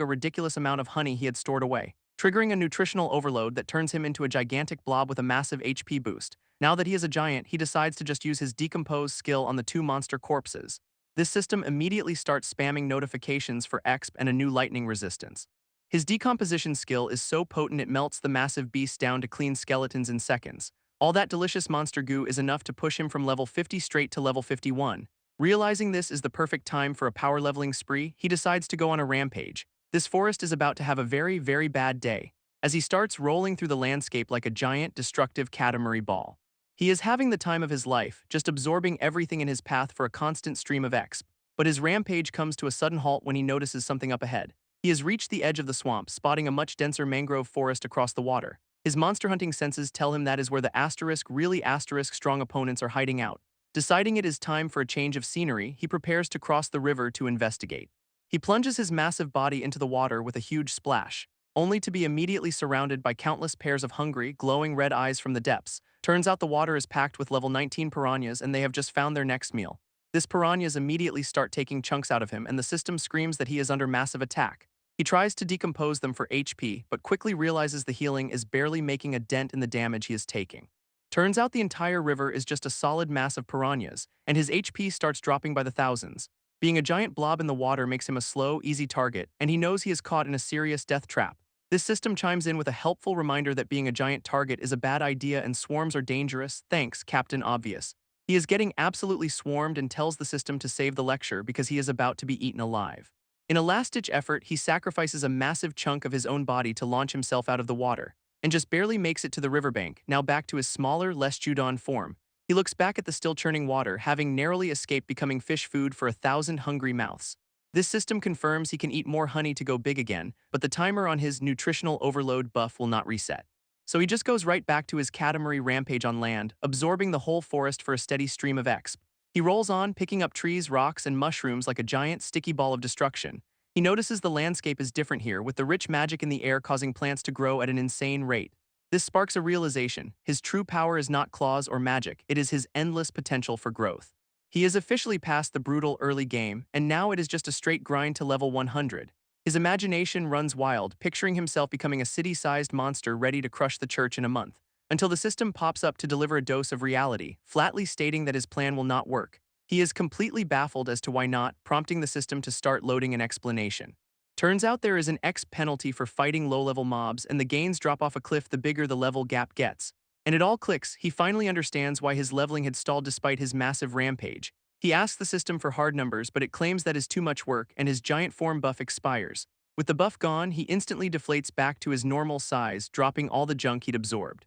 a ridiculous amount of honey he had stored away, triggering a nutritional overload that turns him into a gigantic blob with a massive HP boost. Now that he is a giant, he decides to just use his decompose skill on the two monster corpses. This system immediately starts spamming notifications for exp and a new lightning resistance. His decomposition skill is so potent it melts the massive beast down to clean skeletons in seconds. All that delicious monster goo is enough to push him from level 50 straight to level 51. Realizing this is the perfect time for a power leveling spree, he decides to go on a rampage. This forest is about to have a very, very bad day, as he starts rolling through the landscape like a giant, destructive catamaran ball. He is having the time of his life, just absorbing everything in his path for a constant stream of exp. But his rampage comes to a sudden halt when he notices something up ahead. He has reached the edge of the swamp, spotting a much denser mangrove forest across the water. His monster hunting senses tell him that is where the really strong opponents are hiding out. Deciding it is time for a change of scenery, he prepares to cross the river to investigate. He plunges his massive body into the water with a huge splash, only to be immediately surrounded by countless pairs of hungry, glowing red eyes from the depths. Turns out the water is packed with level 19 piranhas and they have just found their next meal. This piranhas immediately start taking chunks out of him and the system screams that he is under massive attack. He tries to decompose them for HP, but quickly realizes the healing is barely making a dent in the damage he is taking. Turns out the entire river is just a solid mass of piranhas, and his HP starts dropping by the thousands. Being a giant blob in the water makes him a slow, easy target, and he knows he is caught in a serious death trap. This system chimes in with a helpful reminder that being a giant target is a bad idea and swarms are dangerous. Thanks, Captain Obvious. He is getting absolutely swarmed and tells the system to save the lecture because he is about to be eaten alive. In a last-ditch effort, he sacrifices a massive chunk of his own body to launch himself out of the water, and just barely makes it to the riverbank, now back to his smaller, less chewed-on form. He looks back at the still churning water, having narrowly escaped becoming fish food for 1,000 hungry mouths. This system confirms he can eat more honey to go big again, but the timer on his nutritional overload buff will not reset. So he just goes right back to his catamaran rampage on land, absorbing the whole forest for a steady stream of exp. He rolls on, picking up trees, rocks, and mushrooms like a giant, sticky ball of destruction. He notices the landscape is different here, with the rich magic in the air causing plants to grow at an insane rate. This sparks a realization: his true power is not claws or magic, it is his endless potential for growth. He is officially past the brutal early game, and now it is just a straight grind to level 100. His imagination runs wild, picturing himself becoming a city-sized monster ready to crush the church in a month, until the system pops up to deliver a dose of reality, flatly stating that his plan will not work. He is completely baffled as to why not, prompting the system to start loading an explanation. Turns out there is an X penalty for fighting low-level mobs, and the gains drop off a cliff the bigger the level gap gets. And it all clicks. He finally understands why his leveling had stalled despite his massive rampage. He asks the system for hard numbers, but it claims that is too much work, and his giant form buff expires. With the buff gone, he instantly deflates back to his normal size, dropping all the junk he'd absorbed.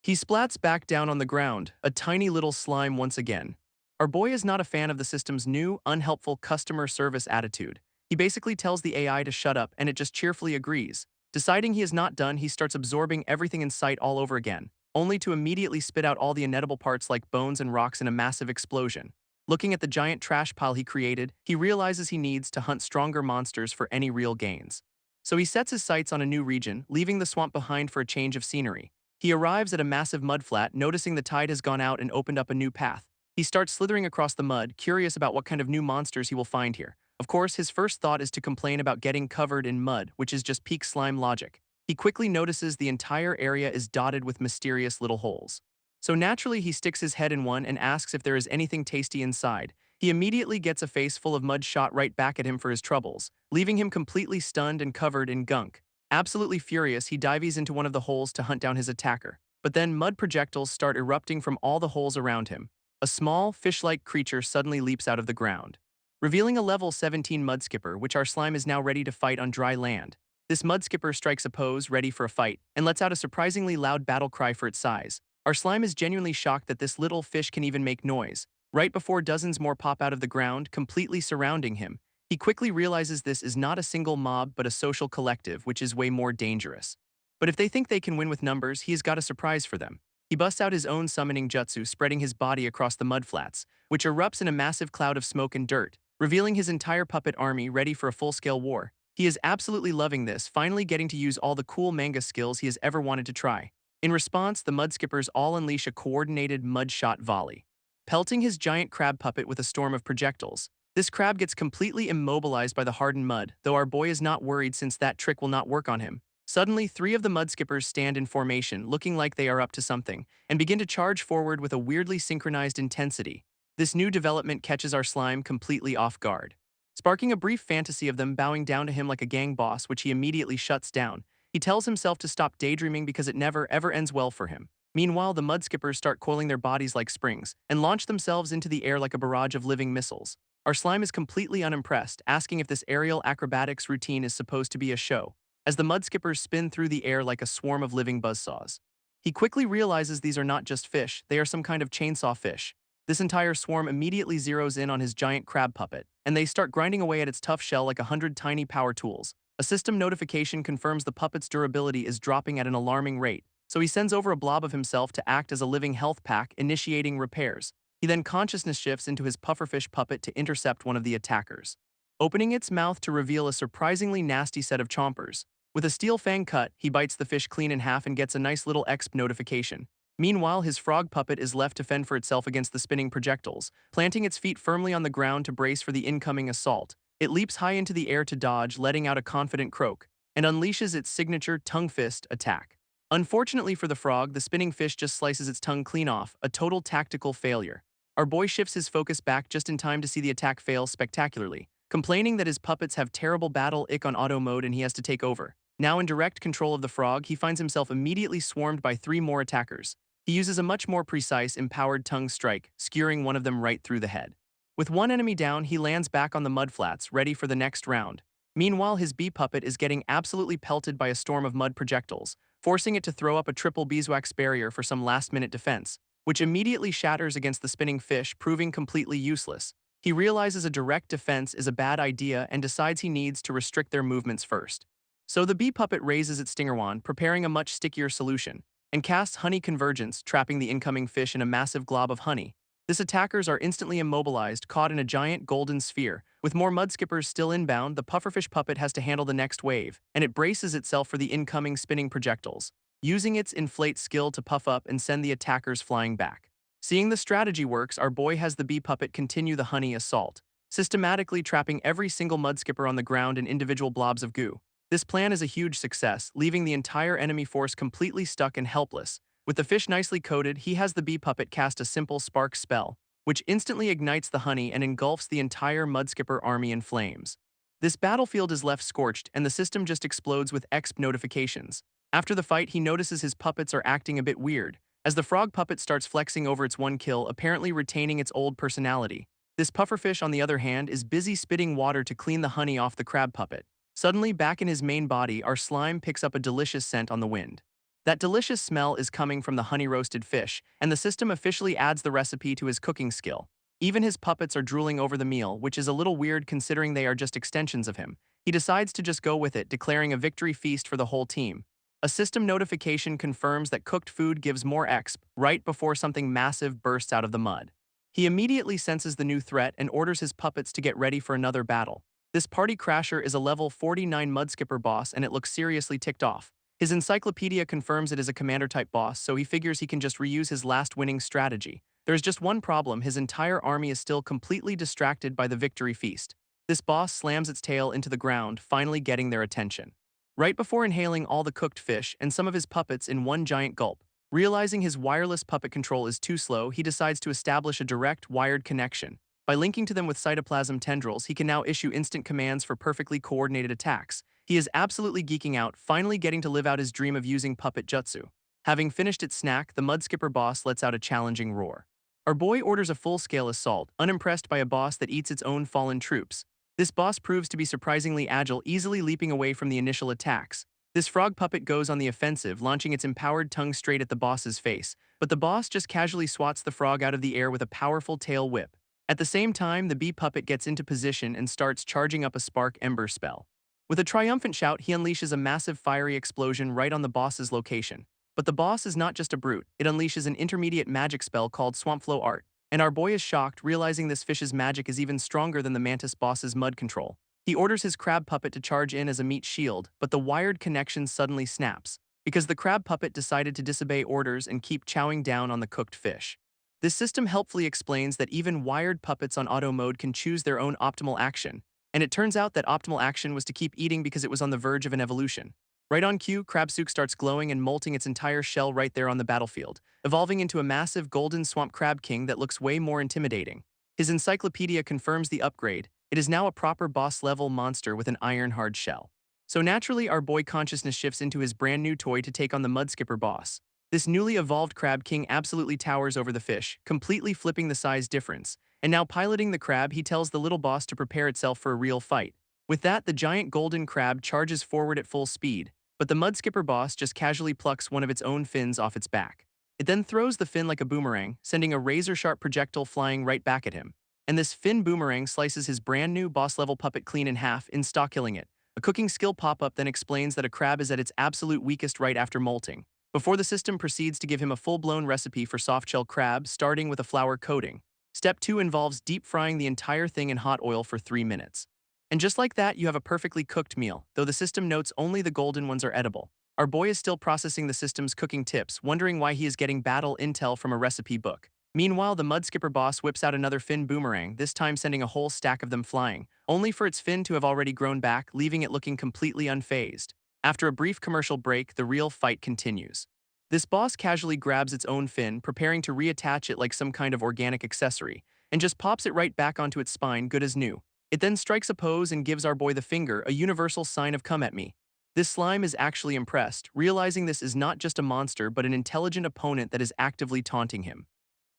He splats back down on the ground, a tiny little slime once again. Our boy is not a fan of the system's new, unhelpful customer service attitude. He basically tells the AI to shut up, and it just cheerfully agrees. Deciding he is not done, he starts absorbing everything in sight all over again, only to immediately spit out all the inedible parts like bones and rocks in a massive explosion. Looking at the giant trash pile he created, he realizes he needs to hunt stronger monsters for any real gains. So he sets his sights on a new region, leaving the swamp behind for a change of scenery. He arrives at a massive mudflat, noticing the tide has gone out and opened up a new path. He starts slithering across the mud, curious about what kind of new monsters he will find here. Of course, his first thought is to complain about getting covered in mud, which is just peak slime logic. He quickly notices the entire area is dotted with mysterious little holes. So naturally, he sticks his head in one and asks if there is anything tasty inside. He immediately gets a face full of mud shot right back at him for his troubles, leaving him completely stunned and covered in gunk. Absolutely furious, he dives into one of the holes to hunt down his attacker. But then mud projectiles start erupting from all the holes around him. A small, fish-like creature suddenly leaps out of the ground, revealing a level 17 mudskipper, which our slime is now ready to fight on dry land. This mudskipper strikes a pose, ready for a fight, and lets out a surprisingly loud battle cry for its size. Our slime is genuinely shocked that this little fish can even make noise. Right before dozens more pop out of the ground, completely surrounding him, he quickly realizes this is not a single mob but a social collective, which is way more dangerous. But if they think they can win with numbers, he has got a surprise for them. He busts out his own summoning jutsu, spreading his body across the mudflats, which erupts in a massive cloud of smoke and dirt, revealing his entire puppet army ready for a full-scale war. He is absolutely loving this, finally getting to use all the cool manga skills he has ever wanted to try. In response, the mudskippers all unleash a coordinated mud shot volley, pelting his giant crab puppet with a storm of projectiles. This crab gets completely immobilized by the hardened mud, though our boy is not worried since that trick will not work on him. Suddenly, 3 of the mudskippers stand in formation, looking like they are up to something, and begin to charge forward with a weirdly synchronized intensity. This new development catches our slime completely off guard, sparking a brief fantasy of them bowing down to him like a gang boss, which he immediately shuts down. He tells himself to stop daydreaming because it never ever ends well for him. Meanwhile, the mudskippers start coiling their bodies like springs and launch themselves into the air like a barrage of living missiles. Our slime is completely unimpressed, asking if this aerial acrobatics routine is supposed to be a show, as the mudskippers spin through the air like a swarm of living buzzsaws. He quickly realizes these are not just fish, they are some kind of chainsaw fish. This entire swarm immediately zeroes in on his giant crab puppet, and they start grinding away at its tough shell like 100 tiny power tools. A system notification confirms the puppet's durability is dropping at an alarming rate, so he sends over a blob of himself to act as a living health pack, initiating repairs. He then consciousness shifts into his pufferfish puppet to intercept one of the attackers, opening its mouth to reveal a surprisingly nasty set of chompers. With a steel fang cut, he bites the fish clean in half and gets a nice little exp notification. Meanwhile, his frog puppet is left to fend for itself against the spinning projectiles, planting its feet firmly on the ground to brace for the incoming assault. It leaps high into the air to dodge, letting out a confident croak, and unleashes its signature tongue fist attack. Unfortunately for the frog, the spinning fish just slices its tongue clean off, a total tactical failure. Our boy shifts his focus back just in time to see the attack fail spectacularly, complaining that his puppets have terrible battle ick on auto mode and he has to take over. Now in direct control of the frog, he finds himself immediately swarmed by 3 more attackers. He uses a much more precise, empowered tongue strike, skewering one of them right through the head. With one enemy down, he lands back on the mudflats, ready for the next round. Meanwhile, his bee puppet is getting absolutely pelted by a storm of mud projectiles, forcing it to throw up a triple beeswax barrier for some last-minute defense, which immediately shatters against the spinning fish, proving completely useless. He realizes a direct defense is a bad idea and decides he needs to restrict their movements first. So the bee puppet raises its stinger wand, preparing a much stickier solution, and casts Honey Convergence, trapping the incoming fish in a massive glob of honey. This attackers are instantly immobilized, caught in a giant golden sphere. With more mudskippers still inbound, the pufferfish puppet has to handle the next wave, and it braces itself for the incoming spinning projectiles, using its inflate skill to puff up and send the attackers flying back. Seeing the strategy works, our boy has the bee puppet continue the honey assault, systematically trapping every single mudskipper on the ground in individual blobs of goo. This plan is a huge success, leaving the entire enemy force completely stuck and helpless. With the fish nicely coated, he has the bee puppet cast a simple spark spell, which instantly ignites the honey and engulfs the entire mudskipper army in flames. This battlefield is left scorched, and the system just explodes with exp notifications. After the fight, he notices his puppets are acting a bit weird, as the frog puppet starts flexing over its one kill, apparently retaining its old personality. This pufferfish, on the other hand, is busy spitting water to clean the honey off the crab puppet. Suddenly, back in his main body, our slime picks up a delicious scent on the wind. That delicious smell is coming from the honey-roasted fish, and the system officially adds the recipe to his cooking skill. Even his puppets are drooling over the meal, which is a little weird considering they are just extensions of him. He decides to just go with it, declaring a victory feast for the whole team. A system notification confirms that cooked food gives more exp right before something massive bursts out of the mud. He immediately senses the new threat and orders his puppets to get ready for another battle. This party crasher is a level 49 mudskipper boss, and it looks seriously ticked off. His encyclopedia confirms it is a commander-type boss, so he figures he can just reuse his last winning strategy. There's just one problem: his entire army is still completely distracted by the victory feast. This boss slams its tail into the ground, finally getting their attention. Right before inhaling all the cooked fish and some of his puppets in one giant gulp, realizing his wireless puppet control is too slow, he decides to establish a direct wired connection. By linking to them with cytoplasm tendrils, he can now issue instant commands for perfectly coordinated attacks. He is absolutely geeking out, finally getting to live out his dream of using puppet jutsu. Having finished its snack, the mudskipper boss lets out a challenging roar. Our boy orders a full-scale assault, unimpressed by a boss that eats its own fallen troops. This boss proves to be surprisingly agile, easily leaping away from the initial attacks. This frog puppet goes on the offensive, launching its empowered tongue straight at the boss's face, but the boss just casually swats the frog out of the air with a powerful tail whip. At the same time, the bee puppet gets into position and starts charging up a spark ember spell. With a triumphant shout, he unleashes a massive fiery explosion right on the boss's location. But the boss is not just a brute, it unleashes an intermediate magic spell called Swamp Flow Art, and our boy is shocked, realizing this fish's magic is even stronger than the mantis boss's mud control. He orders his crab puppet to charge in as a meat shield, but the wired connection suddenly snaps, because the crab puppet decided to disobey orders and keep chowing down on the cooked fish. This system helpfully explains that even wired puppets on auto mode can choose their own optimal action, and it turns out that optimal action was to keep eating because it was on the verge of an evolution. Right on cue, Crabsook starts glowing and molting its entire shell right there on the battlefield, evolving into a massive golden swamp crab king that looks way more intimidating. His encyclopedia confirms the upgrade. It is now a proper boss-level monster with an iron-hard shell. So naturally, our boy consciousness shifts into his brand new toy to take on the mudskipper boss. This newly evolved crab king absolutely towers over the fish, completely flipping the size difference. And now piloting the crab, he tells the little boss to prepare itself for a real fight. With that, the giant golden crab charges forward at full speed, but the mudskipper boss just casually plucks one of its own fins off its back. It then throws the fin like a boomerang, sending a razor-sharp projectile flying right back at him. And this fin boomerang slices his brand new boss-level puppet clean in half, insta-killing it. A cooking skill pop-up then explains that a crab is at its absolute weakest right after molting, before the system proceeds to give him a full-blown recipe for soft-shell crab, starting with a flour coating. Step 2 involves deep frying the entire thing in hot oil for 3 minutes. And just like that, you have a perfectly cooked meal, though the system notes only the golden ones are edible. Our boy is still processing the system's cooking tips, wondering why he is getting battle intel from a recipe book. Meanwhile, the Mudskipper boss whips out another fin boomerang, this time sending a whole stack of them flying, only for its fin to have already grown back, leaving it looking completely unfazed. After a brief commercial break, the real fight continues. This boss casually grabs its own fin, preparing to reattach it like some kind of organic accessory, and just pops it right back onto its spine, good as new. It then strikes a pose and gives our boy the finger, a universal sign of come at me. This slime is actually impressed, realizing this is not just a monster but an intelligent opponent that is actively taunting him.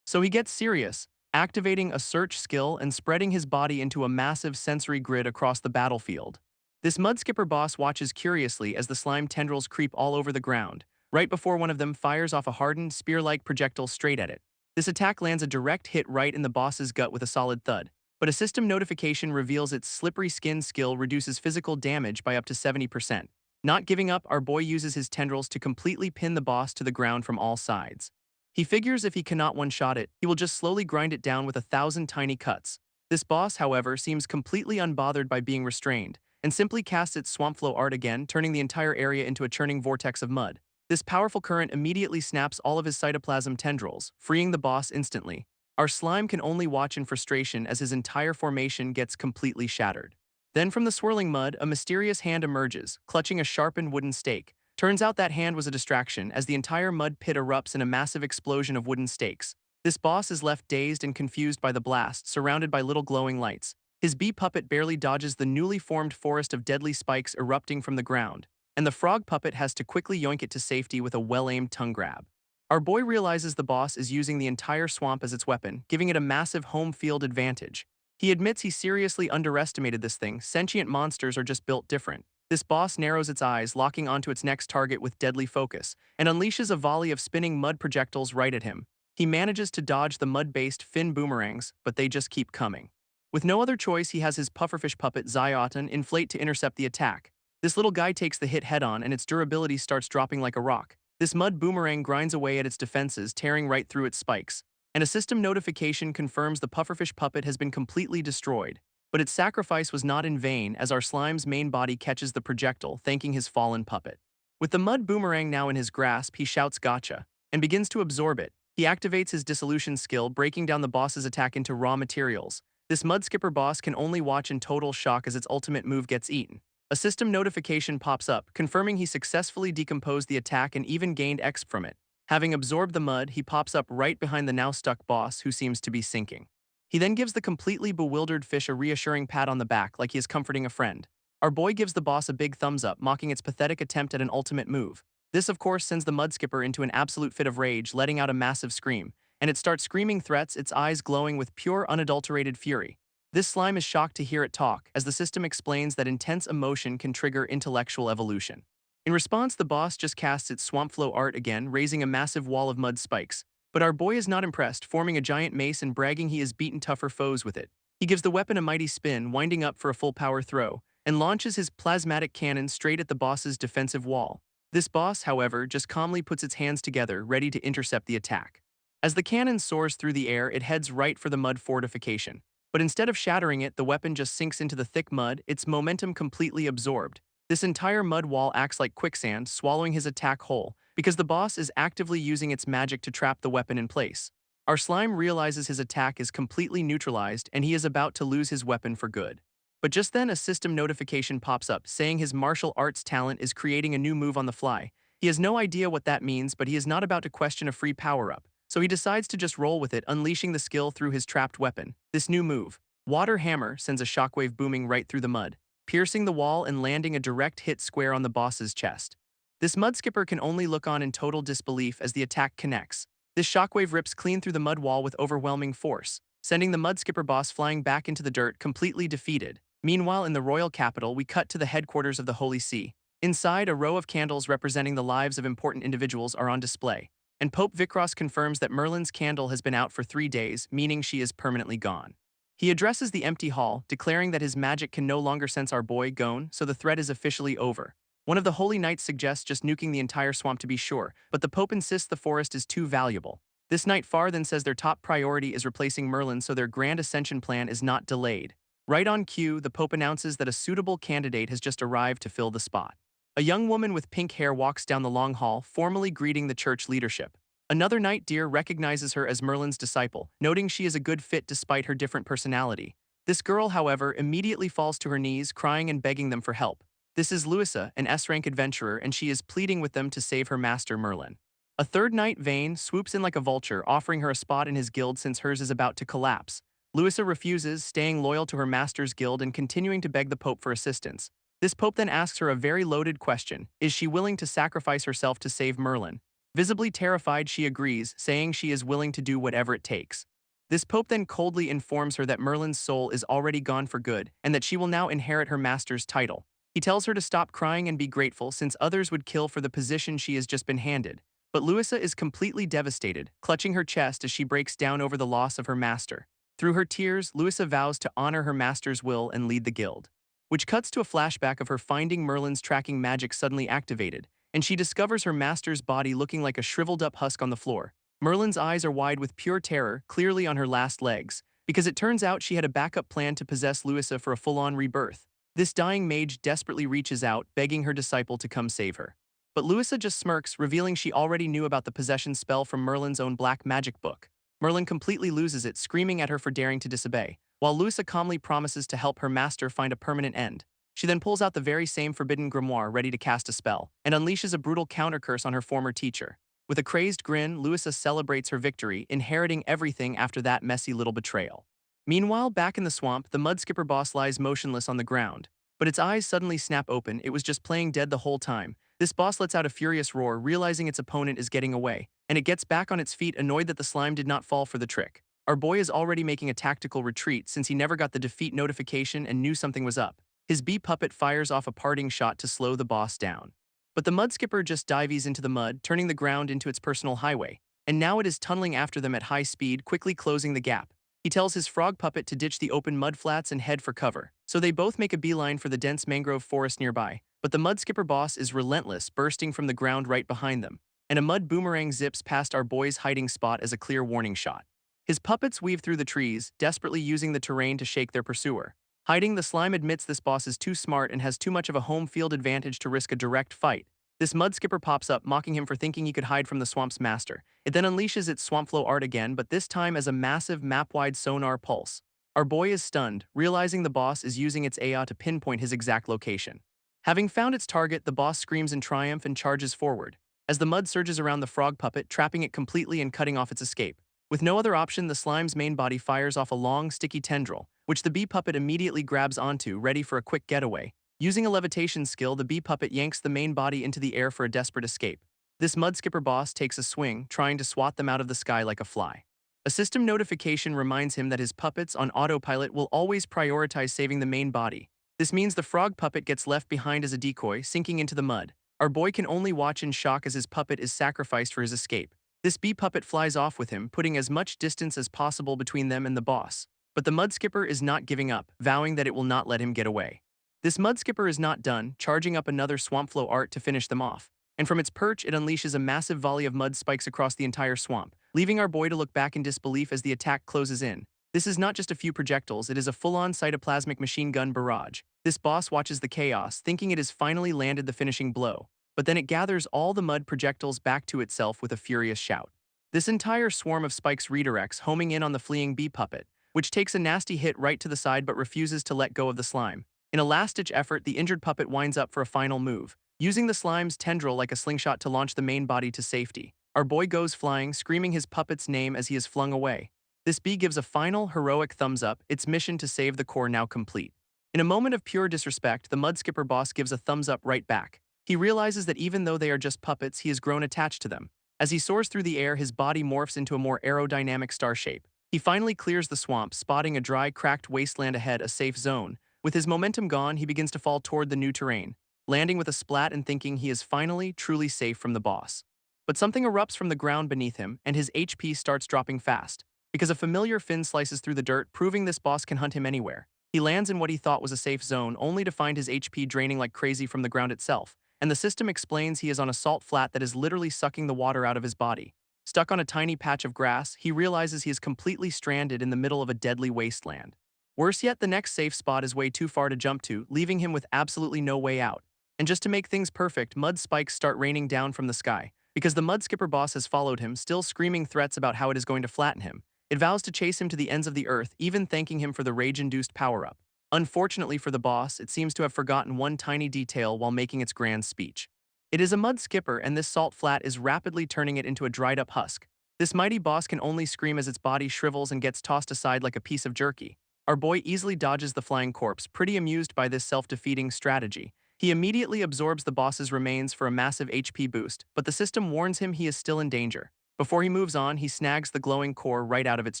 So he gets serious, activating a search skill and spreading his body into a massive sensory grid across the battlefield. This Mudskipper boss watches curiously as the slime tendrils creep all over the ground, right before one of them fires off a hardened, spear-like projectile straight at it. This attack lands a direct hit right in the boss's gut with a solid thud, but a system notification reveals its slippery skin skill reduces physical damage by up to 70%. Not giving up, our boy uses his tendrils to completely pin the boss to the ground from all sides. He figures if he cannot one-shot it, he will just slowly grind it down with 1,000 tiny cuts. This boss, however, seems completely unbothered by being restrained, and simply casts its swamp flow art again, turning the entire area into a churning vortex of mud. This powerful current immediately snaps all of his cytoplasm tendrils, freeing the boss instantly. Our slime can only watch in frustration as his entire formation gets completely shattered. Then from the swirling mud, a mysterious hand emerges, clutching a sharpened wooden stake. Turns out that hand was a distraction as the entire mud pit erupts in a massive explosion of wooden stakes. This boss is left dazed and confused by the blast, surrounded by little glowing lights. His bee puppet barely dodges the newly formed forest of deadly spikes erupting from the ground, and the frog puppet has to quickly yoink it to safety with a well-aimed tongue grab. Our boy realizes the boss is using the entire swamp as its weapon, giving it a massive home field advantage. He admits he seriously underestimated this thing. Sentient monsters are just built different. This boss narrows its eyes, locking onto its next target with deadly focus, and unleashes a volley of spinning mud projectiles right at him. He manages to dodge the mud-based fin boomerangs, but they just keep coming. With no other choice, he has his pufferfish puppet Zyoton inflate to intercept the attack. This little guy takes the hit head-on, and its durability starts dropping like a rock. This mud boomerang grinds away at its defenses, tearing right through its spikes. And a system notification confirms the pufferfish puppet has been completely destroyed. But its sacrifice was not in vain, as our slime's main body catches the projectile, thanking his fallen puppet. With the mud boomerang now in his grasp, he shouts gotcha, and begins to absorb it. He activates his dissolution skill, breaking down the boss's attack into raw materials. This Mudskipper boss can only watch in total shock as its ultimate move gets eaten. A system notification pops up, confirming he successfully decomposed the attack and even gained XP from it. Having absorbed the mud, he pops up right behind the now stuck boss, who seems to be sinking. He then gives the completely bewildered fish a reassuring pat on the back like he is comforting a friend. Our boy gives the boss a big thumbs up, mocking its pathetic attempt at an ultimate move. This, of course, sends the Mudskipper into an absolute fit of rage, letting out a massive scream, and it starts screaming threats, its eyes glowing with pure, unadulterated fury. This slime is shocked to hear it talk, as the system explains that intense emotion can trigger intellectual evolution. In response, the boss just casts its swamp flow art again, raising a massive wall of mud spikes. But our boy is not impressed, forming a giant mace and bragging he has beaten tougher foes with it. He gives the weapon a mighty spin, winding up for a full power throw, and launches his plasmatic cannon straight at the boss's defensive wall. This boss, however, just calmly puts its hands together, ready to intercept the attack. As the cannon soars through the air, it heads right for the mud fortification. But instead of shattering it, the weapon just sinks into the thick mud, its momentum completely absorbed. This entire mud wall acts like quicksand, swallowing his attack whole, because the boss is actively using its magic to trap the weapon in place. Our slime realizes his attack is completely neutralized and he is about to lose his weapon for good. But just then a system notification pops up saying his martial arts talent is creating a new move on the fly. He has no idea what that means, but he is not about to question a free power-up, so he decides to just roll with it, unleashing the skill through his trapped weapon. This new move, Water Hammer, sends a shockwave booming right through the mud, piercing the wall and landing a direct hit square on the boss's chest. This Mudskipper can only look on in total disbelief as the attack connects. This shockwave rips clean through the mud wall with overwhelming force, sending the Mudskipper boss flying back into the dirt, completely defeated. Meanwhile, in the royal capital, we cut to the headquarters of the Holy See. Inside, a row of candles representing the lives of important individuals are on display, and Pope Vikros confirms that Merlin's candle has been out for 3 days, meaning she is permanently gone. He addresses the empty hall, declaring that his magic can no longer sense our boy Gon, so the threat is officially over. One of the Holy Knights suggests just nuking the entire swamp to be sure, but the Pope insists the forest is too valuable. This Knight Far then says their top priority is replacing Merlin, so their grand ascension plan is not delayed. Right on cue, the Pope announces that a suitable candidate has just arrived to fill the spot. A young woman with pink hair walks down the long hall, formally greeting the church leadership. Another night deer recognizes her as Merlin's disciple, noting she is a good fit despite her different personality. This girl, however, immediately falls to her knees, crying and begging them for help. This is Louisa, an S-rank adventurer, and she is pleading with them to save her master Merlin. A third night, Vane swoops in like a vulture, offering her a spot in his guild since hers is about to collapse. Louisa refuses, staying loyal to her master's guild and continuing to beg the Pope for assistance. This Pope then asks her a very loaded question: is she willing to sacrifice herself to save Merlin? Visibly terrified, she agrees, saying she is willing to do whatever it takes. This Pope then coldly informs her that Merlin's soul is already gone for good and that she will now inherit her master's title. He tells her to stop crying and be grateful since others would kill for the position she has just been handed. But Louisa is completely devastated, clutching her chest as she breaks down over the loss of her master. Through her tears, Louisa vows to honor her master's will and lead the guild. Which cuts to a flashback of her finding Merlin's tracking magic suddenly activated, and she discovers her master's body looking like a shriveled-up husk on the floor. Merlin's eyes are wide with pure terror, clearly on her last legs, because it turns out she had a backup plan to possess Louisa for a full-on rebirth. This dying mage desperately reaches out, begging her disciple to come save her. But Louisa just smirks, revealing she already knew about the possession spell from Merlin's own black magic book. Merlin completely loses it, screaming at her for daring to disobey, while Louisa calmly promises to help her master find a permanent end. She then pulls out the very same forbidden grimoire ready to cast a spell, and unleashes a brutal counter-curse on her former teacher. With a crazed grin, Louisa celebrates her victory, inheriting everything after that messy little betrayal. Meanwhile, back in the swamp, the mudskipper boss lies motionless on the ground. But its eyes suddenly snap open. It was just playing dead the whole time. This boss lets out a furious roar, realizing its opponent is getting away, and it gets back on its feet, annoyed that the slime did not fall for the trick. Our boy is already making a tactical retreat since he never got the defeat notification and knew something was up. His bee puppet fires off a parting shot to slow the boss down. But the mudskipper just dives into the mud, turning the ground into its personal highway, and now it is tunneling after them at high speed, quickly closing the gap. He tells his frog puppet to ditch the open mudflats and head for cover, so they both make a beeline for the dense mangrove forest nearby. But the mudskipper boss is relentless, bursting from the ground right behind them, and a mud boomerang zips past our boy's hiding spot as a clear warning shot. His puppets weave through the trees, desperately using the terrain to shake their pursuer. Hiding, the slime admits this boss is too smart and has too much of a home field advantage to risk a direct fight. This mudskipper pops up, mocking him for thinking he could hide from the swamp's master. It then unleashes its swamp flow art again, but this time as a massive map-wide sonar pulse. Our boy is stunned, realizing the boss is using its AI to pinpoint his exact location. Having found its target, the boss screams in triumph and charges forward, as the mud surges around the frog puppet, trapping it completely and cutting off its escape. With no other option, the slime's main body fires off a long, sticky tendril, which the bee puppet immediately grabs onto, ready for a quick getaway. Using a levitation skill, the bee puppet yanks the main body into the air for a desperate escape. This mudskipper boss takes a swing, trying to swat them out of the sky like a fly. A system notification reminds him that his puppets on autopilot will always prioritize saving the main body. This means the frog puppet gets left behind as a decoy, sinking into the mud. Our boy can only watch in shock as his puppet is sacrificed for his escape. This bee puppet flies off with him, putting as much distance as possible between them and the boss. But the mudskipper is not giving up, vowing that it will not let him get away. This mudskipper is not done, charging up another swamp flow art to finish them off. And from its perch, it unleashes a massive volley of mud spikes across the entire swamp, leaving our boy to look back in disbelief as the attack closes in. This is not just a few projectiles, it is a full-on cytoplasmic machine gun barrage. This boss watches the chaos, thinking it has finally landed the finishing blow. But then it gathers all the mud projectiles back to itself with a furious shout. This entire swarm of spikes redirects, homing in on the fleeing bee puppet, which takes a nasty hit right to the side but refuses to let go of the slime. In a last-ditch effort, the injured puppet winds up for a final move, using the slime's tendril like a slingshot to launch the main body to safety. Our boy goes flying, screaming his puppet's name as he is flung away. This bee gives a final, heroic thumbs up, its mission to save the core now complete. In a moment of pure disrespect, the mudskipper boss gives a thumbs up right back. He realizes that even though they are just puppets, he has grown attached to them. As he soars through the air, his body morphs into a more aerodynamic star shape. He finally clears the swamp, spotting a dry, cracked wasteland ahead, a safe zone. With his momentum gone, he begins to fall toward the new terrain, landing with a splat and thinking he is finally, truly safe from the boss. But something erupts from the ground beneath him, and his HP starts dropping fast, because a familiar fin slices through the dirt, proving this boss can hunt him anywhere. He lands in what he thought was a safe zone, only to find his HP draining like crazy from the ground itself, and the system explains he is on a salt flat that is literally sucking the water out of his body. Stuck on a tiny patch of grass, he realizes he is completely stranded in the middle of a deadly wasteland. Worse yet, the next safe spot is way too far to jump to, leaving him with absolutely no way out. And just to make things perfect, mud spikes start raining down from the sky, Because the Mud Skipper boss has followed him, still screaming threats about how it is going to flatten him. It vows to chase him to the ends of the earth, even thanking him for the rage-induced power-up. Unfortunately for the boss, it seems to have forgotten one tiny detail while making its grand speech. It is a mud skipper, and this salt flat is rapidly turning it into a dried-up husk. This mighty boss can only scream as its body shrivels and gets tossed aside like a piece of jerky. Our boy easily dodges the flying corpse, pretty amused by this self-defeating strategy. He immediately absorbs the boss's remains for a massive HP boost, but the system warns him he is still in danger. Before he moves on, he snags the glowing core right out of its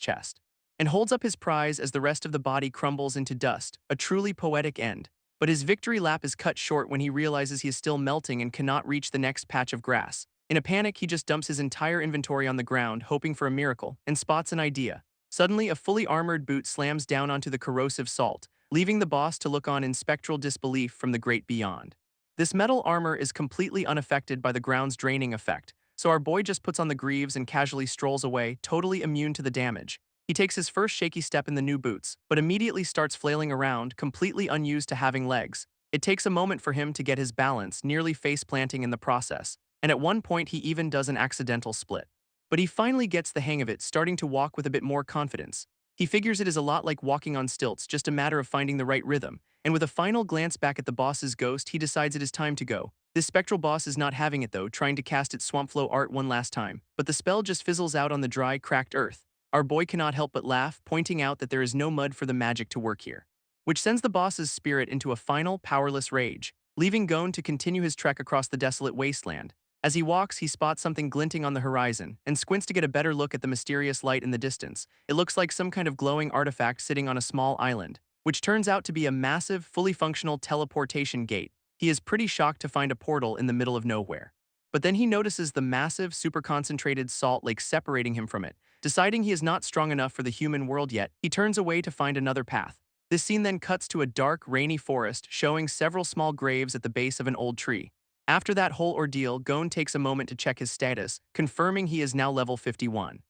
chest and holds up his prize as the rest of the body crumbles into dust, a truly poetic end. But his victory lap is cut short when he realizes he is still melting and cannot reach the next patch of grass. In a panic, he just dumps his entire inventory on the ground, hoping for a miracle, and spots an idea. Suddenly, a fully armored boot slams down onto the corrosive salt, leaving the boss to look on in spectral disbelief from the great beyond. This metal armor is completely unaffected by the ground's draining effect, so our boy just puts on the greaves and casually strolls away, totally immune to the damage. He takes his first shaky step in the new boots, but immediately starts flailing around, completely unused to having legs. It takes a moment for him to get his balance, nearly face-planting in the process, and at one point he even does an accidental split. But he finally gets the hang of it, starting to walk with a bit more confidence. He figures it is a lot like walking on stilts, just a matter of finding the right rhythm, and with a final glance back at the boss's ghost, he decides it is time to go. This spectral boss is not having it though, trying to cast its swamp flow art one last time, but the spell just fizzles out on the dry, cracked earth. Our boy cannot help but laugh, pointing out that there is no mud for the magic to work here, which sends the boss's spirit into a final, powerless rage, leaving Gon to continue his trek across the desolate wasteland. As he walks, he spots something glinting on the horizon and squints to get a better look at the mysterious light in the distance. It looks like some kind of glowing artifact sitting on a small island, which turns out to be a massive, fully functional teleportation gate. He is pretty shocked to find a portal in the middle of nowhere. But then he notices the massive, super-concentrated salt lake separating him from it. Deciding he is not strong enough for the human world yet, he turns away to find another path. This scene then cuts to a dark, rainy forest, showing several small graves at the base of an old tree. After that whole ordeal, Gon takes a moment to check his status, confirming he is now level 51.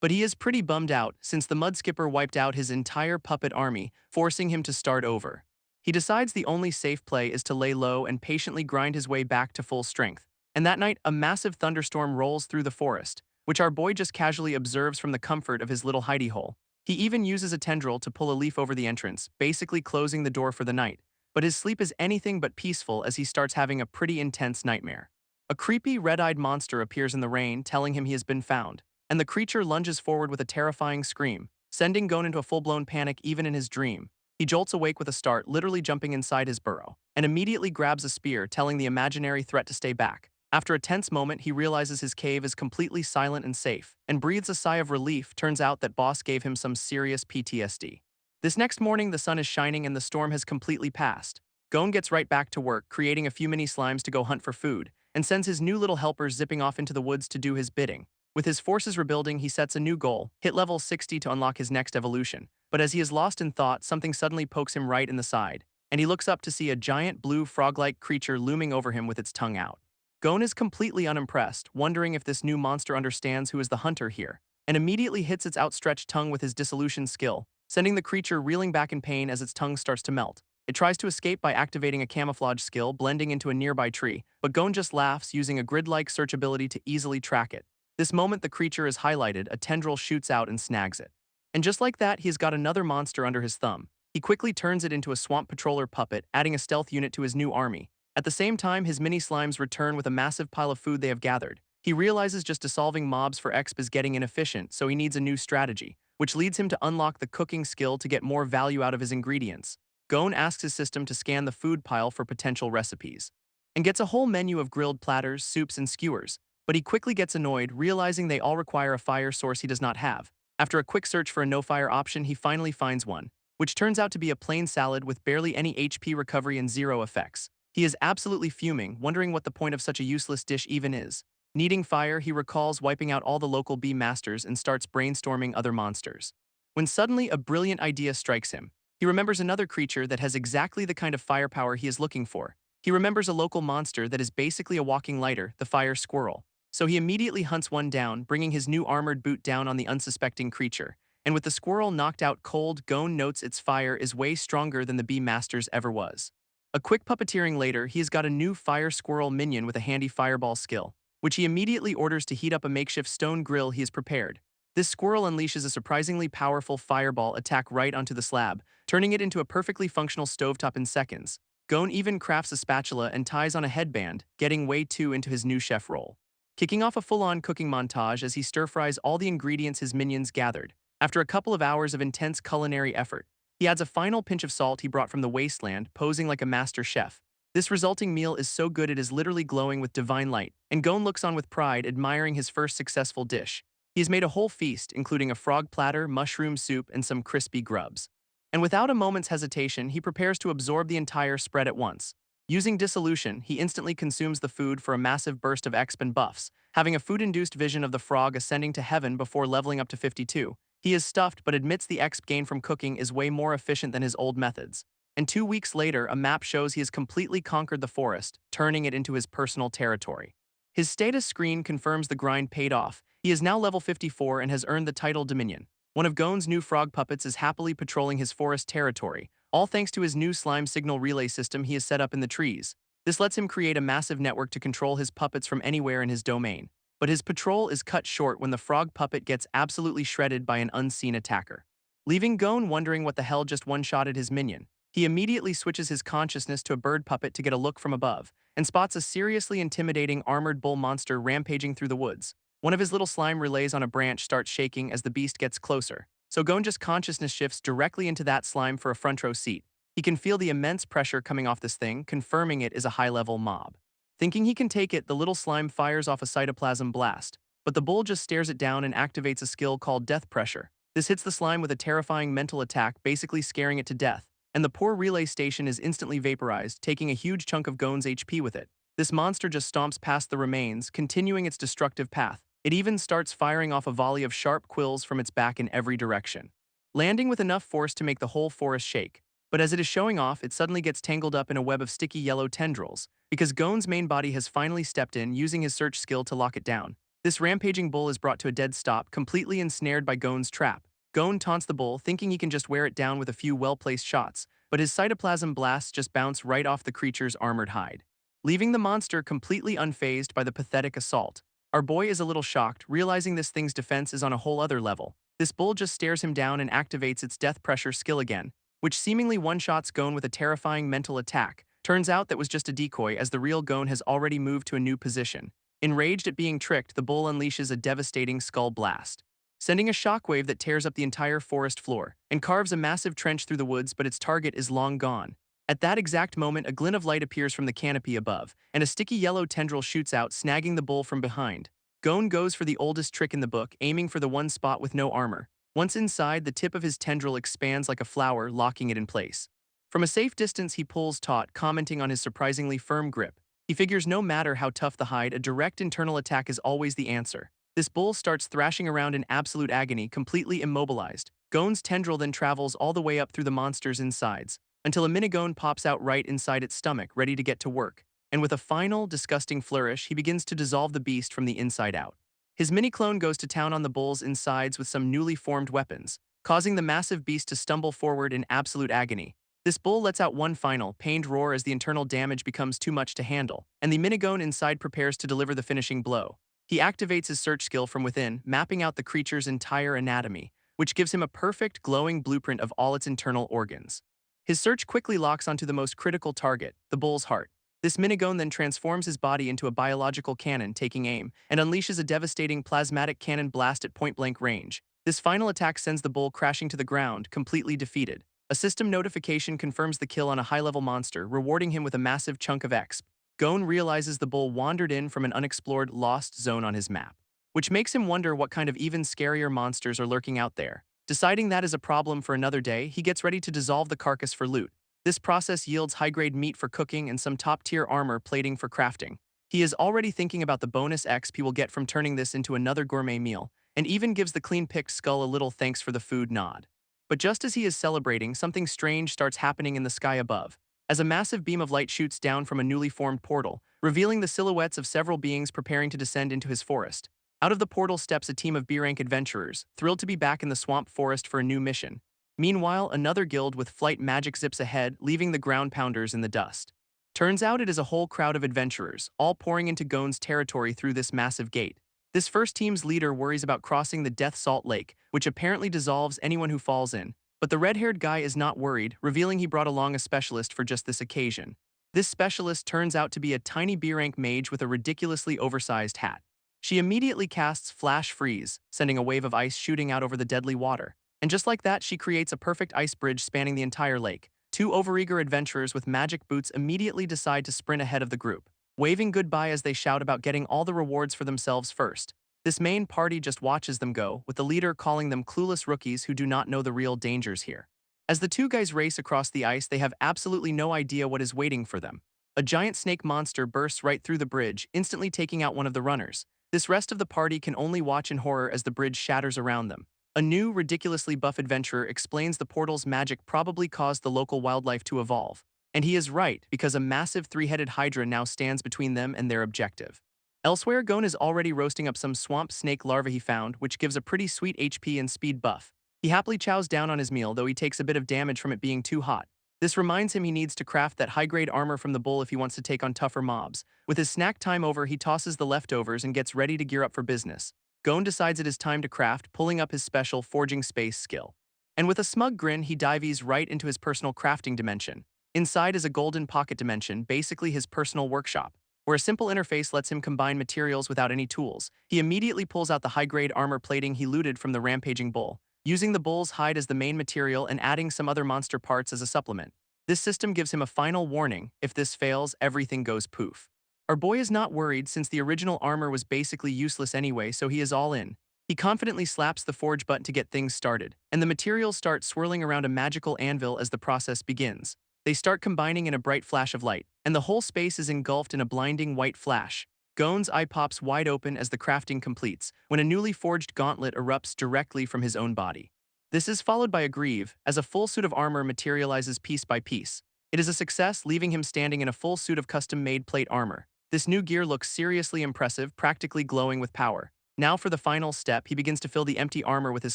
But he is pretty bummed out, since the Mud Skipper wiped out his entire puppet army, forcing him to start over. He decides the only safe play is to lay low and patiently grind his way back to full strength. And that night, a massive thunderstorm rolls through the forest, which our boy just casually observes from the comfort of his little hidey hole. He even uses a tendril to pull a leaf over the entrance, basically closing the door for the night. But his sleep is anything but peaceful as he starts having a pretty intense nightmare. A creepy, red-eyed monster appears in the rain, telling him he has been found, and the creature lunges forward with a terrifying scream, sending Gon into a full-blown panic even in his dream. He jolts awake with a start, literally jumping inside his burrow, and immediately grabs a spear, telling the imaginary threat to stay back. After a tense moment, he realizes his cave is completely silent and safe, and breathes a sigh of relief. Turns out that boss gave him some serious PTSD. This next morning, the sun is shining and the storm has completely passed. Gon gets right back to work, creating a few mini slimes to go hunt for food, and sends his new little helpers zipping off into the woods to do his bidding. With his forces rebuilding, he sets a new goal, hit level 60 to unlock his next evolution. But as he is lost in thought, something suddenly pokes him right in the side, and he looks up to see a giant blue frog-like creature looming over him with its tongue out. Gon is completely unimpressed, wondering if this new monster understands who is the hunter here, and immediately hits its outstretched tongue with his dissolution skill, sending the creature reeling back in pain as its tongue starts to melt. It tries to escape by activating a camouflage skill, blending into a nearby tree, but Gon just laughs, using a grid-like search ability to easily track it. This moment the creature is highlighted, a tendril shoots out and snags it. And just like that, he's got another monster under his thumb. He quickly turns it into a swamp patroller puppet, adding a stealth unit to his new army. At the same time, his mini-slimes return with a massive pile of food they have gathered. He realizes just dissolving mobs for exp is getting inefficient, so he needs a new strategy, which leads him to unlock the cooking skill to get more value out of his ingredients. Gon asks his system to scan the food pile for potential recipes, and gets a whole menu of grilled platters, soups, and skewers, but he quickly gets annoyed, realizing they all require a fire source he does not have. After a quick search for a no-fire option, he finally finds one, which turns out to be a plain salad with barely any HP recovery and zero effects. He is absolutely fuming, wondering what the point of such a useless dish even is. Needing fire, he recalls wiping out all the local bee masters and starts brainstorming other monsters. When suddenly a brilliant idea strikes him, he remembers another creature that has exactly the kind of firepower he is looking for. He remembers a local monster that is basically a walking lighter, the fire squirrel. So he immediately hunts one down, bringing his new armored boot down on the unsuspecting creature. And with the squirrel knocked out cold, Gon notes its fire is way stronger than the bee master's ever was. A quick puppeteering later, he has got a new fire squirrel minion with a handy fireball skill. which he immediately orders to heat up a makeshift stone grill he has prepared. This squirrel unleashes a surprisingly powerful fireball attack right onto the slab, turning it into a perfectly functional stovetop in seconds. Gon even crafts a spatula and ties on a headband, getting way too into his new chef role. Kicking off a full-on cooking montage as he stir-fries all the ingredients his minions gathered. After a couple of hours of intense culinary effort, he adds a final pinch of salt he brought from the wasteland, posing like a master chef. This resulting meal is so good it is literally glowing with divine light, and Gon looks on with pride, admiring his first successful dish. He has made a whole feast, including a frog platter, mushroom soup, and some crispy grubs. And without a moment's hesitation, he prepares to absorb the entire spread at once. Using dissolution, he instantly consumes the food for a massive burst of exp and buffs, having a food-induced vision of the frog ascending to heaven before leveling up to 52. He is stuffed but admits the exp gain from cooking is way more efficient than his old methods. And 2 weeks later, a map shows he has completely conquered the forest, turning it into his personal territory. His status screen confirms the grind paid off. He is now level 54 and has earned the title Dominion. One of Gon's new frog puppets is happily patrolling his forest territory, all thanks to his new slime signal relay system he has set up in the trees. This lets him create a massive network to control his puppets from anywhere in his domain. But his patrol is cut short when the frog puppet gets absolutely shredded by an unseen attacker. Leaving Gon wondering what the hell just one-shotted his minion, he immediately switches his consciousness to a bird puppet to get a look from above, and spots a seriously intimidating armored bull monster rampaging through the woods. One of his little slime relays on a branch starts shaking as the beast gets closer, so Gon just consciousness shifts directly into that slime for a front row seat. He can feel the immense pressure coming off this thing, confirming it is a high-level mob. Thinking he can take it, the little slime fires off a cytoplasm blast, but the bull just stares it down and activates a skill called Death Pressure. This hits the slime with a terrifying mental attack, basically scaring it to death, and the poor relay station is instantly vaporized, taking a huge chunk of Gon's HP with it. This monster just stomps past the remains, continuing its destructive path. It even starts firing off a volley of sharp quills from its back in every direction, landing with enough force to make the whole forest shake. But as it is showing off, it suddenly gets tangled up in a web of sticky yellow tendrils, because Gon's main body has finally stepped in, using his search skill to lock it down. This rampaging bull is brought to a dead stop, completely ensnared by Gon's trap. Gon taunts the bull, thinking he can just wear it down with a few well-placed shots, but his cytoplasm blasts just bounce right off the creature's armored hide, leaving the monster completely unfazed by the pathetic assault. Our boy is a little shocked, realizing this thing's defense is on a whole other level. This bull just stares him down and activates its death pressure skill again, which seemingly one-shots Gon with a terrifying mental attack. Turns out that was just a decoy, as the real Gon has already moved to a new position. Enraged at being tricked, the bull unleashes a devastating skull blast, sending a shockwave that tears up the entire forest floor and carves a massive trench through the woods, but its target is long gone. At that exact moment, a glint of light appears from the canopy above, and a sticky yellow tendril shoots out, snagging the bull from behind. Gon goes for the oldest trick in the book, aiming for the one spot with no armor. Once inside, the tip of his tendril expands like a flower, locking it in place. From a safe distance, he pulls taut, commenting on his surprisingly firm grip. He figures no matter how tough the hide, a direct internal attack is always the answer. This bull starts thrashing around in absolute agony, completely immobilized. Gon's tendril then travels all the way up through the monster's insides, until a minigon pops out right inside its stomach, ready to get to work. And with a final, disgusting flourish, he begins to dissolve the beast from the inside out. His mini-clone goes to town on the bull's insides with some newly formed weapons, causing the massive beast to stumble forward in absolute agony. This bull lets out one final, pained roar as the internal damage becomes too much to handle, and the minigon inside prepares to deliver the finishing blow. He activates his search skill from within, mapping out the creature's entire anatomy, which gives him a perfect, glowing blueprint of all its internal organs. His search quickly locks onto the most critical target, the bull's heart. This minigon then transforms his body into a biological cannon, taking aim, and unleashes a devastating plasmatic cannon blast at point-blank range. This final attack sends the bull crashing to the ground, completely defeated. A system notification confirms the kill on a high-level monster, rewarding him with a massive chunk of exp. Gon realizes the bull wandered in from an unexplored, lost zone on his map, which makes him wonder what kind of even scarier monsters are lurking out there. Deciding that is a problem for another day, he gets ready to dissolve the carcass for loot. This process yields high-grade meat for cooking and some top-tier armor plating for crafting. He is already thinking about the bonus XP he will get from turning this into another gourmet meal, and even gives the clean-picked skull a little thanks for the food nod. But just as he is celebrating, something strange starts happening in the sky above, as a massive beam of light shoots down from a newly formed portal, revealing the silhouettes of several beings preparing to descend into his forest. Out of the portal steps a team of B-rank adventurers, thrilled to be back in the swamp forest for a new mission. Meanwhile, another guild with flight magic zips ahead, leaving the ground pounders in the dust. Turns out it is a whole crowd of adventurers, all pouring into Gon's territory through this massive gate. This first team's leader worries about crossing the Death Salt Lake, which apparently dissolves anyone who falls in. But the red-haired guy is not worried, revealing he brought along a specialist for just this occasion. This specialist turns out to be a tiny B-rank mage with a ridiculously oversized hat. She immediately casts Flash Freeze, sending a wave of ice shooting out over the deadly water. And just like that, she creates a perfect ice bridge spanning the entire lake. Two overeager adventurers with magic boots immediately decide to sprint ahead of the group, waving goodbye as they shout about getting all the rewards for themselves first. This main party just watches them go, with the leader calling them clueless rookies who do not know the real dangers here. As the two guys race across the ice, they have absolutely no idea what is waiting for them. A giant snake monster bursts right through the bridge, instantly taking out one of the runners. This rest of the party can only watch in horror as the bridge shatters around them. A new, ridiculously buff adventurer explains the portal's magic probably caused the local wildlife to evolve. And he is right, because a massive three-headed hydra now stands between them and their objective. Elsewhere, Gon is already roasting up some swamp snake larvae he found, which gives a pretty sweet HP and speed buff. He happily chows down on his meal, though he takes a bit of damage from it being too hot. This reminds him he needs to craft that high-grade armor from the bull if he wants to take on tougher mobs. With his snack time over, he tosses the leftovers and gets ready to gear up for business. Gon decides it is time to craft, pulling up his special Forging Space skill. And with a smug grin, he dives right into his personal crafting dimension. Inside is a golden pocket dimension, basically his personal workshop, where a simple interface lets him combine materials without any tools. He immediately pulls out the high-grade armor plating he looted from the rampaging bull, using the bull's hide as the main material and adding some other monster parts as a supplement. This system gives him a final warning: if this fails, everything goes poof. Our boy is not worried since the original armor was basically useless anyway, so he is all in. He confidently slaps the forge button to get things started, and the materials start swirling around a magical anvil as the process begins. They start combining in a bright flash of light, and the whole space is engulfed in a blinding white flash. Gon's eye pops wide open as the crafting completes, when a newly forged gauntlet erupts directly from his own body. This is followed by a greave, as a full suit of armor materializes piece by piece. It is a success, leaving him standing in a full suit of custom-made plate armor. This new gear looks seriously impressive, practically glowing with power. Now for the final step, he begins to fill the empty armor with his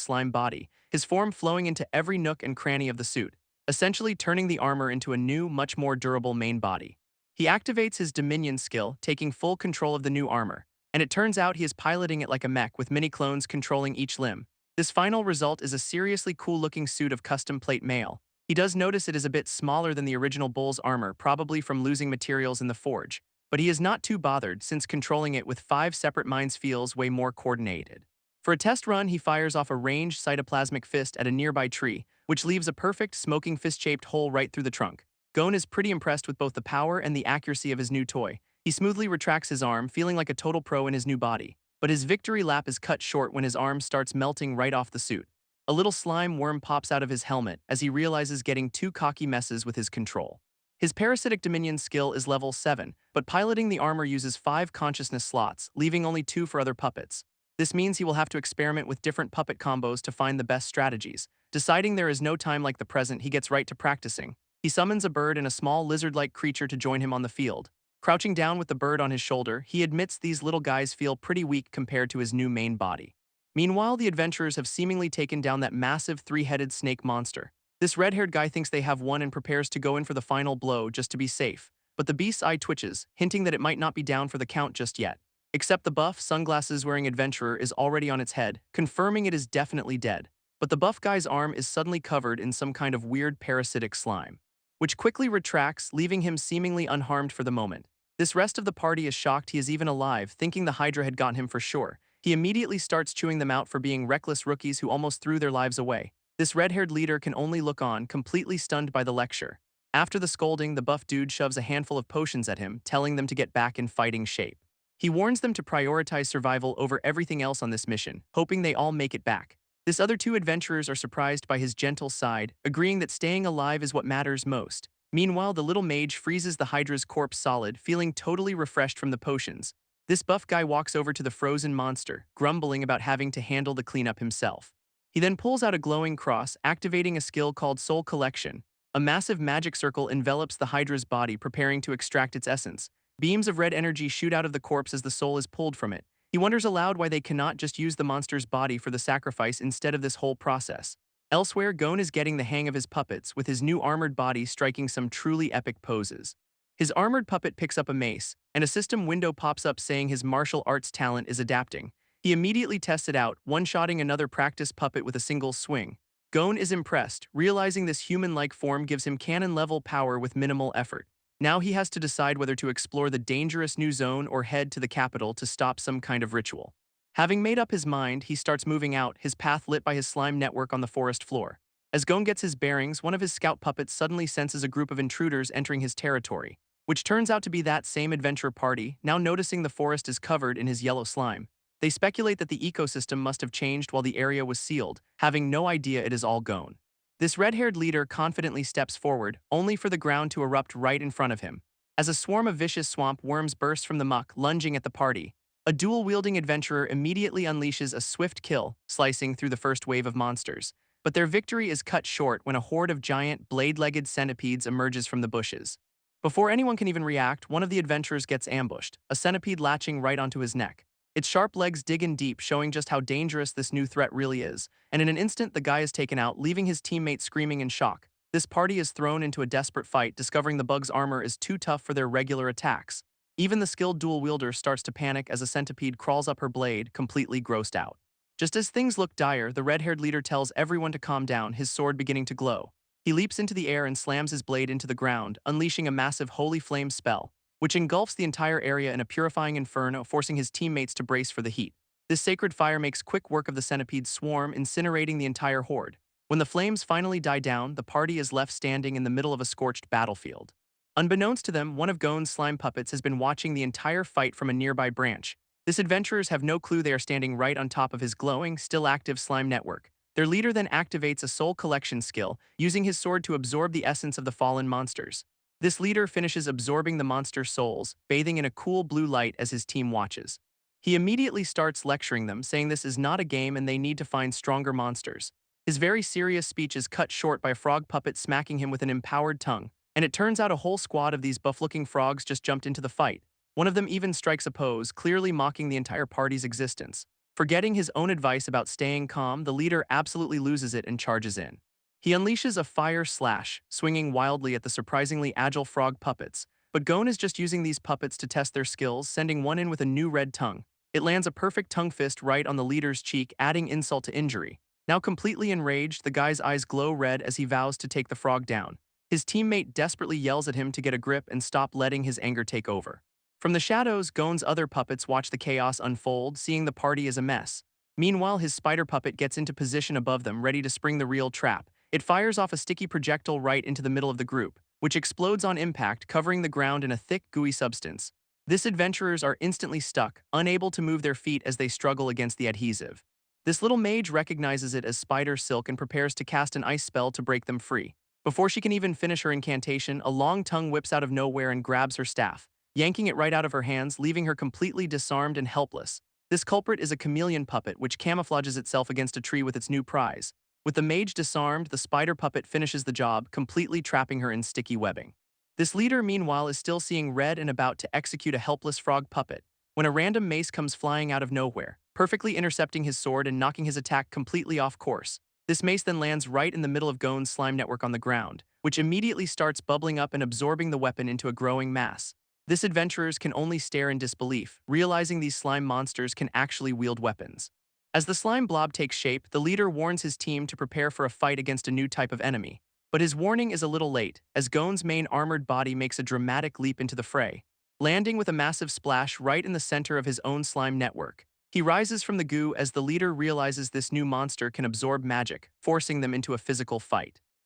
slime body, his form flowing into every nook and cranny of the suit, essentially turning the armor into a new, much more durable main body. He activates his Dominion skill, taking full control of the new armor, and it turns out he is piloting it like a mech with mini-clones controlling each limb. This final result is a seriously cool-looking suit of custom plate mail. He does notice it is a bit smaller than the original bull's armor, probably from losing materials in the forge, but he is not too bothered since controlling it with 5 separate minds feels way more coordinated. For a test run, he fires off a ranged cytoplasmic fist at a nearby tree, which leaves a perfect smoking fist-shaped hole right through the trunk. Gon is pretty impressed with both the power and the accuracy of his new toy. He smoothly retracts his arm, feeling like a total pro in his new body. But his victory lap is cut short when his arm starts melting right off the suit. A little slime worm pops out of his helmet as he realizes getting too cocky messes with his control. His parasitic dominion skill is level 7, but piloting the armor uses 5 consciousness slots, leaving only 2 for other puppets. This means he will have to experiment with different puppet combos to find the best strategies. Deciding there is no time like the present, he gets right to practicing. He summons a bird and a small lizard-like creature to join him on the field. Crouching down with the bird on his shoulder, he admits these little guys feel pretty weak compared to his new main body. Meanwhile, the adventurers have seemingly taken down that massive 3-headed snake monster. This red-haired guy thinks they have won and prepares to go in for the final blow just to be safe. But the beast's eye twitches, hinting that it might not be down for the count just yet. Except the buff, sunglasses-wearing adventurer is already on its head, confirming it is definitely dead. But the buff guy's arm is suddenly covered in some kind of weird parasitic slime, which quickly retracts, leaving him seemingly unharmed for the moment. This rest of the party is shocked he is even alive, thinking the Hydra had gotten him for sure. He immediately starts chewing them out for being reckless rookies who almost threw their lives away. This red-haired leader can only look on, completely stunned by the lecture. After the scolding, the buff dude shoves a handful of potions at him, telling them to get back in fighting shape. He warns them to prioritize survival over everything else on this mission, hoping they all make it back. This other 2 adventurers are surprised by his gentle side, agreeing that staying alive is what matters most. Meanwhile, the little mage freezes the Hydra's corpse solid, feeling totally refreshed from the potions. This buff guy walks over to the frozen monster, grumbling about having to handle the cleanup himself. He then pulls out a glowing cross, activating a skill called Soul Collection. A massive magic circle envelops the Hydra's body, preparing to extract its essence. Beams of red energy shoot out of the corpse as the soul is pulled from it. He wonders aloud why they cannot just use the monster's body for the sacrifice instead of this whole process. Elsewhere, Gon is getting the hang of his puppets, with his new armored body striking some truly epic poses. His armored puppet picks up a mace, and a system window pops up saying his martial arts talent is adapting. He immediately tests it out, one-shotting another practice puppet with a single swing. Gon is impressed, realizing this human-like form gives him cannon-level power with minimal effort. Now he has to decide whether to explore the dangerous new zone or head to the capital to stop some kind of ritual. Having made up his mind, he starts moving out, his path lit by his slime network on the forest floor. As Gon gets his bearings, one of his scout puppets suddenly senses a group of intruders entering his territory, which turns out to be that same adventure party, now noticing the forest is covered in his yellow slime. They speculate that the ecosystem must have changed while the area was sealed, having no idea it is all Gon. This red-haired leader confidently steps forward, only for the ground to erupt right in front of him. As a swarm of vicious swamp worms bursts from the muck, lunging at the party, a dual-wielding adventurer immediately unleashes a swift kill, slicing through the first wave of monsters. But their victory is cut short when a horde of giant, blade-legged centipedes emerges from the bushes. Before anyone can even react, one of the adventurers gets ambushed, a centipede latching right onto his neck. Its sharp legs dig in deep, showing just how dangerous this new threat really is, and in an instant the guy is taken out, leaving his teammates screaming in shock. This party is thrown into a desperate fight, discovering the bug's armor is too tough for their regular attacks. Even the skilled dual wielder starts to panic as a centipede crawls up her blade, completely grossed out. Just as things look dire, the red-haired leader tells everyone to calm down, his sword beginning to glow. He leaps into the air and slams his blade into the ground, unleashing a massive holy flame spell, which engulfs the entire area in a purifying inferno, forcing his teammates to brace for the heat. This sacred fire makes quick work of the centipede's swarm, incinerating the entire horde. When the flames finally die down, the party is left standing in the middle of a scorched battlefield. Unbeknownst to them, one of Gon's slime puppets has been watching the entire fight from a nearby branch. These adventurers have no clue they are standing right on top of his glowing, still active slime network. Their leader then activates a soul collection skill, using his sword to absorb the essence of the fallen monsters. This leader finishes absorbing the monster's souls, bathing in a cool blue light as his team watches. He immediately starts lecturing them, saying this is not a game and they need to find stronger monsters. His very serious speech is cut short by a frog puppet smacking him with an empowered tongue, and it turns out a whole squad of these buff-looking frogs just jumped into the fight. One of them even strikes a pose, clearly mocking the entire party's existence. Forgetting his own advice about staying calm, the leader absolutely loses it and charges in. He unleashes a fire slash, swinging wildly at the surprisingly agile frog puppets, but Gon is just using these puppets to test their skills, sending one in with a new red tongue. It lands a perfect tongue fist right on the leader's cheek, adding insult to injury. Now completely enraged, the guy's eyes glow red as he vows to take the frog down. His teammate desperately yells at him to get a grip and stop letting his anger take over. From the shadows, Gon's other puppets watch the chaos unfold, seeing the party as a mess. Meanwhile, his spider puppet gets into position above them, ready to spring the real trap. It fires off a sticky projectile right into the middle of the group, which explodes on impact, covering the ground in a thick, gooey substance. These adventurers are instantly stuck, unable to move their feet as they struggle against the adhesive. This little mage recognizes it as spider silk and prepares to cast an ice spell to break them free. Before she can even finish her incantation, a long tongue whips out of nowhere and grabs her staff, yanking it right out of her hands, leaving her completely disarmed and helpless. This culprit is a chameleon puppet which camouflages itself against a tree with its new prize. With the mage disarmed, the spider puppet finishes the job, completely trapping her in sticky webbing. This leader, meanwhile, is still seeing red and about to execute a helpless frog puppet, when a random mace comes flying out of nowhere, perfectly intercepting his sword and knocking his attack completely off course. This mace then lands right in the middle of Gon's slime network on the ground, which immediately starts bubbling up and absorbing the weapon into a growing mass. This adventurers can only stare in disbelief, realizing these slime monsters can actually wield weapons. As the slime blob takes shape, the leader warns his team to prepare for a fight against a new type of enemy. But his warning is a little late, as Gon's main armored body makes a dramatic leap into the fray, landing with a massive splash right in the center of his own slime network. He rises from the goo as the leader realizes this new monster can absorb magic, forcing them into a physical fight.